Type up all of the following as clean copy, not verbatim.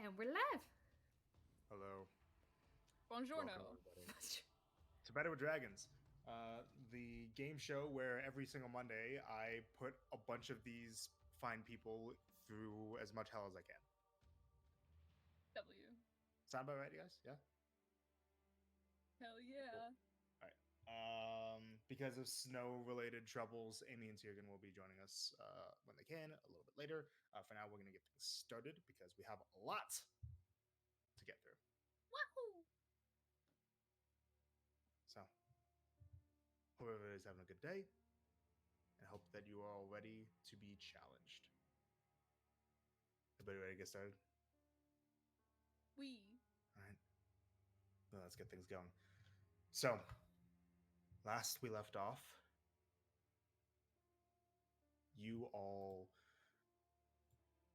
And we're live. Hello. Welcome, Buongiorno. everybody. To Better with Dragons, the game show where every single Monday I put a bunch of these fine people through as much hell as I can. W. Sound about right, you guys? Yeah? Hell yeah. All right. Because of snow-related troubles, Amy and Tiergan will be joining us when they can a little bit later. For now, we're going to get things started because we have a lot to get through. Wahoo! So, hope everybody's having a good day, and hope that you are all ready to be challenged. Everybody ready to get started? We. All right. Well, let's get things going. So, last we left off, you all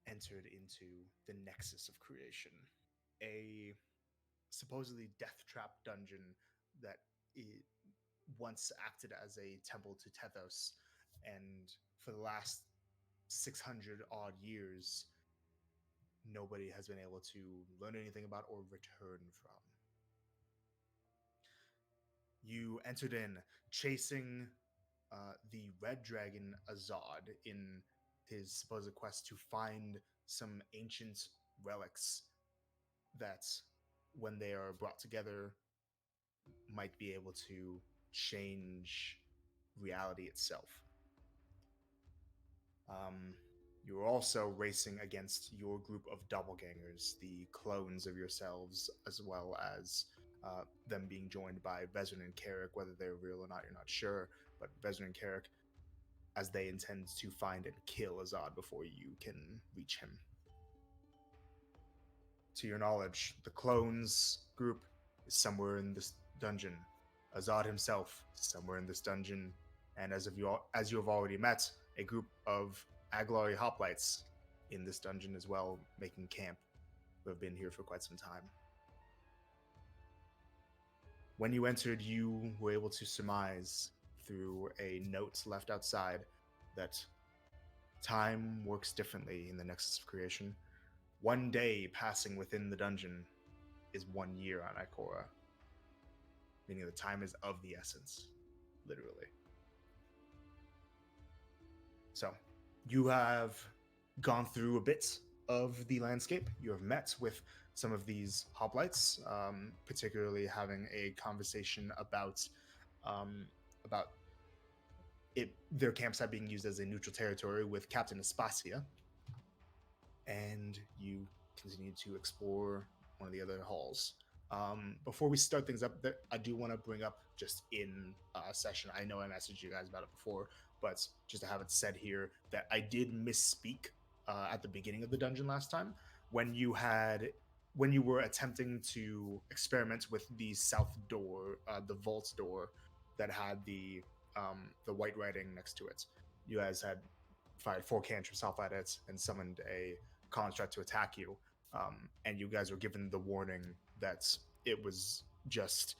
entered into the Nexus of Creation, a supposedly death trap dungeon that once acted as a temple to Tethos, and for the last 600 odd years, nobody has been able to learn anything about or return from. You entered in chasing the red dragon Azad in his supposed quest to find some ancient relics that, when they are brought together, might be able to change reality itself. You are also racing against your group of doppelgangers, the clones of yourselves, as well as them being joined by Vezrin and Carrick. Whether they're real or not, you're not sure, but Vezrin and Carrick, as they intend to find and kill Azad before you can reach him. To your knowledge, the clones group is somewhere in this dungeon. Azad himself is somewhere in this dungeon, and as you have already met, a group of Aglari hoplites in this dungeon as well, making camp, who have been here for quite some time. When you entered, you were able to surmise through a note left outside that time works differently in the Nexus of Creation. One day passing within the dungeon is 1 year on Ikora, meaning the time is of the essence, literally. So, you have gone through a bit of the landscape. You have met with some of these hoplites, particularly having a conversation about their campsite being used as a neutral territory with Captain Aspasia. And you continue to explore one of the other halls. Before we start things up, I do want to bring up just in session, I know I messaged you guys about it before, but just to have it said here that I did misspeak at the beginning of the dungeon last time when you were attempting to experiment with the south door, the vault door that had the white writing next to it. You guys had fired 4 cantrips off at it and summoned a construct to attack you, and you guys were given the warning that it was just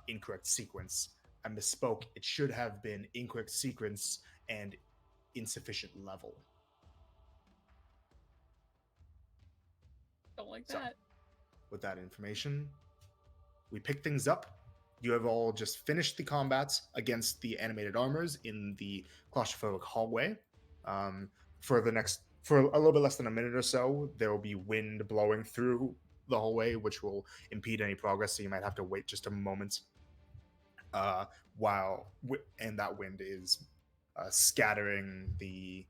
incorrect sequence. I misspoke. It should have been incorrect sequence and insufficient level. Don't like that. With that information, we pick things up. You have all just finished the combat against the animated armors in the claustrophobic hallway. For a little bit less than a minute or so, there will be wind blowing through the hallway, which will impede any progress. So you might have to wait just a moment. And that wind is scattering the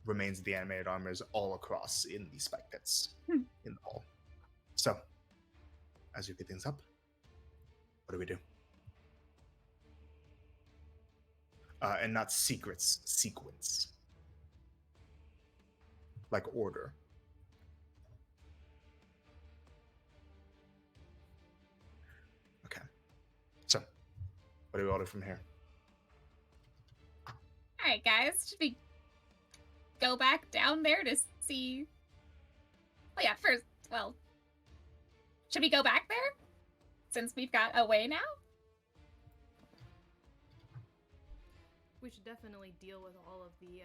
remains of the animated armors all across in the spike pits in the hall. So, as you pick things up, what do we do? And not secrets, sequence. Like order. Okay. So, what do we order from here? Alright, guys. Should we go back down there to see... Oh, yeah, first, well... Should we go back there? Since we've got a way now? We should definitely deal with all of the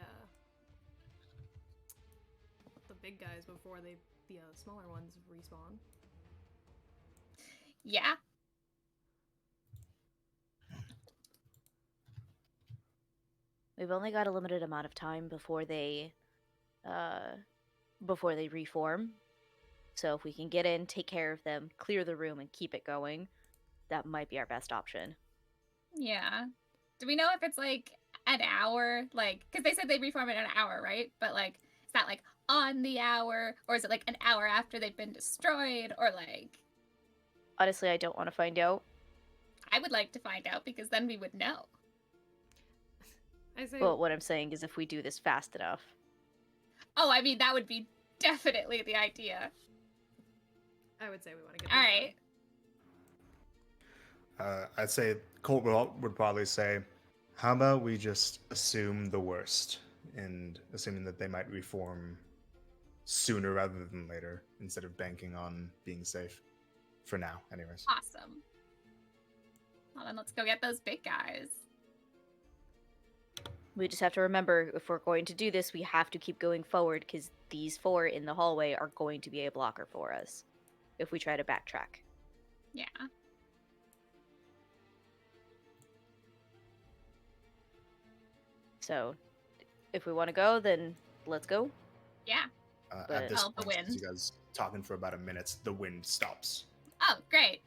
big guys before they the smaller ones respawn. Yeah. We've only got a limited amount of time before they reform. So if we can get in, take care of them, clear the room, and keep it going, that might be our best option. Yeah. Do we know if it's like an hour? Like, because they said they reform in an hour, right? But like, is that like on the hour, or is it like an hour after they've been destroyed, or like? Honestly, I don't want to find out. I would like to find out because then we would know. I say, But what I'm saying is if we do this fast enough. Oh, I mean, that would be definitely the idea. I would say we want to get All this right. I'd say Colt would probably say, how about we just assume the worst, and assuming that they might reform sooner rather than later, instead of banking on being safe. For now, anyways. Awesome. Well, then let's go get those big guys. We just have to remember, if we're going to do this, we have to keep going forward, because these 4 in the hallway are going to be a blocker for us if we try to backtrack. Yeah. So, if we want to go, then let's go. Yeah. At this Oh, the point, since wind. you guys talking for about a minute, the wind stops. Oh, great.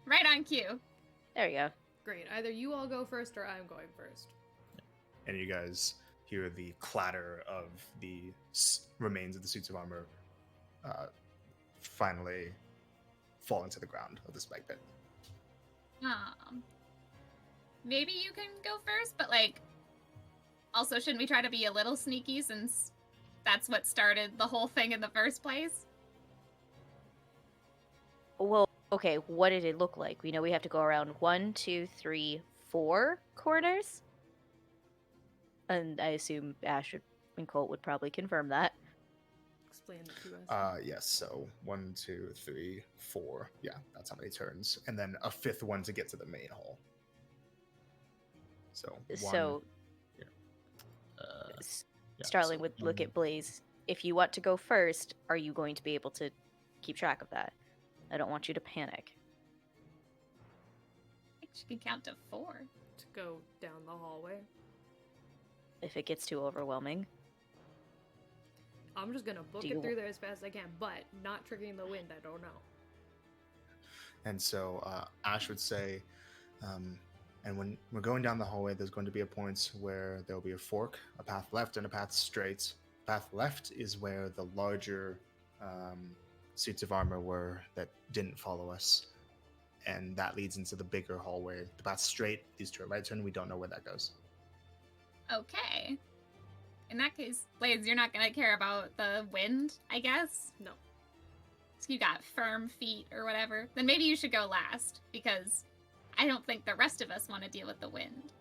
Right on cue. There you go. Great. Either you all go first or I'm going first. And you guys hear the clatter of the remains of the suits of armor finally fall into the ground of the spike pit. Maybe you can go first, but like, also shouldn't we try to be a little sneaky since that's what started the whole thing in the first place? Well, okay, what did it look like? We know we have to go around 1, 2, 3, 4 corners? And I assume Ash and Colt would probably confirm that. Explain it to us. Yes, so 1, 2, 3, 4. Yeah, that's how many turns. And then a 5th one to get to the main hall. So, So, yeah, Starling so would look one- at Blaze. If you want to go first, are you going to be able to keep track of that? I don't want you to panic. I think she can count to 4. To go down the hallway. If it gets too overwhelming. I'm just gonna book Do it you- through there as fast as I can, but not triggering the wind, I don't know. And so Ash would say, and when we're going down the hallway, there's going to be a point where there'll be a fork, a path left, and a path straight. Path left is where the larger suits of armor were that didn't follow us. And that leads into the bigger hallway. The path straight leads to a right turn. We don't know where that goes. Okay. In that case, Blaze, you're not gonna care about the wind, I guess? No. So you got firm feet or whatever. Then maybe you should go last, because I don't think the rest of us want to deal with the wind.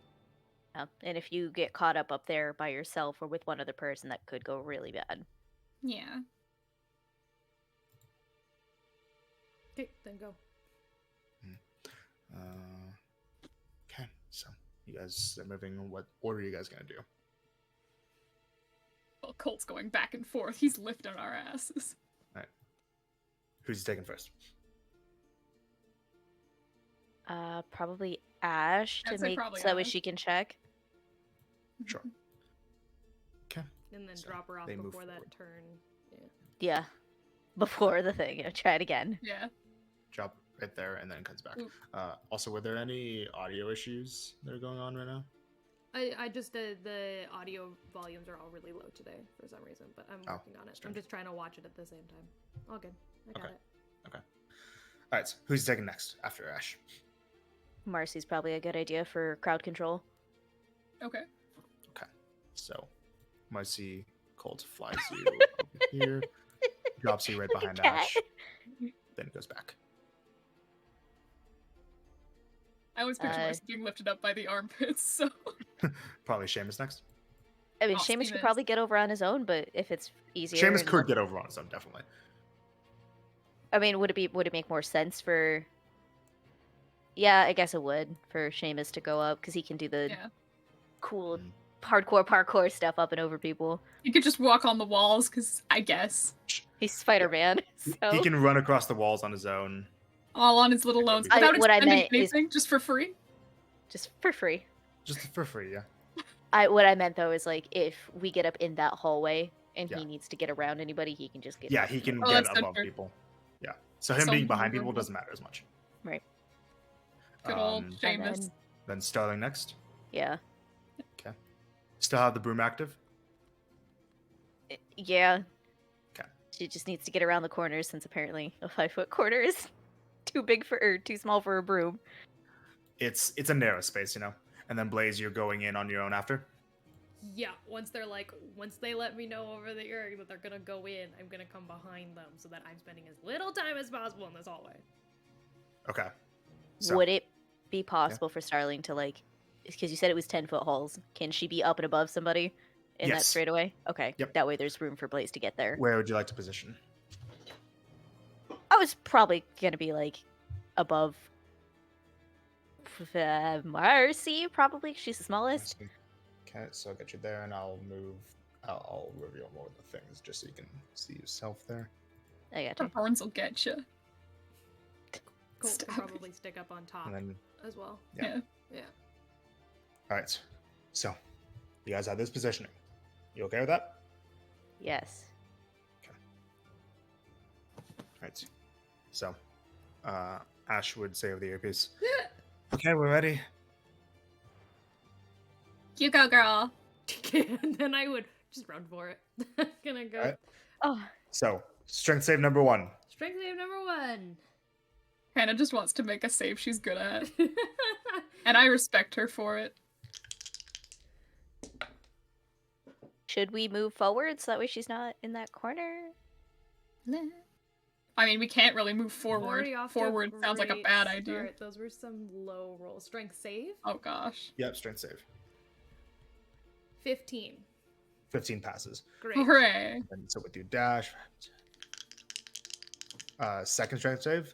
And if you get caught up there by yourself or with one other person, that could go really bad. Yeah. Okay, then go. Okay, so you guys are moving. What order are you guys going to do? Well, Colt's going back and forth. He's lifting our asses. Who's taking first? Probably Ash I'd to say make probably so that way Ash. she can check. Sure. Okay. And then So drop her off they move before that forward. turn. Yeah. Yeah. Before the thing. Try it again. Yeah. Drop right there, and then it comes back. Oop. Also, were there any audio issues that are going on right now? I just the audio volumes are all really low today for some reason, but I'm Oh, working on it. I'm strange. just trying to watch it at the same time. All good. I got Okay. it. All right, so who's taking next after Ash? Marcy's probably a good idea for crowd control. Okay. So, Marcy Colt flies you over here, drops you right Like a behind cat. Ash, then goes back. I always picture Uh, myself being lifted up by the armpits, so... Probably Seamus next. I mean, Oh, Seamus could Seamus. probably get over on his own, but if it's easier, Seamus and could less- get over on his own, definitely. I mean, would it make more sense for? Yeah, I guess it would for Seamus to go up because he can do the Yeah. cool Mm. hardcore parkour stuff up and over people. You could just walk on the walls, because I guess. He's Spider-Man. He So can run across the walls on his own. All on his little loans, I- without what I expending meant is- anything, just for free. just for free. Just for free, yeah. What I meant though is like if we get up in that hallway and Yeah. he needs to get around anybody, he can just get. Yeah, up he and can over. Oh, get that's so above true. people. Yeah. So him So being behind people maneuverable. doesn't matter as much. Right. Good old Um, And Seamus. then- Then Starling next. Yeah. Still have the broom active. Yeah. Okay. She just needs to get around the corners since apparently a 5-foot corner is too big for or too small for a broom. It's a narrow space, you know. And then Blaze, you're going in on your own after. Yeah, once they let me know over the ear that they're gonna go in, I'm gonna come behind them so that I'm spending as little time as possible in this hallway. Okay. So, Would it be possible for Starling to like, because you said it was 10-foot halls, can she be up and above somebody in that Yes. straightaway? Okay. Yep. That way there's room for Blaze to get there. where would you like to position? I was probably gonna be like above Marcy, probably. She's the smallest. Okay, so I'll get you there, and I'll move. I'll reveal more of the things just so you can see yourself there. I got The you. horns will get you. Colt will Stab. probably stick up on top And then, as well. yeah. Yeah. All right. So, you guys have this positioning. You okay with that? Yes. All right. So, Ash would say over the earpiece. Okay, we're ready. You go, girl. And then I would just run for it. Gonna go. Alright. Oh, So, strength save number 1. Strength save number 1. Hannah just wants to make a save she's good at, and I respect her for it. should we move forward so that way she's not in that corner? I mean, we can't really move forward. Already off to a Forward sounds like a great bad idea. start. Those were some low rolls. Strength save? Oh gosh. Yep, strength save. 15. 15 passes. Great. Hooray. And so with your dash. Second strength save.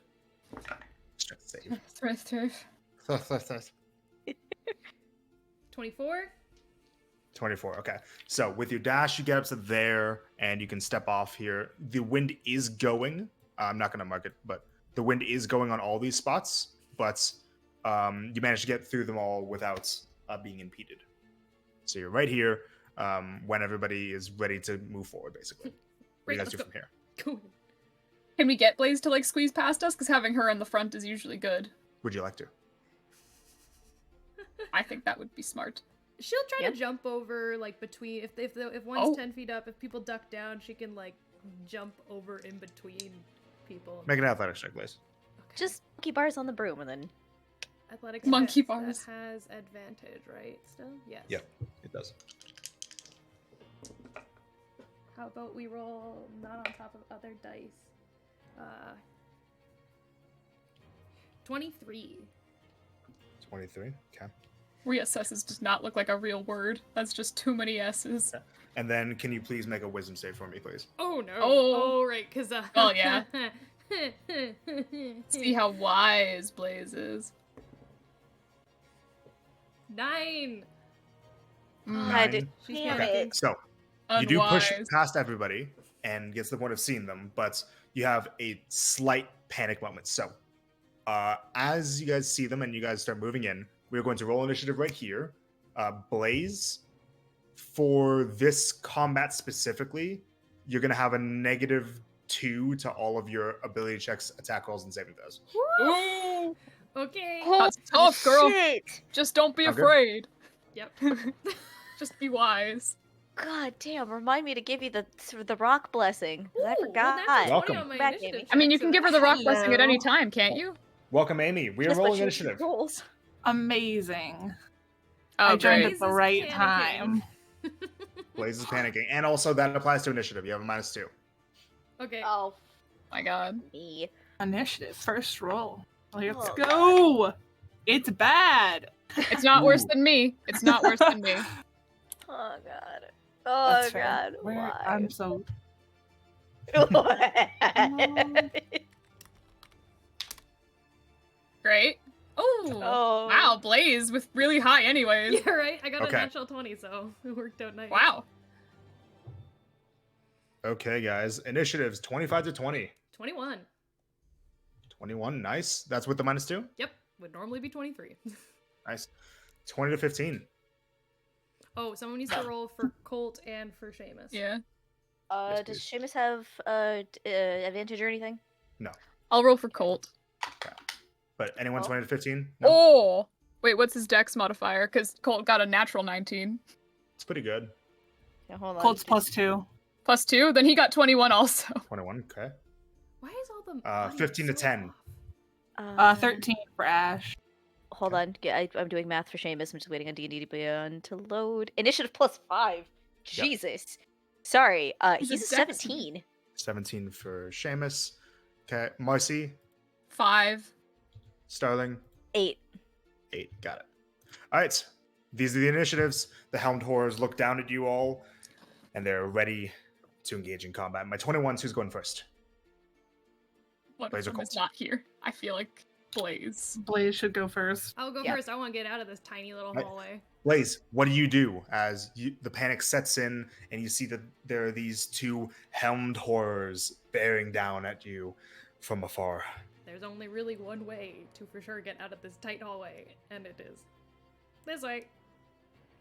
Strength save. Thrift. 24? 24. Okay. So with your dash, you get up to there and you can step off here. The wind is going. I'm not going to mark it, but the wind is going on all these spots, but you managed to get through them all without being impeded. So you're right here when everybody is ready to move forward, basically. What do you Right, guys do let's from here? Go. Can we get Blaze to like squeeze past us? Because having her in the front is usually good. Would you like to? I think that would be smart. She'll try Yeah. to jump over, like, between... If one's Oh. 10 feet up, if people duck down, she can, like, jump over in between people. Make an athletics check, please. Okay. Just monkey bars on the broom and then Athletics Monkey that bars. has advantage, right? Still? Yes. Yep. It does. How about we roll not on top of other dice? 23. 23. Okay. Reassesses does not look like a real word. That's just too many S's. And then can you please make a wisdom save for me, please? Oh no. Oh. Right, because Oh, yeah. See how wise Blaze is. 9. God, Nine. She's damn panicking. it. So you do push Unwise. past everybody and gets to the point of seeing them, but you have a slight panic moment. So as you guys see them and you guys start moving in, we're going to roll initiative right here. Blaze, for this combat specifically, you're going to have a -2 to all of your ability checks, attack rolls, and saving throws. Ooh, Okay. that's tough, girl. Shit. Just don't be Okay. afraid. Yep. Just be wise. God damn! Remind me to give you the rock blessing. 'Cause I Ooh, forgot. Well, that's a 20 Welcome. on my Back, initiative Amy. I mean, you check, can so give her the rock that's- blessing at any Hello. time, can't you? Welcome, Amy. We are That's what rolling she initiative. rolls. Amazing. Oh, I joined great. at the Blaze is right panicking. time. Blaze is panicking. And also, that applies to initiative. You have a -2. Okay. Oh, My God. me. Initiative, first roll. Let's Oh, go. It's bad. It's not worse Ooh. than me. It's not worse than me. Oh god. Oh That's fair. god. Where- Why? I'm so. Great. Ooh. Oh. Wow, Blaze with really high anyways. Yeah, right? I got Okay. a natural 20, so it worked out nice. Wow. Okay, guys. Initiatives 25 to 20. 21. 21, nice. That's with the -2? Yep, would normally be 23. Nice. 20 to 15. Oh, someone needs to roll for Colt and for Seamus. Yeah. Yes, Does please. Seamus have advantage or anything? No. I'll roll for Colt. But anyone Oh. 20 to 15? No? Oh! Wait, what's his dex modifier? Because Colt got a natural 19. It's pretty good. Yeah, hold on. Colt's +2. +2? Then he got 21 also. 21, okay. Why is all the 15 to so 10. off? 13 for Ash. Hold on. I'm doing math for Seamus. I'm just waiting on D&D Beyond to load. Initiative +5. Jesus. Sorry. He's He's a a dex- 17. 17 for Seamus. Okay. Marcy, 5. Starling, 8. 8. Got it. All right. These are the initiatives. The helmed horrors look down at you all, and they're ready to engage in combat. My 21s, who's going first? One Blaze or of them is Colt? not here. I feel like Blaze. Blaze should go first. I'll go Yeah. first. I want to get out of this tiny little Right. hallway. Blaze, what do you do as the panic sets in and you see that there are these two helmed horrors bearing down at you from afar? There's only really one way to for sure get out of this tight hallway, and it is this way.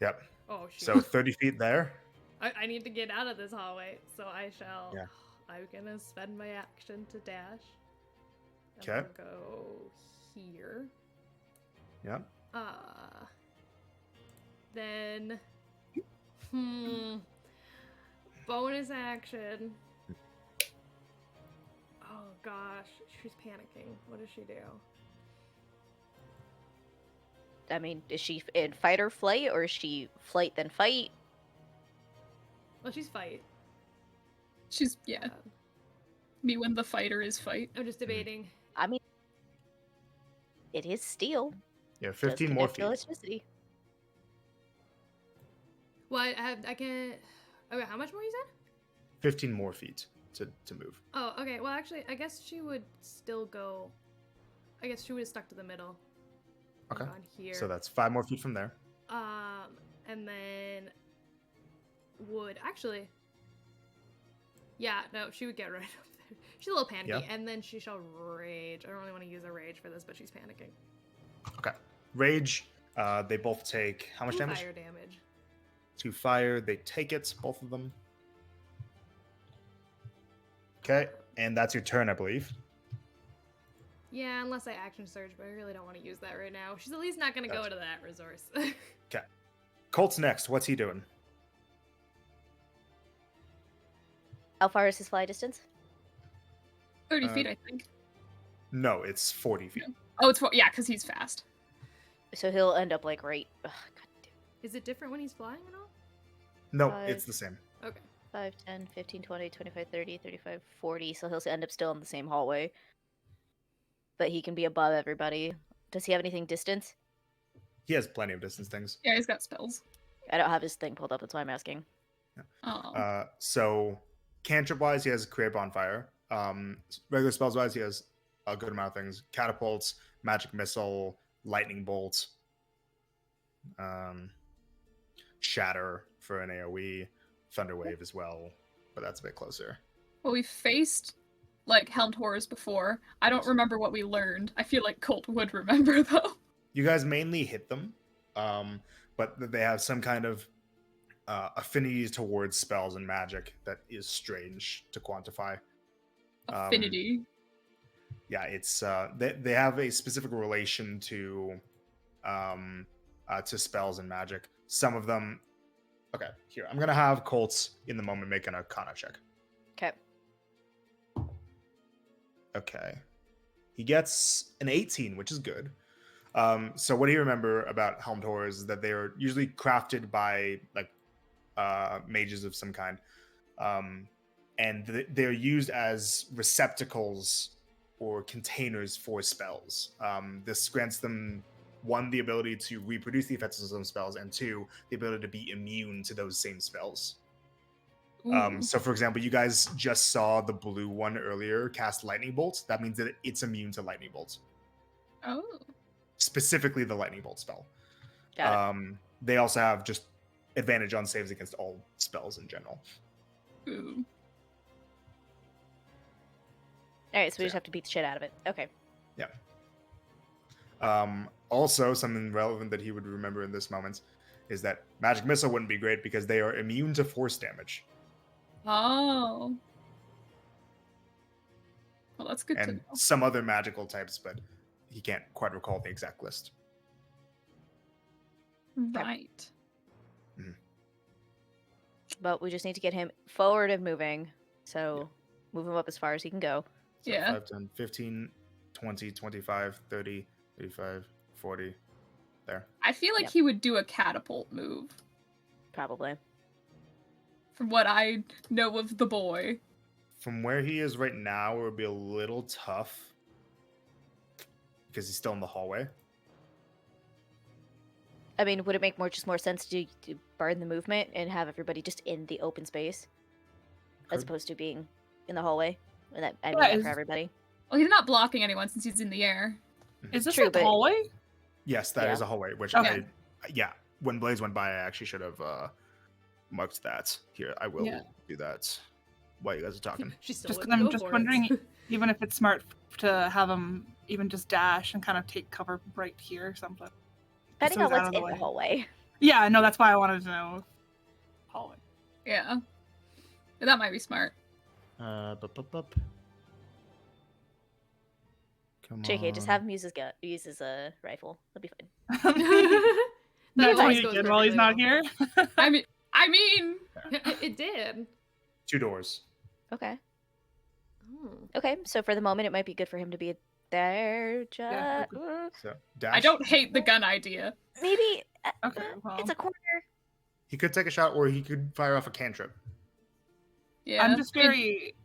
Yep. Oh, shoot. So 30 feet there. I need to get out of this hallway, so I shall. Yeah. I'm gonna spend my action to dash. And Okay. I'll go here. Yep. Then. Bonus action. Oh gosh, she's panicking. What does she do? I mean, is she in fight or flight, or is she flight then fight? Well, she's fight. She's, yeah. Me when the fighter is fight. I'm just debating. I mean, it is steel. Yeah, Does 15 more conduct feet. electricity. Well, I can. Okay, how much more you said? 15 more feet to move. Oh, okay. Well, actually, I guess she would still go. I guess she would have stuck to the middle. and Okay. gone here. So that's 5 more feet from there. And then would actually. Yeah, no, she would get right up there. She's a little panicky, Yeah. and then she shall rage. I don't really want to use a rage for this, but she's panicking. Okay. Rage. They both take how much 2 damage? fire damage. 2 fire. They take it, both of them. Okay, and that's your turn, I believe. Yeah, unless I action surge, but I really don't want to use that right now. She's at least not going to go Gotcha. to that resource. Okay. Colt's next. What's he doing? How far is his fly distance? 30 feet, I think. No, it's 40 feet. Oh, it's yeah, because he's fast. So he'll end up like right. Ugh, God damn. Is it different when he's flying at all? No, Five. it's the same. Okay. 5, 10, 15, 20, 25, 30, 35, 40. So he'll end up still in the same hallway. But he can be above everybody. Does he have anything distance? He has plenty of distance things. Yeah, he's got spells. I don't have his thing pulled up. That's why I'm asking. Oh. So cantrip wise, he has create bonfire. Regular spells wise, he has a good amount of things: catapults, magic missile, lightning bolt, shatter for an AOE, thunder wave as well, but that's a bit closer. Well, we faced like helmed horrors before. I don't remember what we learned. I feel like Colt would remember though. You guys mainly hit them, but they have some kind of affinities towards spells and magic that is strange to quantify. Affinity. Yeah, it's they have a specific relation to spells and magic. Some of them. Okay, here I'm gonna have Colts in the moment make an Arcana check. Okay. Okay, he gets an 18, which is good. So what do you remember about helmed horrors is that they are usually crafted by like mages of some kind, and they're used as receptacles or containers for spells. This grants them, 1, the ability to reproduce the effects of some spells, and 2, the ability to be immune to those same spells. Ooh. So for example, you guys just saw the blue one earlier cast lightning bolt. That means that it's immune to lightning bolts. Oh. Specifically the lightning bolt spell. Got They also have just advantage on saves against all spells in general. Ooh. All right, so we So, just have to beat the shit out of it. Okay. Also, something relevant that he would remember in this moment is that magic missile wouldn't be great because they are immune to force damage. Oh. Well, that's good to And know. some other magical types, but he can't quite recall the exact list. Right. But we just need to get him forward and moving. So move him up as far as he can go. So Yeah. 5, 10, 15, 20, 25, 30, 35, 40. There. I feel like Yep. he would do a catapult move, Probably. from what I know of the boy. From where he is right now, it would be a little tough because he's still in the hallway. I mean, would it make more sense to burn the movement and have everybody just in the open space, as Could. opposed to being in the hallway? And that I mean Yeah, that is- for everybody. Well, he's not blocking anyone since he's in the air. Is this True, like the but- hallway? Yes, that is Yeah. a hallway, which Okay. yeah, when Blaze went by, I actually should have marked that. Here, I will Yeah. do that while you guys are talking. She still Just 'cause wouldn't I'm go just for it. wondering Even if it's smart to have him even just dash and kind of take cover right here or something. Depending so on he's out what's of the in the way. hallway. Yeah, no, that's why I wanted to know. Hallway. Yeah. That might be smart. Bup. Come JK, just on. have him use his rifle. That'll be fine. That That's always what you goes did while he's perfectly not well. here. I mean, It did. 2 doors. Okay. Oh. Okay, so for the moment, it might be good for him to be there. Yeah, So dash. I don't hate the gun idea. Maybe Okay, well. it's a corner. He could take a shot, or he could fire off a cantrip. Yeah. I'm just I mean, very.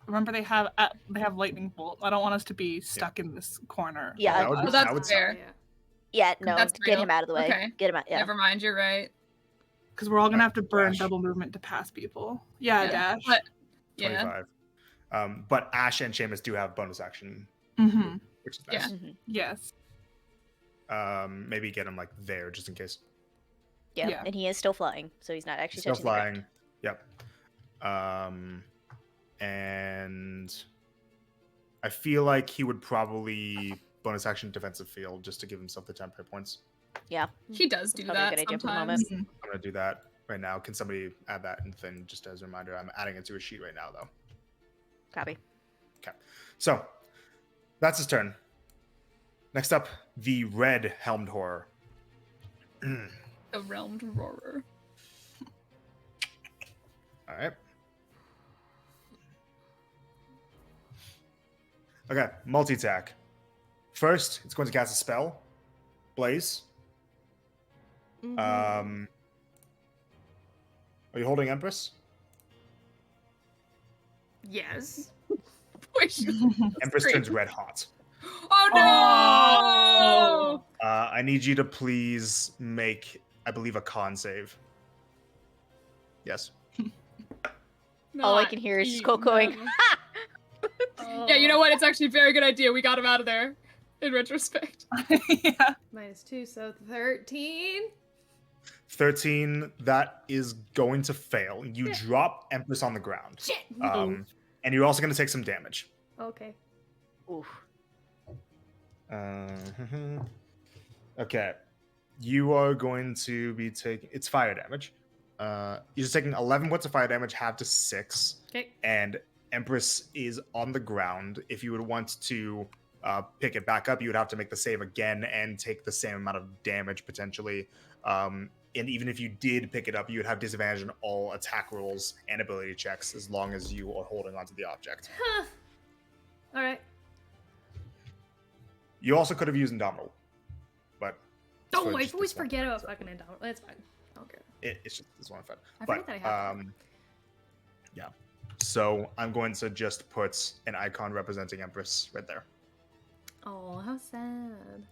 Remember, they have lightning bolt. I don't want us to be stuck in this corner. Yeah, all that would of be- us. that's I would- fair. Yeah. Yeah, no, That's get real. him out of the way. Okay. Get him out. Yeah. Never mind, you're right. Because we're all gonna have to burn Dash. double movement to pass people. Yeah, Yeah, dash. but- Yeah. 25. But Ash and Seamus do have bonus action, Mm-hmm. which is nice. Mhm. Yes. Maybe get him like there just in case. Yeah. Yeah. And he is still flying, so he's not actually Still touching the ground. flying. Yep. And I feel like he would probably bonus action defensive field just to give himself the 10 hit points. He does do Probably a that good idea for the sometimes. moment. I'm gonna do that right now. Can somebody add that in thing just as a reminder? I'm adding it to a sheet right now though. Copy. So that's his turn. Next up, the red helmed horror. The realmed roarer. All right. Okay, multi-attack. First, it's going to cast a spell. Blaze. Mhm. Are you holding Empress? Yes. Wish you- Empress great. turns red hot. Oh no! I need you to please make, I believe, a con save. Yes. All I Not can hear is even. Colt going, Yeah, you know what? It's actually a very good idea. We got him out of there. In retrospect. Yeah. -2, so 13. 13, that is going to fail. You drop Empress on the ground. Shit. And you're also going to take some damage. Okay. oof. Okay. You are going to be taking, it's fire damage. You're just taking 11 points of fire damage, half to 6. Okay. And Empress is on the ground. If you would want to pick it back up, you would have to make the save again and take the same amount of damage potentially. And even if you did pick it up, you would have disadvantage on all attack rolls and ability checks as long as you are holding onto the object. Huh. All right. You also could have used Indomitable, but Oh, for I just always this one, forget about so fucking Indomitable. That's fine. Okay. it's just this one fun. I But forget that I have yeah. So I'm going to just put an icon representing Empress right there, Oh, how sad.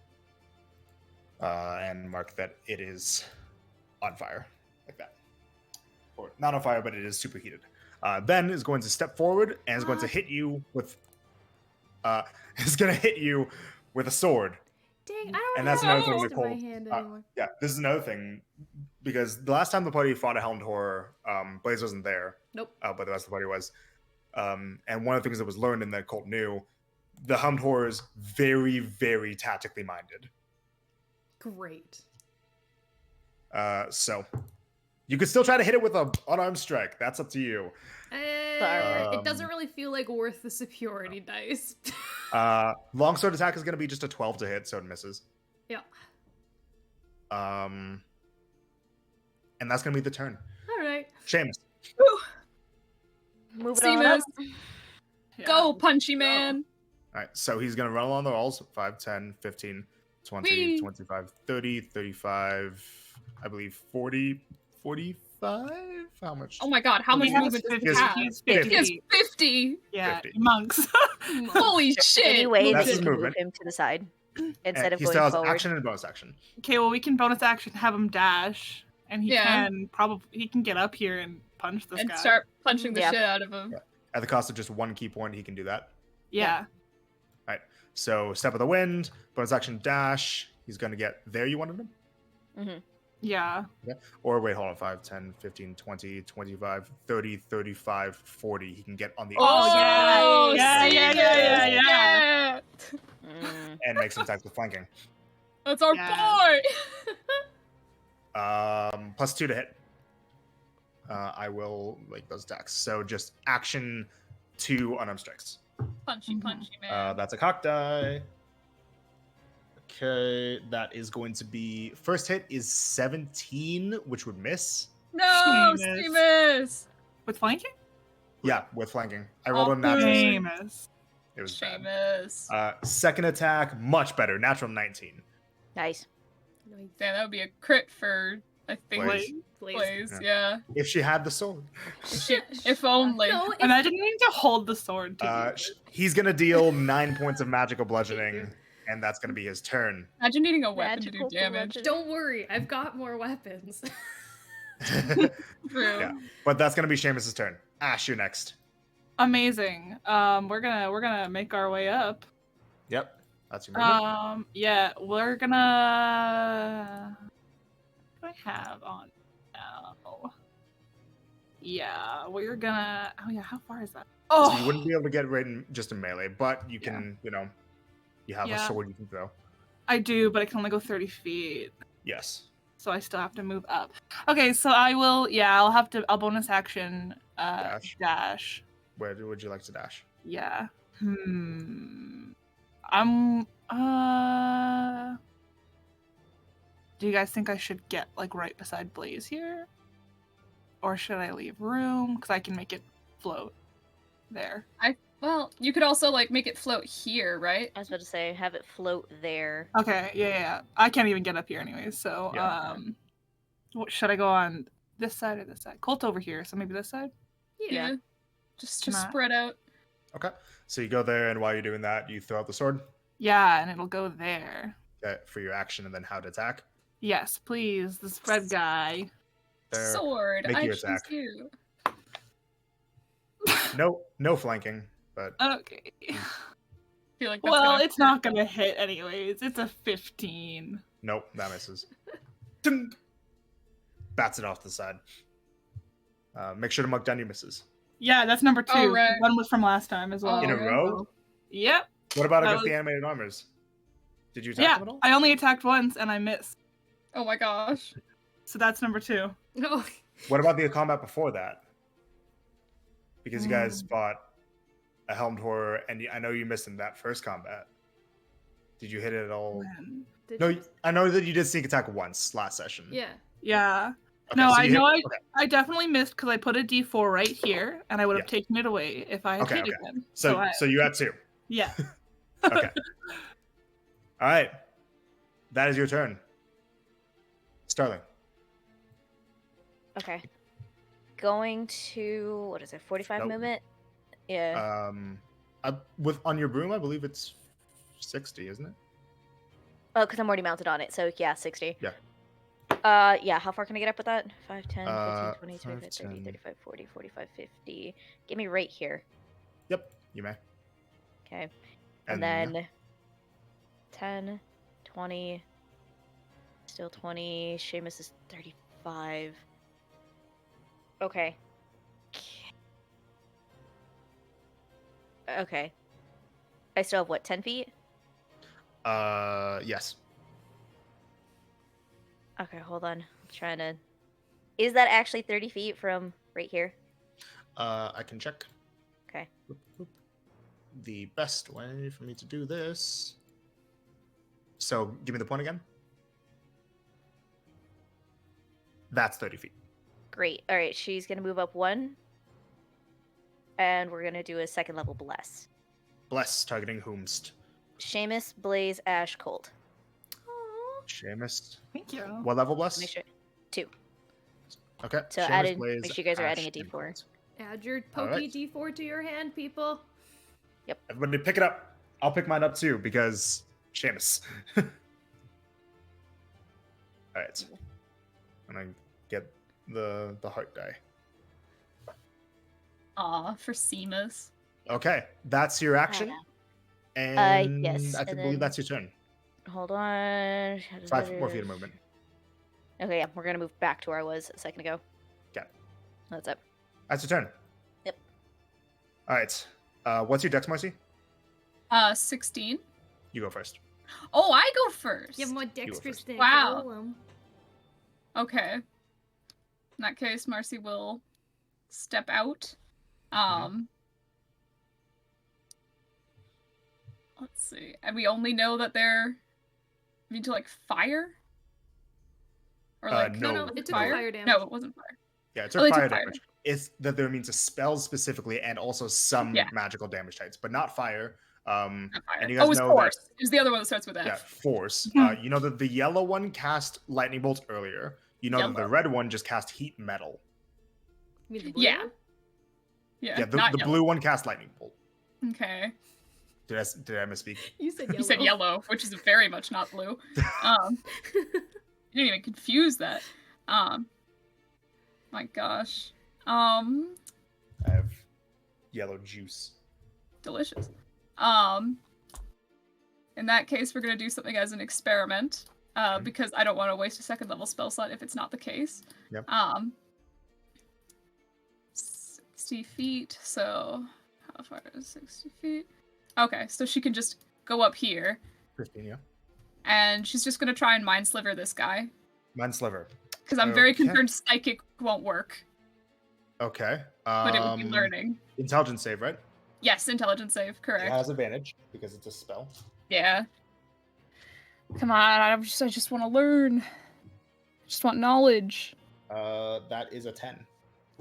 and mark that it is on fire, like that, or not on fire, but it is superheated. Then is going to step forward and is going to What? hit you with. Is going to hit you with a sword. Dang, I don't And that's have another thing a that in my Cole- hand uh, anymore. Yeah, this is another thing because the last time the party fought a helmed horror, Blaze wasn't there. Nope. But the rest of the party was. And one of the things that was learned and that Colt knew, the Hummed Horror is very, very tactically minded. Great. So you could still try to hit it with an unarmed strike. That's up to you. It doesn't really feel like worth the security dice. Longsword attack is going to be just a 12 to hit, so it misses. Yeah. And that's going to be the turn. All right. Seamus. Move it on up. Seamus, Yeah. go, punchy man. All right, so he's going to run along the walls. 5, 10, 15, 20, Whee! 25, 30, 35, I believe 40, 45? How much? Oh my god, how much He has movement does 50. he have? He's He 50. has 50. Yeah, 50. monks. Holy shit. Any way That's that his you can move movement. him to the side instead of he going still has forward. action and bonus action. Okay, well we can bonus action have him dash, and he Yeah. can get up here and punch this And guy. start punching the Yeah. shit out of him. Yeah. At the cost of just 1 key point, he can do that. Yeah. So step of the wind, bonus action dash. He's going to get there. You wanted him? Mm-hmm. Yeah. Or wait, hold on. 5, 10, 15, 20, 25, 30, 35, 40. He can get on the Oh, Oh, yeah. Yeah, Seamus, yeah. Mm. and make some attacks with flanking. That's our Yeah. boy. Plus 2 to hit. I will make those attacks. So just action 2 unarmed strikes. Punchy man. That's a cock die. Okay, that is going to be first hit is 17, which would miss. No, Seamus. Seamus. With flanking? Yeah, with flanking. I rolled Oh, a natural. Seamus. It was bad. Seamus. Second attack, much better. Natural 19. Nice. Nice. Damn, that would be a crit for, I think, Blaze. Blaze. Yeah. Yeah. If she had the sword, If only. No, if- Imagine needing to hold the sword to do it. he's gonna deal 9 points of magical bludgeoning, and that's gonna be his turn. Imagine needing a weapon Magical to do damage. bludgeoning. don't worry, I've got more weapons. True. Yeah. But that's gonna be Seamus's turn. Ash, you're next. Amazing. We're gonna make our way up. Yep, that's your movement. Yeah, we're gonna. What do I have on now? Yeah, we're gonna. Oh yeah, how far is that? So you Oh, wouldn't be able to get right in just in melee, but you can, you have a Yeah. sword you can throw. I do, but I can only go 30 feet, Yes. so I still have to move up. Okay, so I will. Yeah, I'll bonus action. Dash. Where would you like to dash? Yeah. I'm. Do you guys think I should get like right beside Blaze here, or should I leave room because I can make it float there? Well, you could also like make it float here, right? I was about to say, have it float there. Okay. Yeah. I can't even get up here anyways. So Yeah. should I go on this side or this side? Colt over here, so maybe this side. Yeah. Just Not- spread out. Okay. So you go there, and while you're doing that, you throw out the sword Yeah, and it'll go there. for your action, and then how to attack. Yes, please. The spread guy. There. Sword. Make I your choose attack. you. No flanking, but Okay. Feel like that's Well, gonna it's hurt not them. gonna hit anyways. It's a 15. nope, that misses. Ding! Bats it off to the side. Make sure to mark down your misses. Yeah, that's number 2. Oh, right. One was from last time as well. In a Okay. row? Yep. What about That against the was- animated armors? Did you attack Yeah, them at all? I only attacked once and I missed. Oh my gosh. So that's number 2. No. What about the combat before that? Because you guys Mm. fought a helmed horror, and I know you missed in that first combat. Did you hit it at all? Did No, you- I know that you did sneak attack once last session. Yeah. Yeah. Okay, No, so I you hit- know okay. I definitely missed because I put a D4 right here and I would have Yeah. taken it away if I had Okay, hit okay. again. So I- you had 2. yeah. Okay. All right. That is your turn. Starling. Okay. Going to what is it? 45 Nope. movement. Yeah. With on your broom, I believe it's 60, isn't it? Oh, because I'm already mounted on it. So yeah, 60. Yeah. Yeah. How far can I get up with that? 5, 10, 15, 20, 5, 25, 30, 10. 35, 40, 45, 50. Get me right here. Yep, you may. Okay. And then 10, 20, still 20. Seamus is 35. Okay. Okay. I still have what, 10 feet? Yes. Okay, hold on. I'm trying to. Is that actually 30 feet from right here? I can check. Okay. The best way for me to do this. So, give me the point again. That's 30 feet. Great. All right, she's gonna move up 1. And we're gonna do a second level bless. Bless, targeting whomst. Seamus, Blaze, Ash, Cold. Aw. Seamus. Thank you. What level bless? Make sure. 2. Okay. So Seamus, add in- Blaze, make sure you guys are adding a Ash, and D4. Cold. Add your All pokey right. D4 to your hand, people. Everybody pick it up. I'll pick mine up too because Seamus. All right. And I get the heart die. Aw, for Seamus. Okay, that's your action. And yes, I and believe then- that's your turn. Hold on. 5 more feet of movement. Okay, yeah, we're gonna move back to where I was a second ago. Okay. That's up. That's your turn. Yep. All right. What's your dex, Marcy? 16. You go first. Oh, I go first. You have more go dexterous first. than Wow. Golem. Okay. In that case, Marcy will step out. Let's see. And we only know that they're immune to like fire? Or like No, No, it took fire? fire damage. No, it wasn't fire. Yeah, it's Oh, they fire took fire damage. It's that they're immune to spells specifically and also some Yeah. magical damage types, but not fire. Not fire. And you Oh, guys it was know force. It was the other one that starts with that F. yeah, force. Mhm. You know that the yellow one cast lightning bolt earlier. You know that the Yellow. red one just cast heat metal. You mean the blue? Yeah. Yeah, Yeah, the not blue one cast lightning bolt. yellow. Okay. Did I misspeak? You said yellow. You said yellow, which is very much not blue. You didn't even confuse that. My gosh. I have yellow juice. Delicious. In that case, we're gonna do something as an experiment, because I don't want to waste a second level spell slot if it's not the case. Yep. 60 feet. So how far is 60 feet? Okay, so she can just go up here, 15, yeah. and she's just gonna try and mind sliver this guy, Mind sliver. because I'm very Okay. concerned psychic won't work, Okay. but it would be learning. Intelligence save, right? Yes, intelligence save, correct. It has advantage because it's a spell. Yeah. Come on, I just want to learn. I just want knowledge. That is a 10.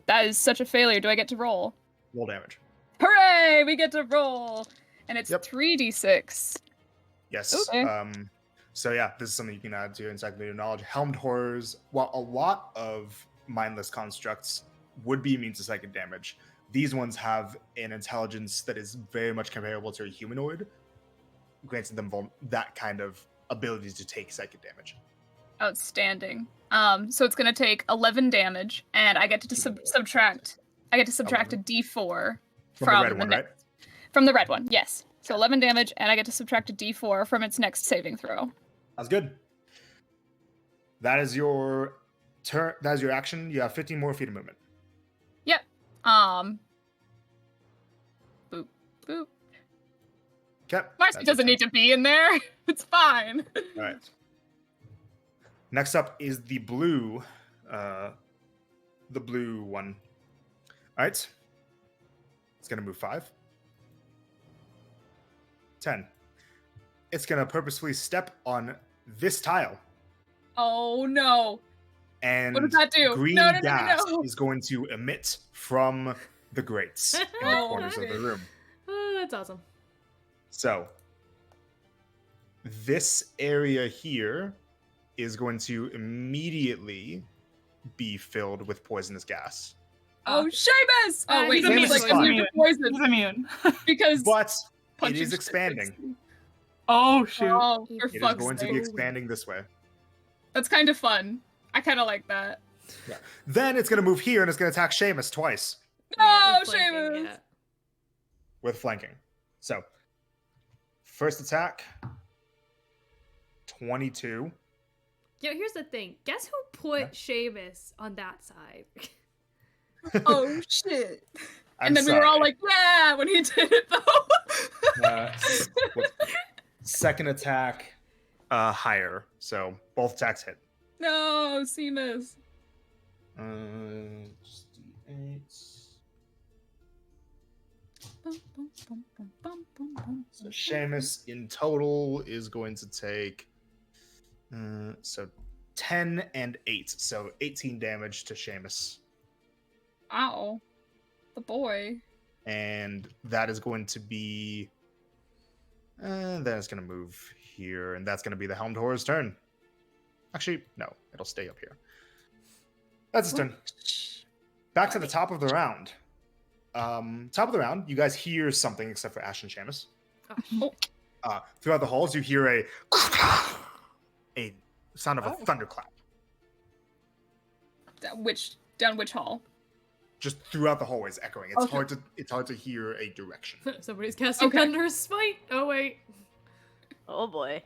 That is such a failure. Do I get to roll? Roll damage. Hooray! We get to roll! And it's Yep. 3d6. Yes. Okay. So yeah, this is something you can add to your encyclopedia of knowledge. Helmed horrors, while a lot of mindless constructs would be immune to psychic damage, these ones have an intelligence that is very much comparable to a humanoid, granting them that kind of ability to take psychic damage. Outstanding. So it's gonna take 11 damage, and I get to subtract. I get to subtract a 11. d4 From the red one, right? From the red one, yes. So 11 damage, and I get to subtract a d4 from its next saving throw. That's good. That is your turn. That is your action. You have 15 more feet of movement. Yep. Boop, boop. Okay. Marcy doesn't need to be in there. It's fine. All right. Next up is the blue one. All right. It's going to move 5. 10. It's going to purposefully step on this tile. Oh no. And What does that do? green No, no, no, no, gas no. is going to emit from the grates in the Oh, corners of the okay. room. Oh, that's awesome. So, this area here is going to immediately be filled with poisonous gas. Oh, Seamus! Oh wait, he's he's immune. like immune to poison He's immune. because But it punching is shit expanding. fixes me. Oh shoot. Oh, for It is fuck's going to sake. be expanding this way. That's kind of fun. I kind of like that. Then it's going to move here and it's going to attack Seamus twice No, Yeah, with flanking, Seamus! yeah. with flanking. So, first attack 22. Yeah, here's the thing. Guess who put Seamus on that side? Oh shit. I'm And then we were all sorry. like, yeah, when he did it though. What- second attack, higher. So both attacks hit. No, Seamus. Just D8. So Seamus in total is going to take so 10 and 8, so 18 damage to Seamus, Ow. The boy. and that is going to be then it's going to move here, and that's going to be the Helmed Horror's turn. Actually, no, it'll stay up here. That's his turn. Back to the top of the round. Top of the round, you guys hear something except for Ash and Seamus. Oh, Throughout the halls, you hear a sound of a thunderclap. Down which hall? Just throughout the hallways, echoing. It's Okay. hard to hear a direction. somebody's casting Okay. Thunderous Smite. Oh wait. Oh boy.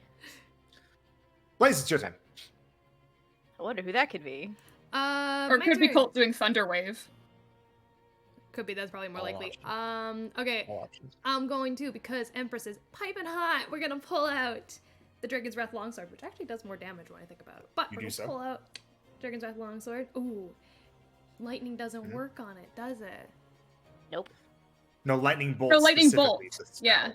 Blaze, it's your turn. I wonder who that could be. Or my could be turn. Colt doing Thunder Wave. Could be. That's probably more All likely. Okay. All options. I'm going to, because Empress is piping hot, we're gonna pull out the Dragon's Wrath Longsword, which actually does more damage when I think about it. But You we're do gonna so. pull out Dragon's Wrath Longsword. Ooh. Lightning doesn't Mhm. work on it, does it? Nope. No, lightning bolt. No, lightning specifically bolt. is a spell, Yeah.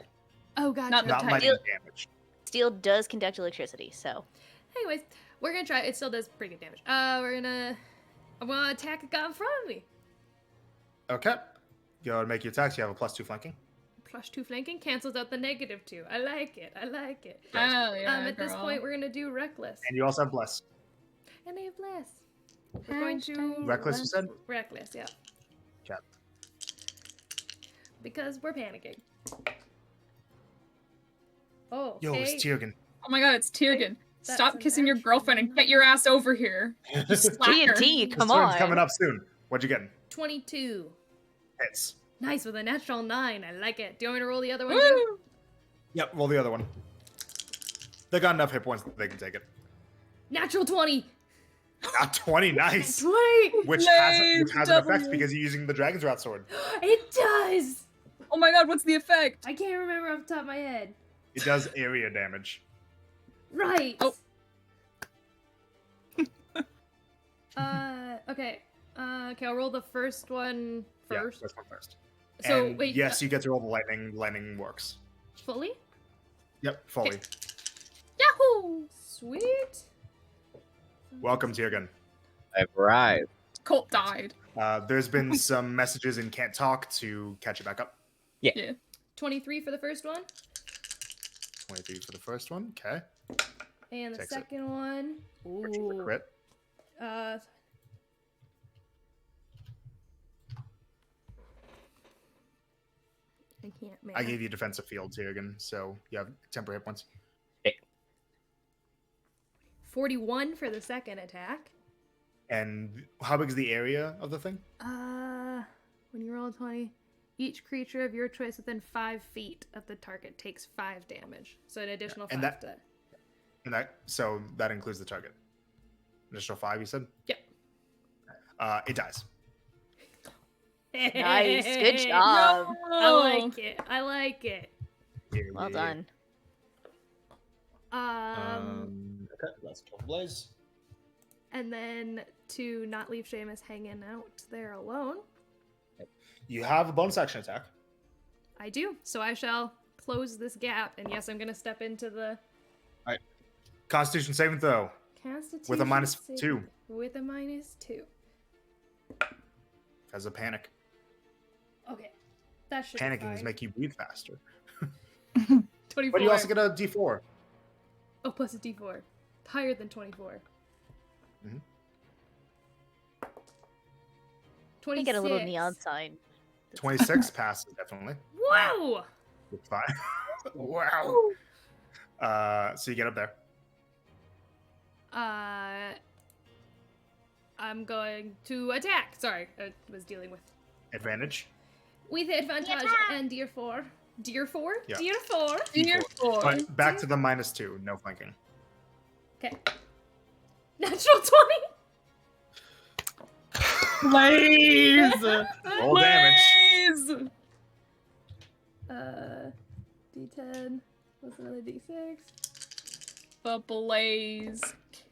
Oh, gotcha. Not the Not type. lightning damage. Steel does conduct electricity, so Anyways, we're gonna try. It still does pretty good damage. I'm gonna attack a guy in front of me. Okay. Go ahead and make your attacks. You have a +2 flanking. +2 flanking cancels out the -2. I like it. I like it. Oh yeah. At this girl. point, we're gonna do Reckless. And you also have Bless. And I have Bless. We're going to Reckless, you said? Reckless, yeah. Okay. Because we're panicking. Oh, Yo, okay. it's Tiergan. Oh my god, it's Tiergan. That's Stop an kissing your action. girlfriend and get your ass over here. Just slap her. TNT, His come turn's on. coming up soon. What'd you get? 22. Hits. Nice with a natural 9. I like it. Do you want me to roll the other one too? Woo! Yep, roll the other one. They got enough hit points that they can take it. Natural 20. Ah, 20, nice. 20. Which Nice, has an effect W. because you're using the Dragon's Wrath Sword. It does. Oh my god, what's the effect? I can't remember off the top of my head. It does area damage. Right. Oh. Okay. Okay, I'll roll the first one first. Yeah, this one first. So And wait. yes, you get to roll the lightning. Lightning works. Fully? Yep, fully. Okay. Yahoo! Sweet. Welcome, Tiergan. I've arrived. Colt died. There's been some messages in Can't Talk to catch it back up. 23 for the first one. 23 for the first one. Okay. And the Takes it. second one. Which is a Ooh. crit. I can't make I gave you defensive field, Tiergan, so you have temporary hit points. 41 for the second attack. And how big is the area of the thing? When you roll a 20, each creature of your choice within 5 feet of the target takes 5 damage. So an additional 5 and that- to... And so that includes the target. Additional 5, you said? Yep. It dies. Nice, good job. I like it. I like it. Well done. Okay, that's kill Blaze. And then to not leave Seamus hanging out there alone, You have a bonus action attack. I do. So I shall close this gap. And yes, I'm going to step into the Constitution saving throw. Constitution With a minus saving- 2. With a -2. As a panic. Okay. That should Panicking be is fine. make you breathe faster. 24. But you also get a D4. Oh, plus a D4. Higher than 24. Mhm. 26. You get a little neon sign. 26 passes, definitely. Whoa! It's fine. Wow. So you get up there. I'm going to attack. Sorry, I was dealing with Advantage. with advantage and Deer 4. Deer 4? Yeah. Deer 4. Dear boy. But back to the -2. No flanking. Okay. Natural 20. Blaze! Roll damage. blaze! D10 plus another D6. The blaze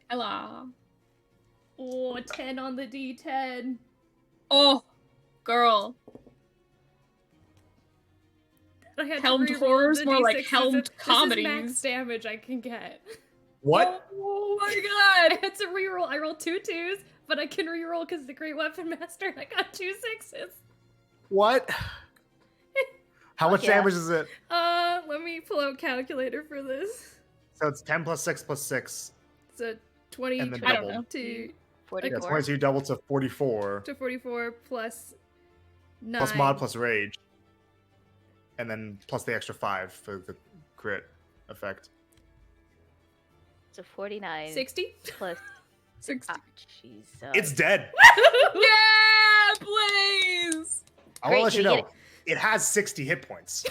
killer. Oh, 10 on the D10. Oh, girl. I had Helmed to reroll horrors, the more like D6 'cause helmed this is max comedies. damage I can get. What? Oh my I god! had to reroll. I rolled 2 2s, but I can reroll because the Great Weapon Master and I got 2 6s. What? How much yeah. damage is it? Let me pull out calculator for this. So it's 10 plus 6 plus 6. So 20 And then I don't double. know. to 44. Yeah, 22 double to 44. 44 plus 9. Plus mod plus rage. And then plus the extra 5 for the crit effect. So 49 60. plus. 60. Ah, jeez. It's dead. Yeah, blaze! I Great, will let so you you know. get It has 60 hit points.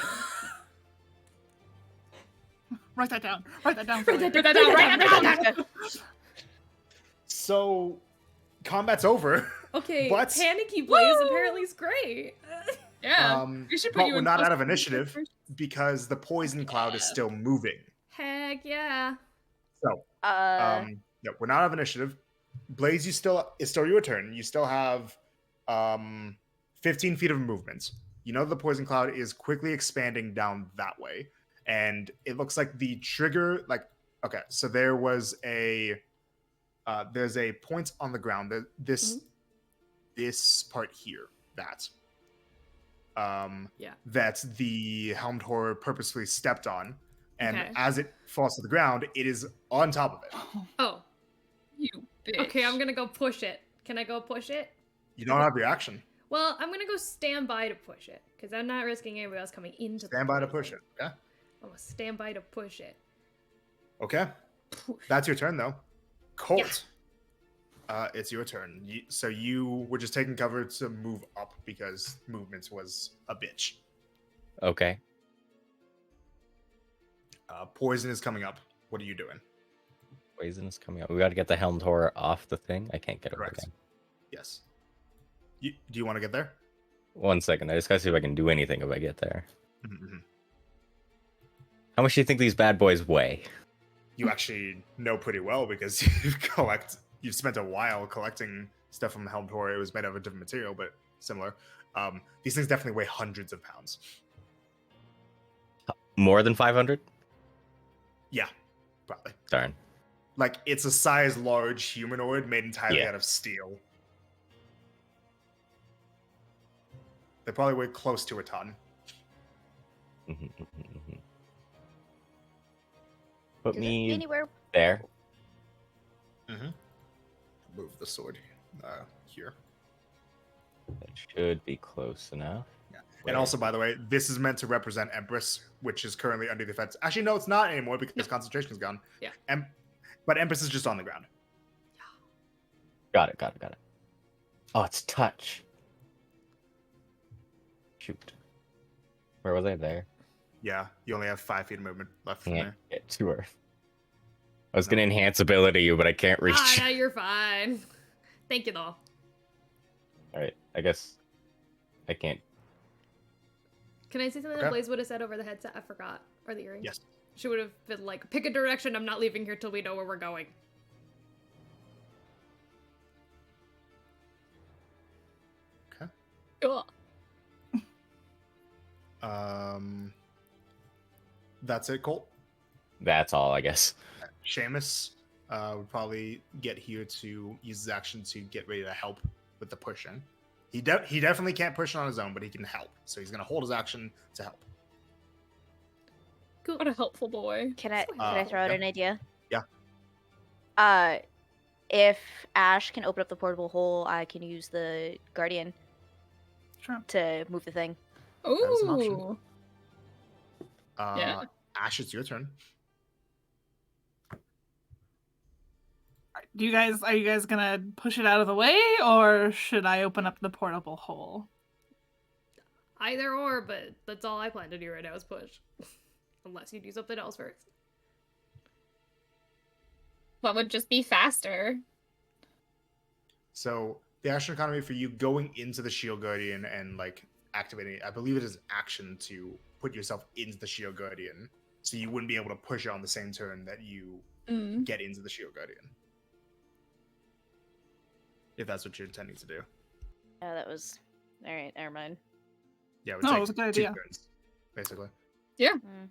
Write that down. Write that down. For Write later. that down, Write that down. So, combat's over. Okay, But- Panicky Blaze Woo! apparently is great. Yeah. We should put but you we're in not post- out of initiative because the poison cloud is still moving. Heck yeah. So, Uh, yeah, we're not out of initiative. Blaze, it's still your turn. You still have 15 feet of movement. You know the poison cloud is quickly expanding down that way, and it looks like the trigger. Okay, so there's a point on the ground. This part here. Yeah. That the helmed horror purposefully stepped on, and Okay. as it falls to the ground, it is on top of it. Oh, You bitch. okay, I'm gonna go push it. Can I go push it? You don't have your action. Well, I'm gonna go stand by to push it, because I'm not risking anybody else coming into Stand the by to poison. push it. Okay. I'm gonna stand by to push it. Okay. That's your turn, though. Colt. It's your turn. So you were just taking cover to move up because movement was a bitch. Okay. Poison is coming up. What are you doing? Poison is coming up. We got to get the helmed horror off the thing. I can't get it Correct. again. Yes. Do you want to get there? 1 second. I just got to see if I can do anything if I get there. Mm-hmm. How much do you think these bad boys weigh? You actually know pretty well because you've spent a while collecting stuff from helmed horror. It was made of a different material, but similar. These things definitely weigh hundreds of pounds. More than 500? Yeah, probably. Darn. Like, it's a size large humanoid made entirely Yeah. out of steel. They probably weigh close to a ton. Put does it me be anywhere? there. Move the sword here. That should be close enough. Yeah. And also, by the way, this is meant to represent Empress, which is currently under the fence. Actually, no, it's not anymore because concentration is gone. Yeah. But Empress is just on the ground. Got it. Oh, it's touch. Shoot. Where was I there? Yeah, you only have 5 feet of movement left from Can't there. get to her. I was gonna enhance ability you, but I can't reach. Ah, no, you're fine. Thank you, though. Alright, I guess I can't. Can I say something Okay. that Blaze would have said over the headset? I forgot. Or the earring? Yes. She would have been like, pick a direction. I'm not leaving here till we know where we're going. Cool. That's it, Colt. That's all, I guess. Seamus would probably get here to use his action to get ready to help with the pushing. He definitely can't push on his own, but he can help. So he's going to hold his action to help. Cool. What a helpful boy. Can I throw out yeah. an idea? Yeah. If Ash can open up the portable hole, I can use the Guardian Sure. to move the thing. is an option. Ooh. Yeah. Ash, it's your turn. Are you guys gonna push it out of the way, or should I open up the portable hole? Either or, but that's all I plan to do right now is push. Unless you do something else first. What would just be faster? So the action economy for you going into the Shield Guardian and like activating it. I believe it is action to put yourself into the Shield Guardian, so you wouldn't be able to push it on the same turn that you get into the Shield Guardian. If that's what you're intending to do. Yeah, that was all right. Never mind. Yeah, it would No, take it was a good 2 idea. turns, basically. Mm.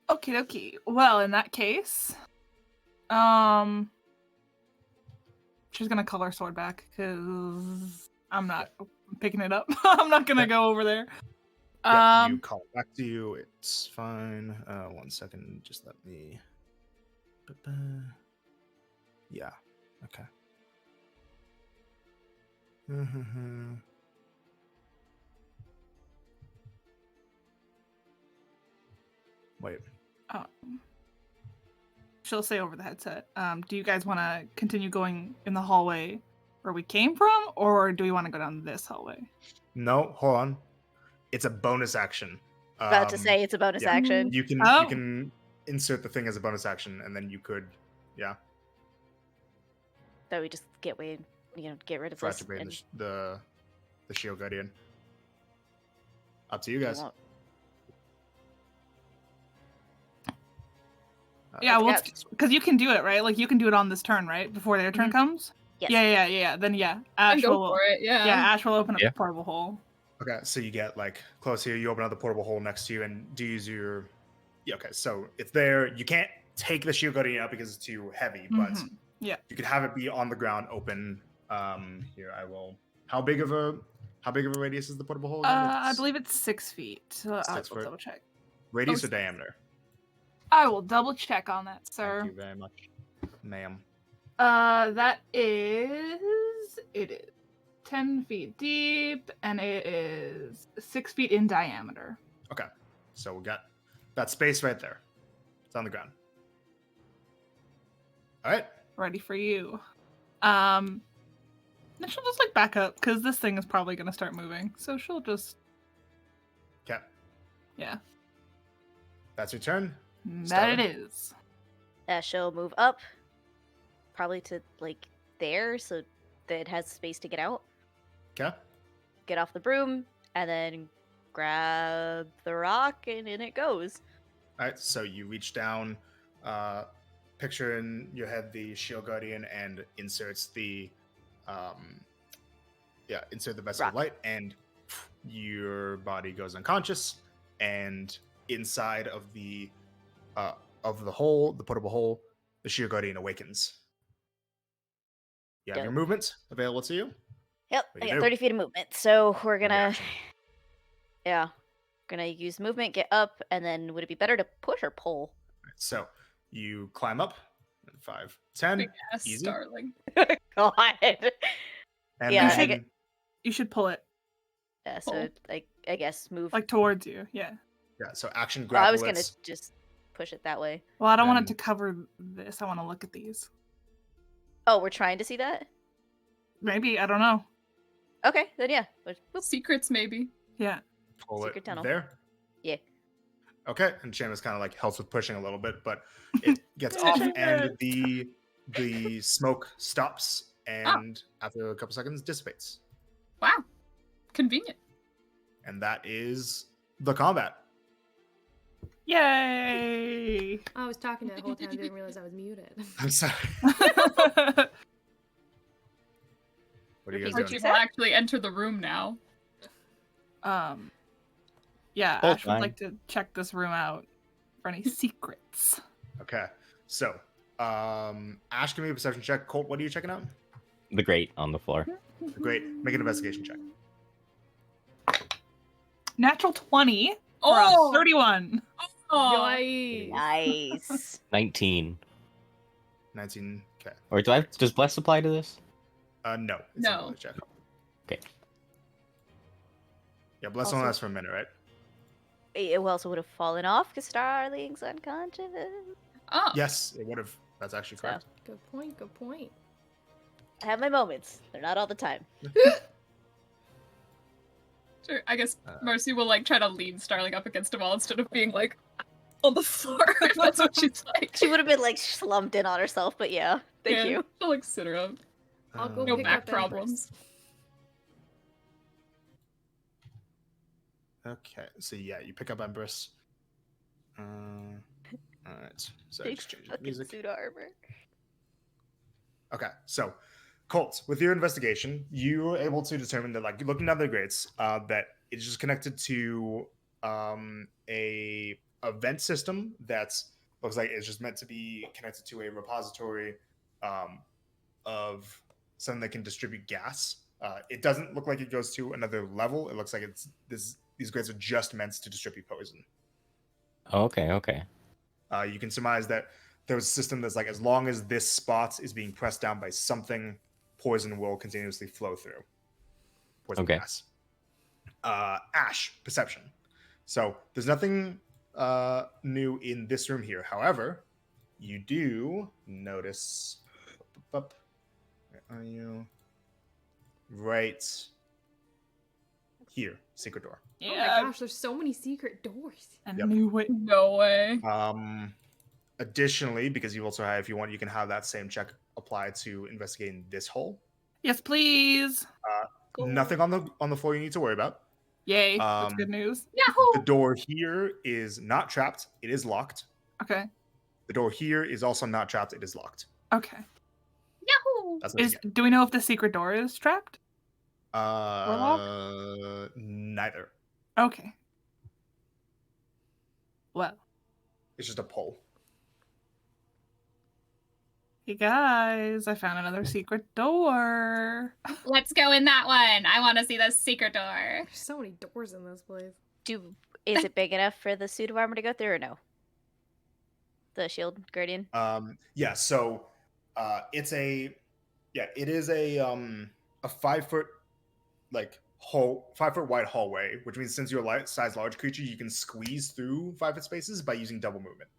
Okie dokie. Well, in that case, she's gonna call her sword back because I'm not picking it up. I'm not gonna go over there. Yeah, you call it back to you. It's fine. 1 second. Just let me. Yeah. Okay. Wait. She'll say over the headset. Do you guys want to continue going in the hallway where we came from, or do we want to go down this hallway? No, hold on. It's a bonus action. About to say it's a bonus yeah. action. You Oh. can insert the thing as a bonus action, and then you could, So we just get rid of this. activate and the Shield Guardian. Up to you we guys. won't- Yeah, well, Let's because you can do it, right? Like you can do it on this turn, right? Before their turn comes. Yes. Yeah. Then yeah, And Ash go will. for it, yeah. Yeah, Ash will open up Yeah. the portable hole. Okay, so you get like close here. You open up the portable hole next to you, and do you use your? Yeah, okay, so it's there. You can't take the Shield Guardian out because it's too heavy, but Mhm. Yeah. you could have it be on the ground, open. Here I will. How big of a radius is the portable hole? again? I It's believe it's 6 feet. So I 6 will foot. double check. radius or 6. diameter. I will double check on that, sir. Thank you very much, ma'am. That is 10 feet deep, and it is 6 feet in diameter. Okay, so we got that space right there. It's on the ground. All right. Ready for you. Then she'll just like back up because this thing is probably gonna start moving. So she'll just Okay, yeah. that's your turn. That it Stellar. is. she'll move up, probably to like there, so that it has space to get out. Okay. Get off the broom, and then grab the rock, and in it goes. All right, so you reach down, picture in your head the Shield Guardian, and inserts the, insert the vessel of Rock. light, and your body goes unconscious, and inside of the hole, the portable hole, the Shield Guardian awakens. You have your Dope. movement available to you. Yep, What I do you got do? 30 feet of movement, so we're gonna, action. gonna use movement, get up, and then would it be better to push or pull? So you climb up, 5, 10, Big ass easy. starling. God. And Yeah, I then, You should pull it Yeah, so Pull. like I guess move. like towards you. Yeah. so action Well, grapple. I was gonna it. just push it that way. Well, I don't want it Then- to cover this. I want to look at these. Oh, we're trying to see that? Maybe I don't know. Okay, then yeah. Boop. Secrets, maybe. Yeah. Pull Secret it tunnel. there. Yeah. Okay, and Seamus kind of like helps with pushing a little bit, but it gets off, Seamus. and the smoke stops, and after a couple seconds dissipates, Wow. Convenient. and that is the combat. Yay! I was talking to the whole time, didn't realize I was muted. I'm sorry. What are you Repeat guys what doing? you People actually enter the room now. Yeah, Hold Ash would fine. like to check this room out for any secrets. Okay, so Ash, give me a perception check. Colt, what are you checking out? The grate on the floor. Great, make an investigation check. Natural 20 for Oh! a 31. Oh! Yikes. Nice. 19. 19. Okay. Or does bless apply to this? No. It's No. an ability check. Okay. Yeah, bless Also- only lasts for a minute, right? It also would have fallen off because Starling's unconscious. Oh. Yes, it would have. That's actually So. correct. Good point, good point. I have my moments. They're not all the time. Sure. I guess Uh, Marcy will like try to lean Starling up against a wall instead of being like on the floor. If that's what she's like. She would have been like slumped in on herself, but yeah. Thank Yeah, you. She'll like sit her up. I'll go No pick back up Empress. problems. Okay, so yeah, you pick up Empress. All right, so Big just change the fucking music. suit armor. Okay, so Colt, with your investigation, you were able to determine that, like, looking down the grates, that it's just connected to a vent system that's looks like it's just meant to be connected to a repository of something that can distribute gas. It doesn't look like it goes to another level. It looks like these grates are just meant to distribute poison. Okay, okay. You can surmise that there was a system that's like, as long as this spot is being pressed down by something, poison will continuously flow through. Poison Okay. gas. Ash, perception. So there's nothing new in this room here. However, you do notice. Where are you? Right here, secret door. Oh my gosh, there's so many secret doors. I Yep. knew it. No way. Additionally, because you also have, if you want, you can have that same check apply to investigating this hole. Yes, please. Nothing on the floor you need to worry about. Yay. That's good news. The door here is not trapped. It is locked. Okay. The door here is also not trapped. It is locked. Okay. Yahoo! That's what you get. Do we know if the secret door is trapped? Neither. Okay. Well, It's just a pole. hey guys, I found another secret door. Let's go in that one. I want to see the secret door. There's so many doors in this place. Is it big enough for the suit of armor to go through or no? The shield guardian. Yeah. So, it is a 5 foot hole, 5 foot wide hallway, which means since you're a size large creature, you can squeeze through 5 foot spaces by using double movement.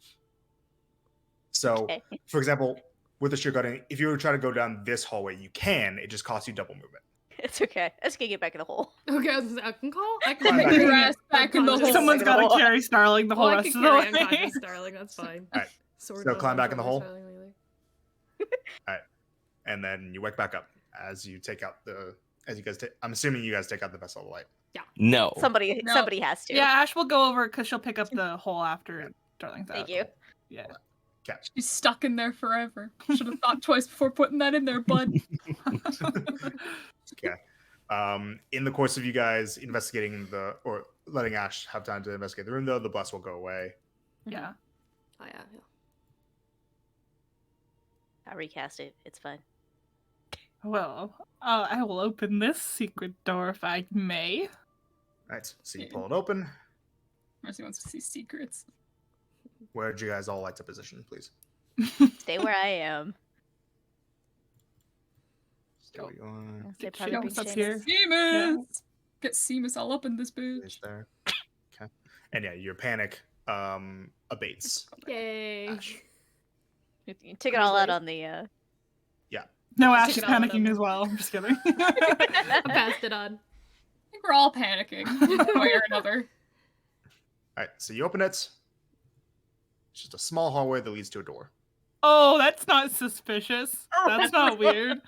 So, Okay. for example, with the shield guardian, if you were trying to go down this hallway, you can. It just costs you double movement. It's okay. I just can't get back in the hole. Okay, I can call. I Climb can back carry in. Your ass back in the hole. unconscious- Someone's got to hole. carry Starling the whole Well, I rest could of the carry way. unconscious Starling. That's fine. Alright, Sword so does climb back in the unconscious hole? Starling later. And then you wake back up as you take out I'm assuming you guys take out the vessel of light. No. Somebody has to. Yeah, Ash will go over because she'll pick up the hole after Starling's out. Thank you. Yeah. Catch. She's stuck in there forever. Should have thought twice before putting that in there, bud. In the course of you guys investigating or letting Ash have time to investigate the room, though, the bus will go away. Yeah. Oh yeah. I'll recast it. It's fine. Well, I will open this secret door if I may. All right, so you pull it open. Mercy wants to see secrets. Where would you guys all like to position, please? Stay where I am. Stay where you are. Stay Get part shit of up Big here. Shane. Seamus! Get Seamus all up in this bitch. Is there? Okay. And yeah, your panic abates. Yay. Ash. You took it all out on the. No, Just Ash take is it all out panicking of as well. I'm just kidding. I passed it on. I think we're all panicking in one way or another. All right, so you open it. It's just a small hallway that leads to a door. Oh, that's not suspicious. That's not weird.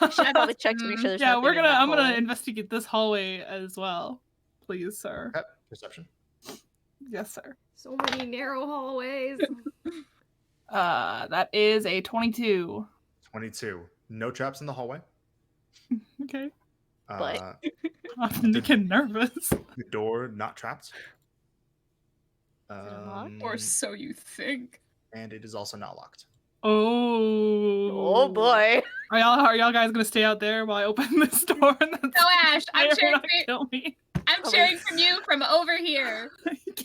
Should I probably check to make sure there's Yeah, nothing in that I'm gonna hole? investigate this hallway as well. Please, sir. Okay, perception. Yes, sir. So many narrow hallways. That is a 22. 22. No traps in the hallway. Okay. But- I'm getting nervous. The door not trapped. it unlocked? Or so you think. And it is also not locked. Oh. Oh boy. Are y'all guys gonna stay out there while I open this door? And then No, Ash, I'm fire cheering not for you. kill me. I'm cheering from you from over here.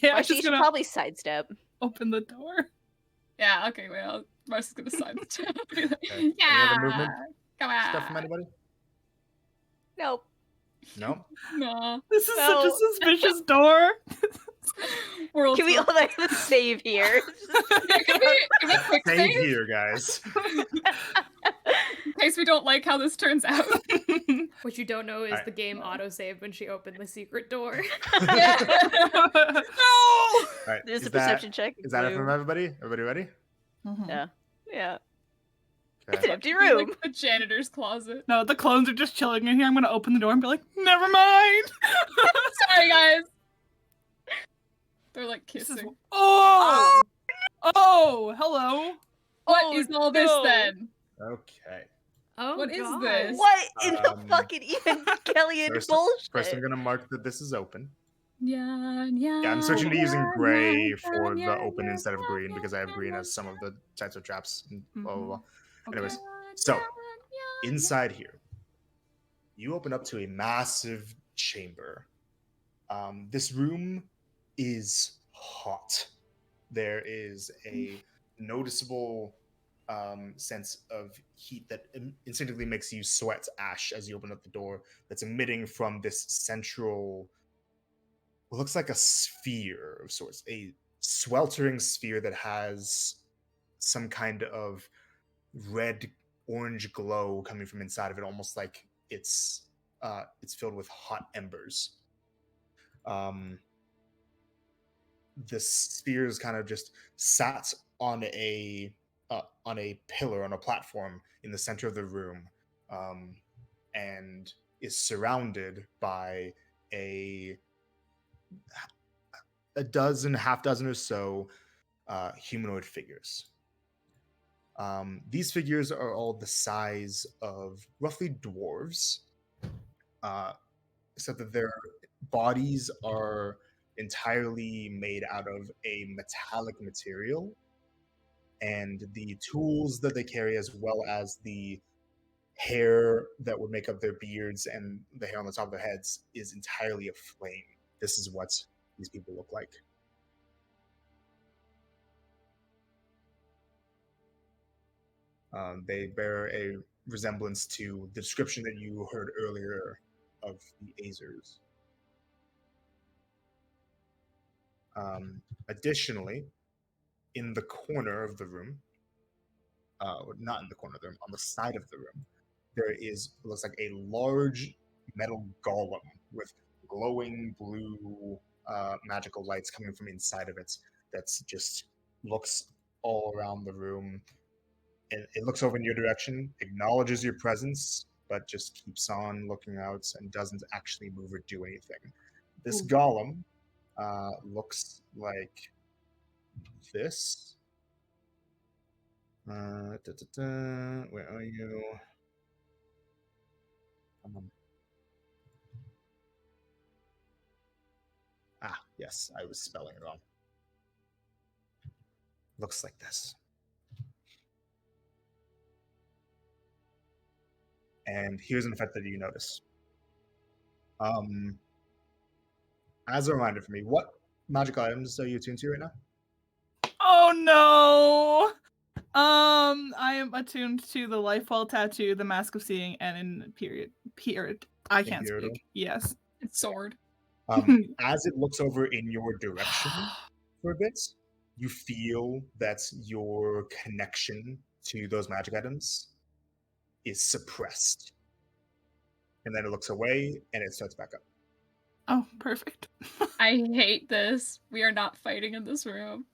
Yeah, Well, I'm she just should gonna probably sidestep. open the door. Yeah, okay, well, Marcy's gonna sign the tab. Okay. Any Yeah. other movement Come stuff from on. anybody? Nope. No? No. This is No. such a suspicious door. World Can we all like save here? can we quick Stay save here, guys. in case we don't like how this turns out? What you don't know is Alright. the game autosaved when she opened the secret door. Yeah. All right. There's is a perception check. Is that it Blue. from everybody? Everybody ready? Mhm. Yeah. Yeah. Okay. It's an empty Be room. like the janitor's closet. No, the clones are just chilling in here. I'm gonna open the door and be like, never mind. Sorry, guys. They're like This is kissing. oh hello. What is all this then? Okay. Oh, What is God. this? What in the Um, fucking Evangelion First, bullshit? I'm gonna mark that this is open. Yeah, Yeah, I'm switching to using gray for the open instead of green because I have green as some of the types of traps. And blah blah blah. Okay. Anyways, so inside here, you open up to a massive chamber. This room is hot. There is a noticeable sense of heat that instinctively makes you sweat ash as you open up the door. That's emitting from this central, what looks like a sphere of sorts, a sweltering sphere that has some kind of red orange glow coming from inside of it, almost like it's filled with hot embers. The sphere is kind of just sat on a pillar on a platform in the center of the room, and is surrounded by a half dozen or so humanoid figures. These figures are all the size of roughly dwarves, except that their bodies are entirely made out of a metallic material, and the tools that they carry, as well as the hair that would make up their beards and the hair on the top of their heads, is entirely aflame. This is what these people look like. They bear a resemblance to the description that you heard earlier of the Azers. Additionally, in the corner of the room, not in the corner of the room, on the side of the room, there is what looks like a large metal golem with glowing blue magical lights coming from inside of it. That's just looks all around the room. It looks over in your direction, acknowledges your presence, but just keeps on looking out and doesn't actually move or do anything. This golem looks like this. Where are you? Come on. Ah, yes, I was spelling it wrong. Looks like this. And here's an effect that you notice. As a reminder for me, what magical items are you attuned to right now? Oh no. I am attuned to the Lifewell tattoo, the Mask of Seeing, and in period. I can't Imperial? speak. Yes. It's sword. As it looks over in your direction for a bit, you feel that your connection to those magic items is suppressed. And then it looks away and it starts back up. Oh, perfect. I hate this. We are not fighting in this room.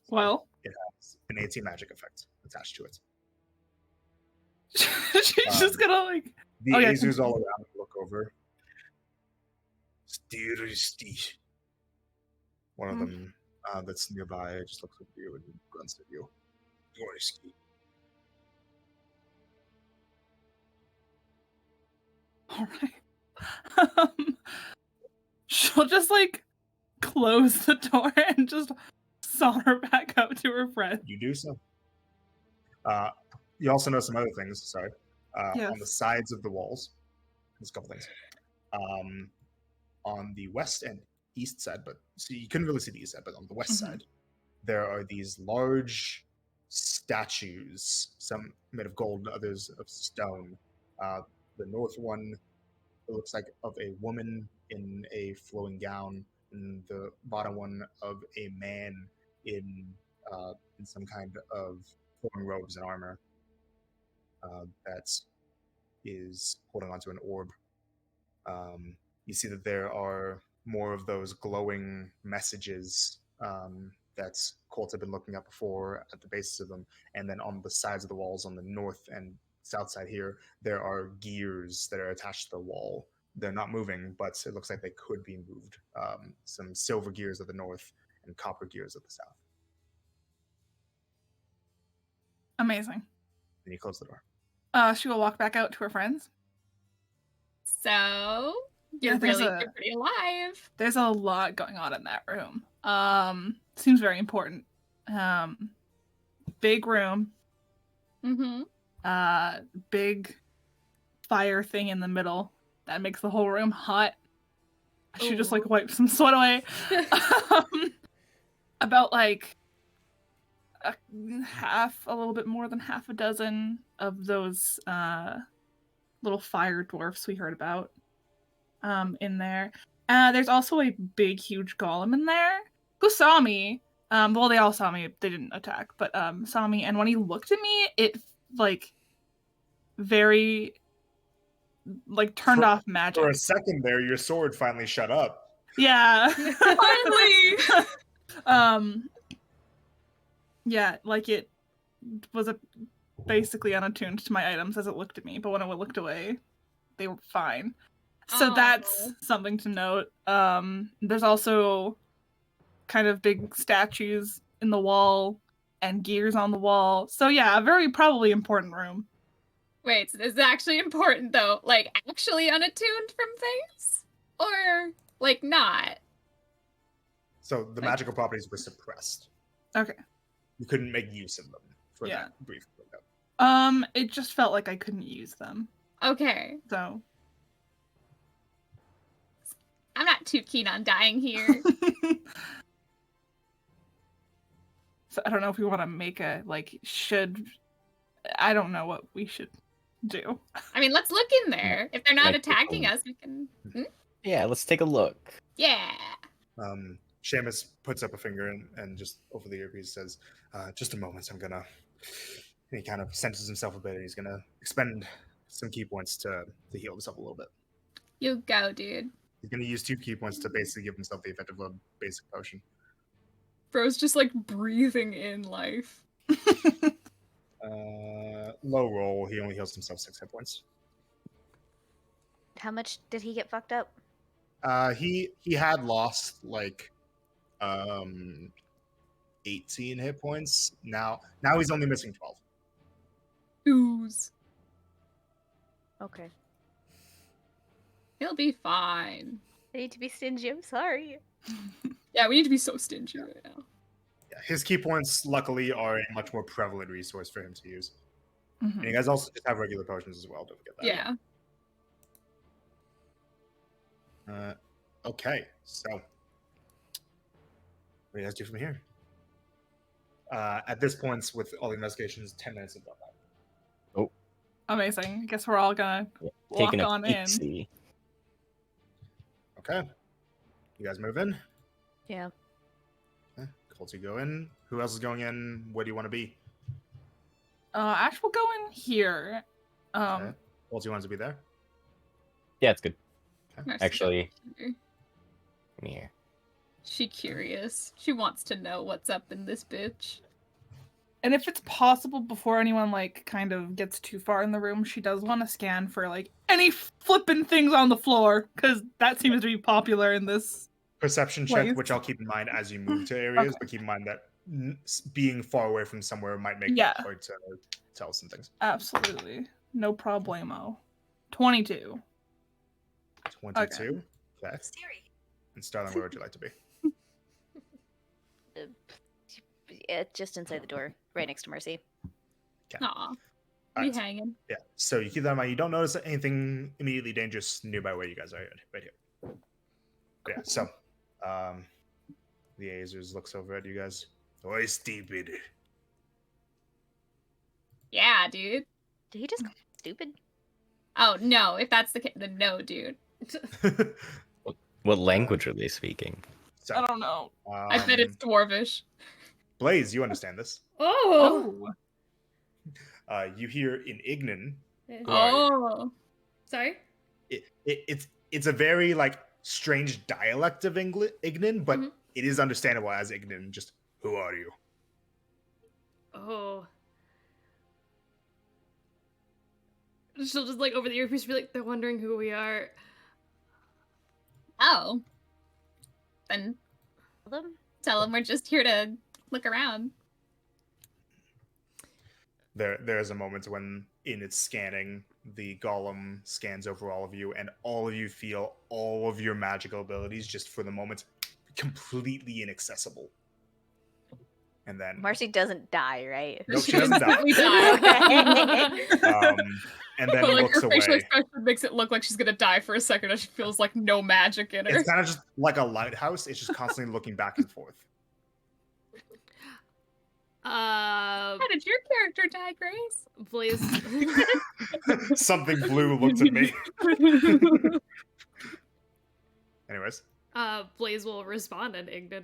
Well, It has an anti-magic effect attached to it. she's just gonna like The Oh, yeah, Azers all around look over. Steer. One of them that's nearby just looks at you and grunts at you. Gorski. all right. She'll just like close the door and just saunter back up to her friend. You do so. You also know some other things. Sorry. Yes. On the sides of the walls, there's a couple things. On the west and east side, but see, you couldn't really see the east side, but on the west side, there are these large statues, some made of gold, others of stone. The north one, it looks like of a woman in a flowing gown, and the bottom one of a man in some kind of flowing robes and armor that is holding onto an orb. You see that there are more of those glowing messages that Colt had been looking at before at the bases of them. And then on the sides of the walls on the north and south side here, there are gears that are attached to the wall they're not moving, but it looks like they could be moved. Some silver gears at the north and copper gears at the south. Amazing. Then you close the door. She will walk back out to her friends. So Yeah, you're there's you're pretty alive. There's a lot going on in that room. Seems very important. Big room. Mm-hmm. Big fire thing in the middle that makes the whole room hot. She just like wipes some sweat away. About like a little bit more than half a dozen of those little fire dwarfs we heard about in there. There's also a big, huge golem in there who saw me. Well, they all saw me. They didn't attack, but saw me. And when he looked at me, it like very like turned off magic. For a second there, your sword finally shut up. Yeah. Finally. Yeah, like it was basically unattuned to my items as it looked at me, but when it looked away, they were fine. So that's something to note. There's also kind of big statues in the wall and gears on the wall. So yeah, a very probably important room. Wait, so this is actually important though. Like actually unattuned from things? Or like not? So the magical properties were suppressed. Okay. You couldn't make use of them for Yeah. that brief window. It just felt like I couldn't use them. Okay. So I'm not too keen on dying here. So I don't know if we want to make a I don't know what we should do. I mean, let's look in there. If they're not Like, attacking us, we can. Yeah, let's take a look. Yeah. Seamus puts up a finger and just over the earpiece says, just a moment, I'm gonna... And he kind of centers himself a bit, and he's gonna expend some key points to heal himself a little bit. You go, dude. He's gonna use 2 key points to basically give himself the effect of a basic potion. Bro's just like breathing in life. Low roll, he only heals himself 6 hit points. How much did he get fucked up? He had lost like 18 hit points. Now he's only missing 12. Ooze. Okay. He'll be fine. I need to be stingy. I'm sorry. Yeah, we need to be so stingy right now. Yeah, his key points, luckily, are a much more prevalent resource for him to use. Mhm. And you guys also just have regular potions as well. Don't forget that. Yeah. Okay, so what do you guys do from here? At this point, with all the investigations, 10 minutes have gone by. Amazing. I guess we're all gonna walk Taking a on peek, in. see. Okay, you guys move in. Yeah. Okay. Colt, you go in. Who else is going in? Where do you want to be? Ash will go in here. Okay. Colt, you want to be there? Yeah, it's good. Nice. Actually, come here. She curious. She wants to know what's up in this bitch. And if it's possible, before anyone like kind of gets too far in the room, she does want to scan for like any flipping things on the floor, because that seems to be popular in this. Perception check, Please. which I'll keep in mind as you move to areas, Okay. but keep in mind that being far away from somewhere might make Yeah. it hard to tell some things. Absolutely. No problemo. 22. 22. Okay. And Starling, where would you like to be? Just inside the door, right next to Mercy. Aw. All We right. hanging. Yeah. So you keep that in mind. You don't notice anything immediately dangerous nearby where you guys are right here. Yeah. So, the Azers looks over at you guys. Oi, stupid. Yeah, dude. Did he just call me stupid? Oh no, if that's the case, then no, dude. What language are they speaking? So, I don't know. I bet it's Dwarvish. Blaze, you understand this. Oh. You hear in Ignan. Oh. Sorry. It's a very like strange dialect of Ignan, but Mhm. it is understandable as Ignan. Just who are you? Oh. She'll just like over the earpiece be like, they're wondering who we are. Oh. Then Them? tell them we're just here to look around. There's a moment when, in its scanning, the golem scans over all of you, and all of you feel all of your magical abilities just for the moment completely inaccessible. And then Marcy doesn't die, right? Nope, she doesn't die. instantly die. And then But he like looks her facial away. expression makes it look like she's gonna die for a second, as she feels like no magic in her. It's kind of just like a lighthouse. It's just constantly looking back and forth. How did your character die, Grace? Blaze. Something blue looked at me. Anyways, Blaze will respond and Ignan.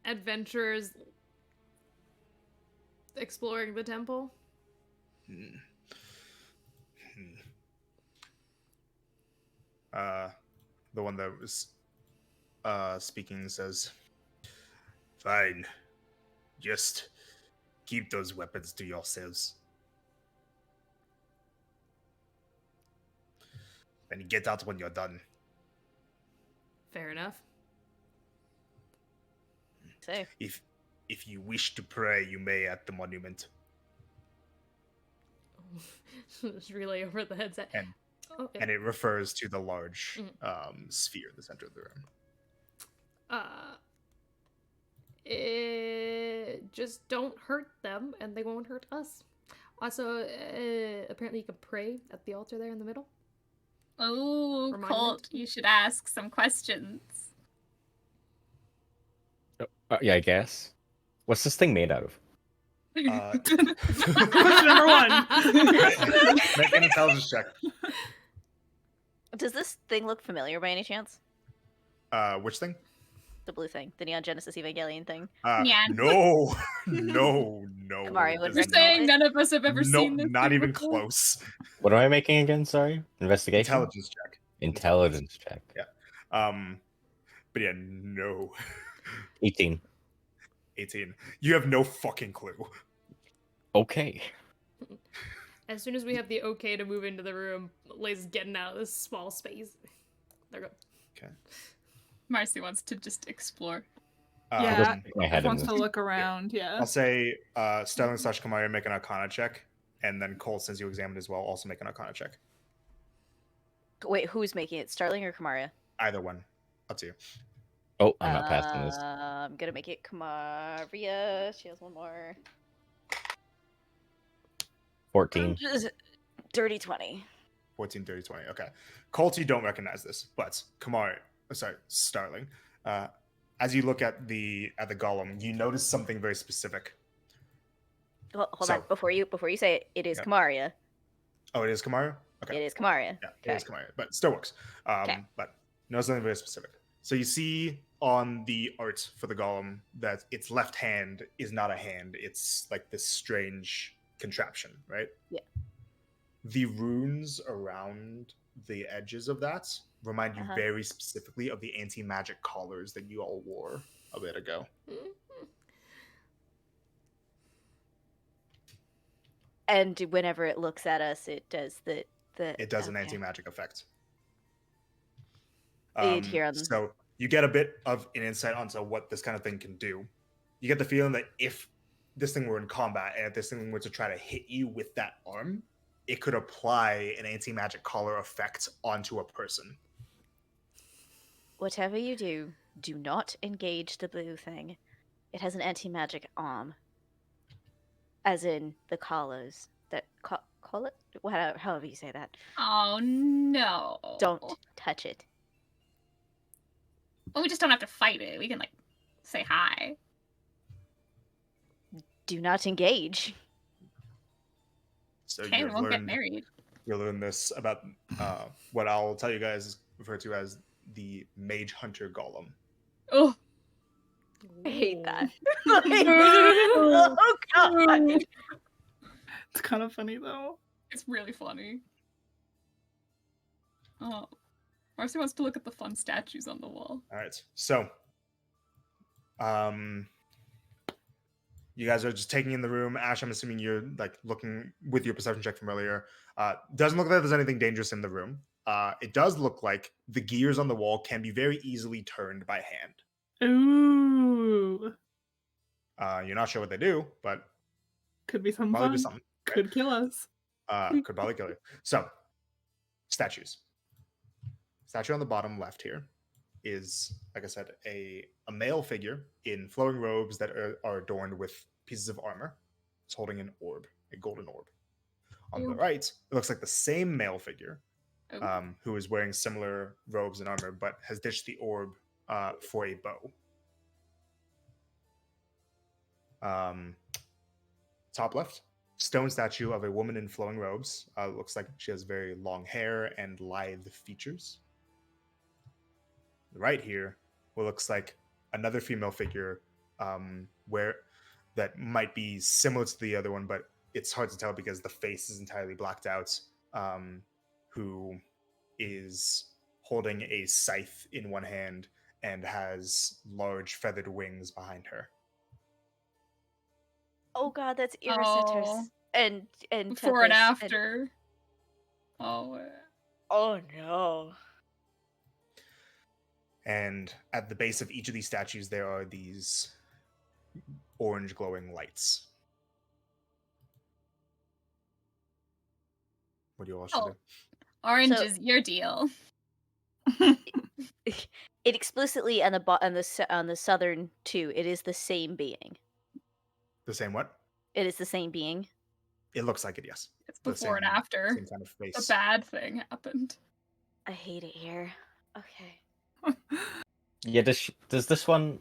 Adventures exploring the temple. The one that was speaking says, "Fine, just keep those weapons to yourselves. And get out when you're done." Fair enough. So, If you wish to pray, you may at the monument. Just relay over the headset. And- Okay. And it refers to the large sphere in the center of the room. Just don't hurt them, and they won't hurt us. Also, apparently you can pray at the altar there in the middle. Oh, Remind Colt, you should ask some questions. Yeah, I guess. What's this thing made out of? Question number one. Make an intelligence check. does this thing look familiar by any chance? Which thing? The blue thing, the Neon Genesis Evangelion thing. Yeah. No, no. Kamari would it You're does saying not. none of us have ever seen this. Not thing even before? close. What am I making again? Sorry, investigation. Intelligence check. Intelligence check. But yeah, no. 18. 18. You have no fucking clue. Okay. As soon as we have the okay to move into the room, Blaze is getting out of this small space. There go. Okay. Marcy wants to just explore. Yeah, My head in wants this. to look around. Yeah. I'll say Sterling / Kamari make an Arcana check, and then Cole, since you examined as well, also make an Arcana check. Wait, who's making it? Starling or Kamaria? Either one. Up to you. Oh, I'm not passing this. I'm gonna make it Kamaria. She has one more. 14. Dirty 20. 14, 30, 20. Okay. Colt, you don't recognize this, but Starling. As you look at the golem, you notice something very specific. Well, hold So- on. Before you say it, it is Yeah. Kamaria. Oh, it is Kamaru? Okay. It is Kamaria. Yeah, Okay. it is Kamaru, but it still works. Okay. But no, something very specific. So you see on the art for the golem that its left hand is not a hand. It's like this strange contraption, right? Yeah. The runes around the edges of that remind you Uh-huh. very specifically of the anti-magic collars that you all wore a bit ago. And whenever it looks at us, it does the It does an okay. anti-magic effect. You'd hear on- So you get a bit of an insight onto what this kind of thing can do. You get the feeling that if this thing were in combat and if this thing were to try to hit you with that arm, it could apply an anti-magic collar effect onto a person. Whatever you do, do not engage the blue thing. It has an anti-magic arm. As in the collars that call it however you say that. Oh no. Don't touch it. Well, we just don't have to fight it. We can like say hi. Do not engage. So Okay, we you've won't get learned, married. you learn this about what I'll tell you guys is referred to as the Mage Hunter Golem. Oh, I hate that. Oh, Oh god. It's kind of funny though. it's really funny. Oh, Marcy wants to look at the fun statues on the wall. All right. So, you guys are just taking in the room. Ash, I'm assuming you're like looking with your perception check from earlier. Doesn't look like there's anything dangerous in the room. It does look like the gears on the wall can be very easily turned by hand. Ooh. You're not sure what they do, but Could be something probably fun. do something. Right? Could kill us. Could probably kill you. So, statues. Statue on the bottom left here is, like I said, a male figure in flowing robes that are adorned with pieces of armor. It's holding an orb, a golden orb. On the right, it looks like the same male figure, who is wearing similar robes and armor, but has ditched the orb for a bow. Top left, stone statue of a woman in flowing robes. Looks like she has very long hair and lithe features. Right here, what looks like another female figure, where that might be similar to the other one, but it's hard to tell because the face is entirely blacked out. Who is holding a scythe in one hand and has large feathered wings behind her. Oh god, that's Irisatus. Oh. And Before and Tempest after. Oh. Oh no. And at the base of each of these statues, there are these orange glowing lights. What do you all should do? Orange So- is your deal. It explicitly on the southern two, it is the same being. The same what? It is the same being. It looks like it, yes. It's The before and same- after. Same kind of face. A bad thing happened. I hate it here. Okay. Yeah, does this one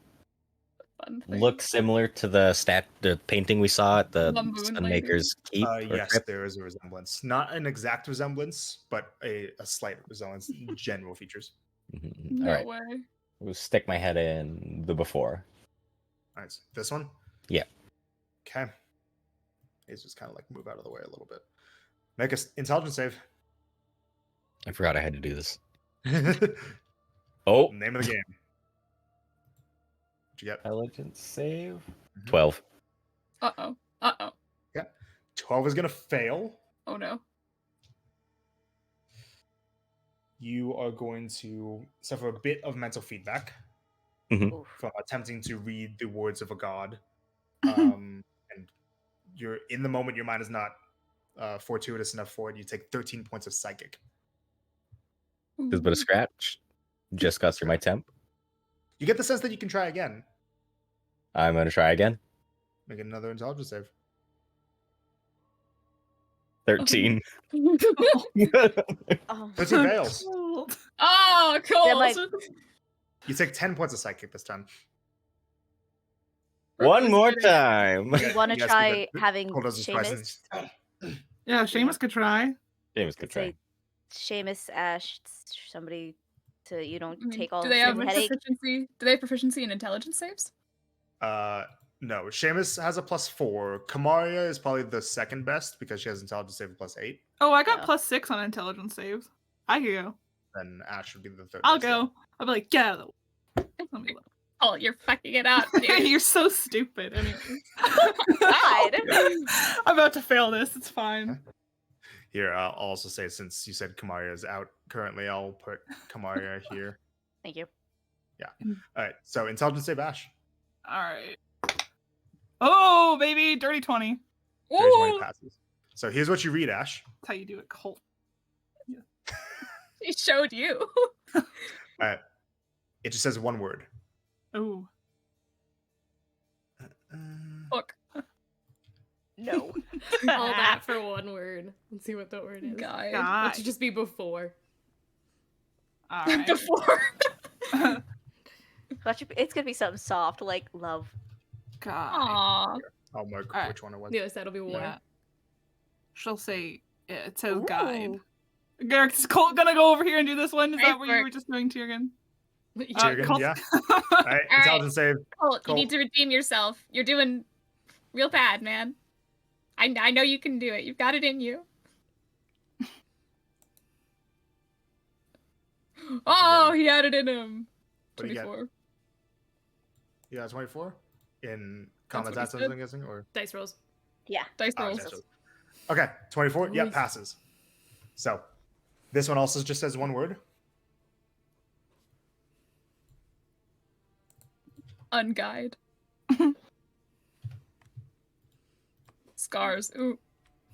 Fun thing. look similar to the painting we saw at the Lumboon Sunmaker's Keep? or Yes, Crypt? there is a resemblance. Not an exact resemblance, but a slight resemblance in general features. Mhm. No All right, way. we'll stick my head in the before. All right, so this one? Yeah. Okay. Let's just kind of like move out of the way a little bit. Make an intelligence save. I forgot I had to do this. Name Oh, of the game. What'd you get? intelligence save. Mhm. 12. Uh-oh. Uh-oh. 12 is going to fail. Oh no. You are going to suffer a bit of mental feedback Oof. from attempting to read the words of a god. And you're in the moment, your mind is not fortuitous enough for it. You take 13 points of psychic. Just a bit of scratch. Just got through my temp. You get the sense that you can try again. I'm gonna try again. Make another intelligence save. 13. Oh, 13 fails. Oh, cool. That might- You take 10 points of psychic this time. One more time. do you want to Yes, try because having Cole does his Seamus? presence. Yeah, Seamus could try. James could try. Say Seamus, Ash, somebody to I mean, take all do the they have headache. proficiency? Do they have proficiency in intelligence saves? No, Seamus has a +4. Kamaria is probably the second best because she has intelligence save of +8. Oh, I got Yeah. +6 on intelligence saves. I can go. Then Ash would be the third. I'll best. go. I'll be like, get out of the way. Let me look. Oh, you're fucking it up, dude. You're so stupid. Anyway. God. I'm about to fail this. It's fine. Here, I'll also say, since you said Kamaria is out currently, I'll put Kamaria here. Thank you. All right, so intelligence save, Ash. All right. Oh, baby, dirty 20. There's 20 Ooh, passes. So here's what you read, Ash. That's how you do it, Colt. he showed you. All right, it just says one word. Oh. Look, No. All that for one word. Let's see what the word is. guy. That should just be before. All right. Before. It's gonna be something soft like love. God. Aww. I'll mark All right. which one it was. Yes, that'll be war. Yeah. She'll say, yeah, it says guide. Ooh. Garrick, is Colt gonna go over here and do this one? Is Right that what you for were it. just doing, Tiergan? Tiergan, Colt- yeah. All right, intelligence save. Colt, Cool. you need to redeem yourself. You're doing real bad, man. I know you can do it. You've got it in you. Oh, he had it in him. What do you get? 24. You got 24 in Combat what he stats, said. I'm guessing, or Dice rolls. Yeah. Dice oh, rolls. dice rolls. Okay, 24. Yep, Nice. passes. So, this one also just says one word. Unguide. Scars. Ooh.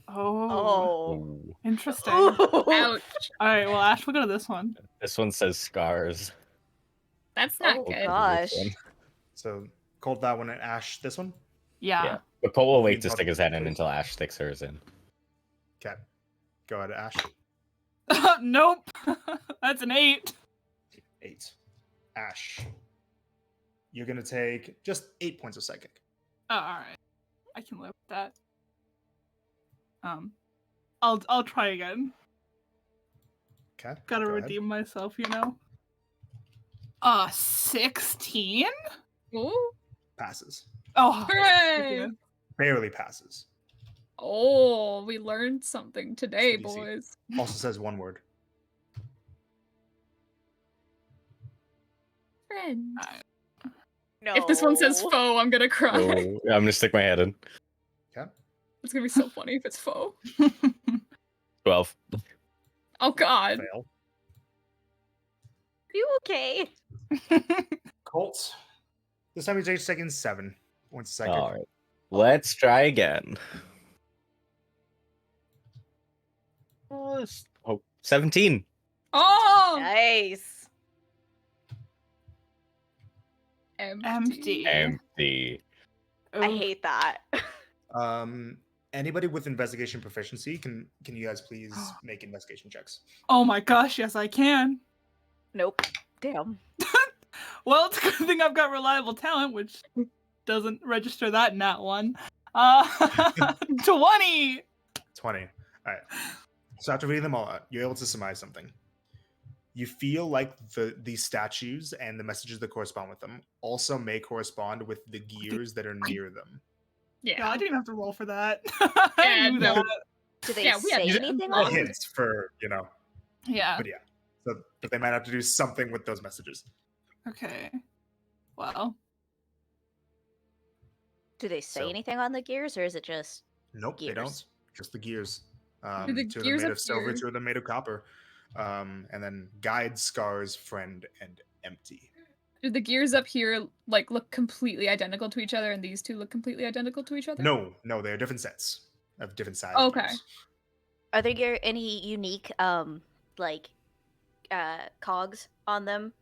Oh, Oh. Ooh. interesting. Ouch. Ouch. All right, well, Ash, we'll go to this one. This one says scars. That's not Oh, good. gosh. This one. So, Colt that one and Ash this one. Yeah. But Cole will You wait can to talk stick his head in first. until Ash sticks hers in. Okay, go ahead, Ash. Nope. That's an 8. 8. Ash, you're gonna take just 8 points of psychic. Oh, all right. I can live with that. I'll try again. Okay, Gotta go ahead. redeem myself, you know. 16? Ooh. Passes. Oh, Hooray! Barely passes. Oh, we learned something today, CDC. boys. Also says one word. Friend. No. If this one says foe, I'm gonna cry. So I'm gonna stick my head in. Okay. It's gonna be so funny if it's foe. 12. Oh god. Fail. You okay? Colt. This time you're taking 7 points of psychic. All right. Let's try again. Oh, 17. Oh! Nice. Empty. Empty. I Oof. hate that. Anybody with investigation proficiency, can you guys please make investigation checks? Oh my gosh, yes, I can. Nope. Damn. Well, it's a good thing I've got reliable talent, which doesn't register that in that one. 20! 20. All right. So after reading them all out, you're able to surmise something. You feel like these statues and the messages that correspond with them also may correspond with the gears that are near them. Yeah, I didn't have to roll for that. Yeah, I knew no. that. Do they Yeah, we had say to- anything Oh. A on it? hint for, Yeah. but yeah. So but they might have to do something with those messages. Okay. Well, Do they say So- anything on the gears, or is it just Nope, they don't. Gears. Just the gears. Do the 2 of them gears made of silver, appear- 2 of them made of copper. And then guide, scars, friend, and empty. Do the gears up here like look completely identical to each other, and these two look completely identical to each other? No, they're different sets of different size. Okay. gears. are there any unique cogs on them?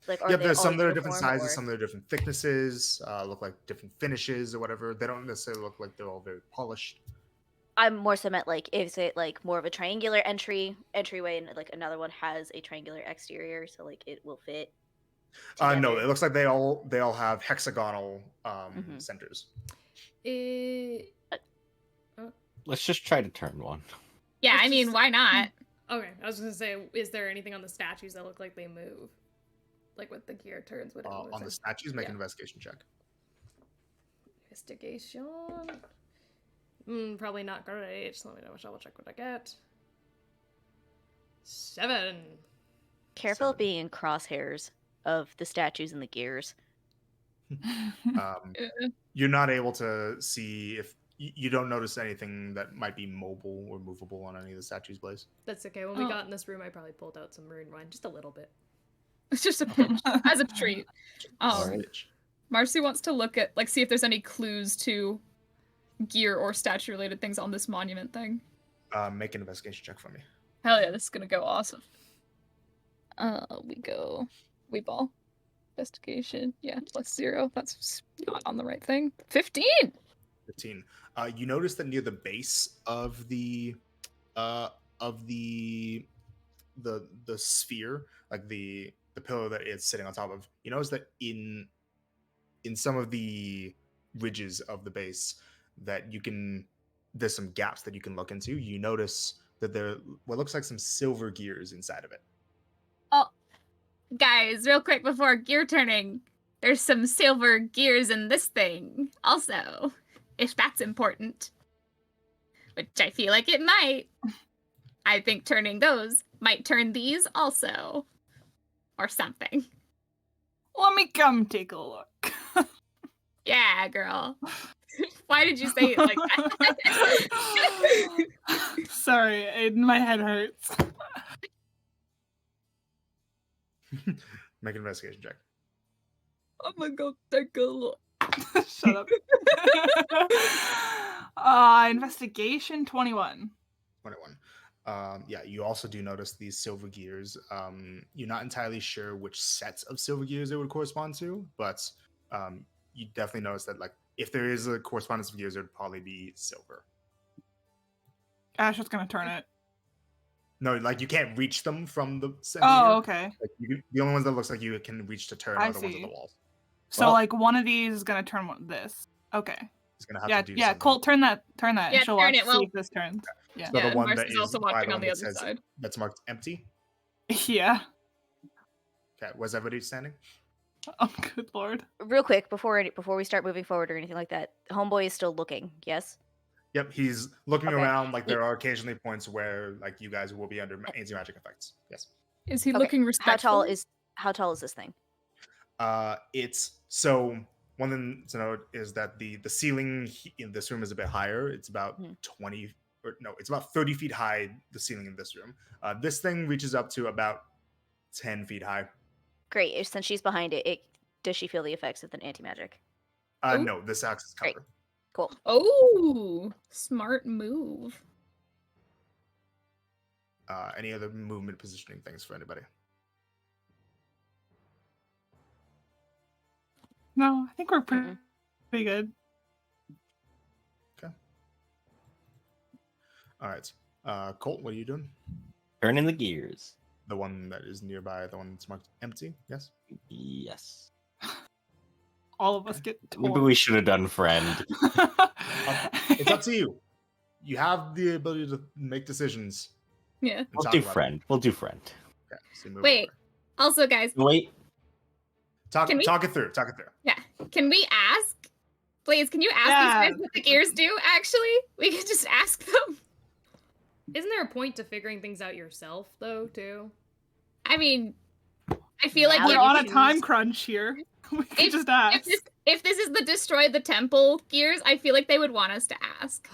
Like, are Yep, they there's all some that are different uniform, sizes, or- some that are different thicknesses, look like different finishes or whatever. They don't necessarily look like they're all very polished. I'm more so meant like, is it like more of a triangular entryway, and like another one has a triangular exterior, so like it will fit? No, together? it looks like they all have hexagonal Mhm. centers. Let's just try to turn one. Yeah, Let's I mean, just- why not? Okay, I was gonna say, is there anything on the statues that look like they move? Like with the gear turns, when it moves On the in? statues, make an Yeah. investigation check. Investigation. Probably not great. So let me double check what I get. 7. Careful of 7. being in crosshairs of the statues and the gears. You're not able to see if you don't notice anything that might be mobile or movable on any of the statues, Blaze. That's okay. When we Oh. got in this room, I probably pulled out some rune wine, just a little bit. It's just a pinch as a treat. Alright. Smidge. Marcy wants to look at see if there's any clues to gear or statue related things on this monument thing. Make an investigation check for me. Hell yeah, this is gonna go awesome. We ball. Investigation. Yeah, +0. That's not on the right thing. 15! 15. You notice that near the base of the sphere, like the pillar that it's sitting on top of, you notice that in some of the ridges of the base that there's some gaps that you can look into. You notice that there what looks like some silver gears inside of it. Guys, real quick before gear turning, there's some silver gears in this thing also, if that's important. Which I feel like it might. I think turning those might turn these also. Or something. Let me come take a look. Yeah, girl. Why did you say it like that? Sorry, my head hurts. Make an investigation check. I'm gonna go take a look. Shut up. Investigation 21. 21. Yeah, you also do notice these silver gears. You're not entirely sure which sets of silver gears they would correspond to, but you definitely notice that, like, if there is a correspondence of gears, it would probably be silver. Ash is gonna turn it. No, like, you can't reach them from the center. Oh, okay. Like, the only ones that looks like you can reach to turn I are the ones on see. the walls. So Well- like one of these is gonna turn this. Okay. It's gonna have Yeah, to do yeah. something. Colt, turn that. Yeah, and she'll turn watch it, well- see if this turns. Yeah. So the one Marcy's that is also by watching the on one the that other says side. that's marked empty. Yeah. Okay, was everybody standing? Oh, good lord. Real quick, before we start moving forward or anything like that, Homeboy is still looking. Yes. Yep, he's looking Okay. around. Like, there are occasionally points where, like, you guys will be under anti-magic effects. Yes. Is he Okay, looking How respectful? tall is this thing? It's so one thing to note is that the ceiling in this room is a bit higher. It's about 20, or no, it's about 30 feet high. The ceiling in this room. This thing reaches up to about 10 feet high. Great. Since she's behind it, does she feel the effects of the anti-magic? Ooh. No, this acts as Great. cover. Cool. Oh, smart move. Any other movement positioning things for anybody? No, I think we're pretty, Mm-mm. pretty good. All right. Colt, what are you doing? Turning the gears. The one that is nearby, the one that's marked empty. Yes. Yes. All of us get Maybe torn. we should have done friend. It's up to you. You have the ability to make decisions. Yeah. and We'll talk do about it. friend. We'll do friend. Okay, so you move Wait. over. Also, guys, Wait. Talk Can we- it through. Talk it through. can we ask? Please, can you ask Yeah. these guys what the gears do, actually? We can just ask them. Isn't there a point to figuring things out yourself, though, too? I mean, I feel like Now We're if you on a you- time crunch here. We can If- just ask. if this is the destroy the temple gears, I feel like they would want us to ask.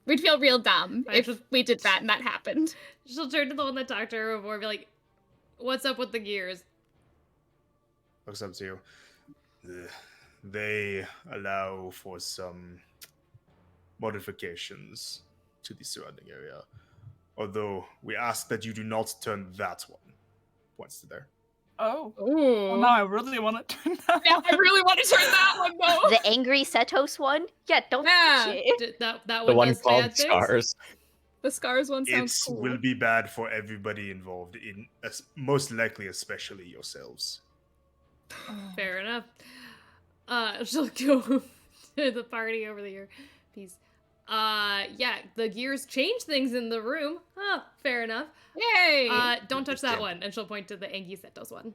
We'd feel real dumb I if just- we did that and that happened. She'll turn to the one that talked to her before and be like, what's up with the gears? Looks up to you. They allow for some modifications to the surrounding area. Although we ask that you do not turn that one. Points to there. Oh. Ooh. Well, now I really want to turn that Yeah, one. I really want to turn that one though. The angry Setos one? Yeah, don't Yeah. touch it. That The one one does called bad things? Scars. The scars one It sounds cool. will be bad for everybody involved, in most likely, especially yourselves. Fair enough. She'll go to the party over the earpiece. Yeah, the gears change things in the room. Oh, fair enough. Yay! Don't touch that one. And she'll point to the Angie Setos one.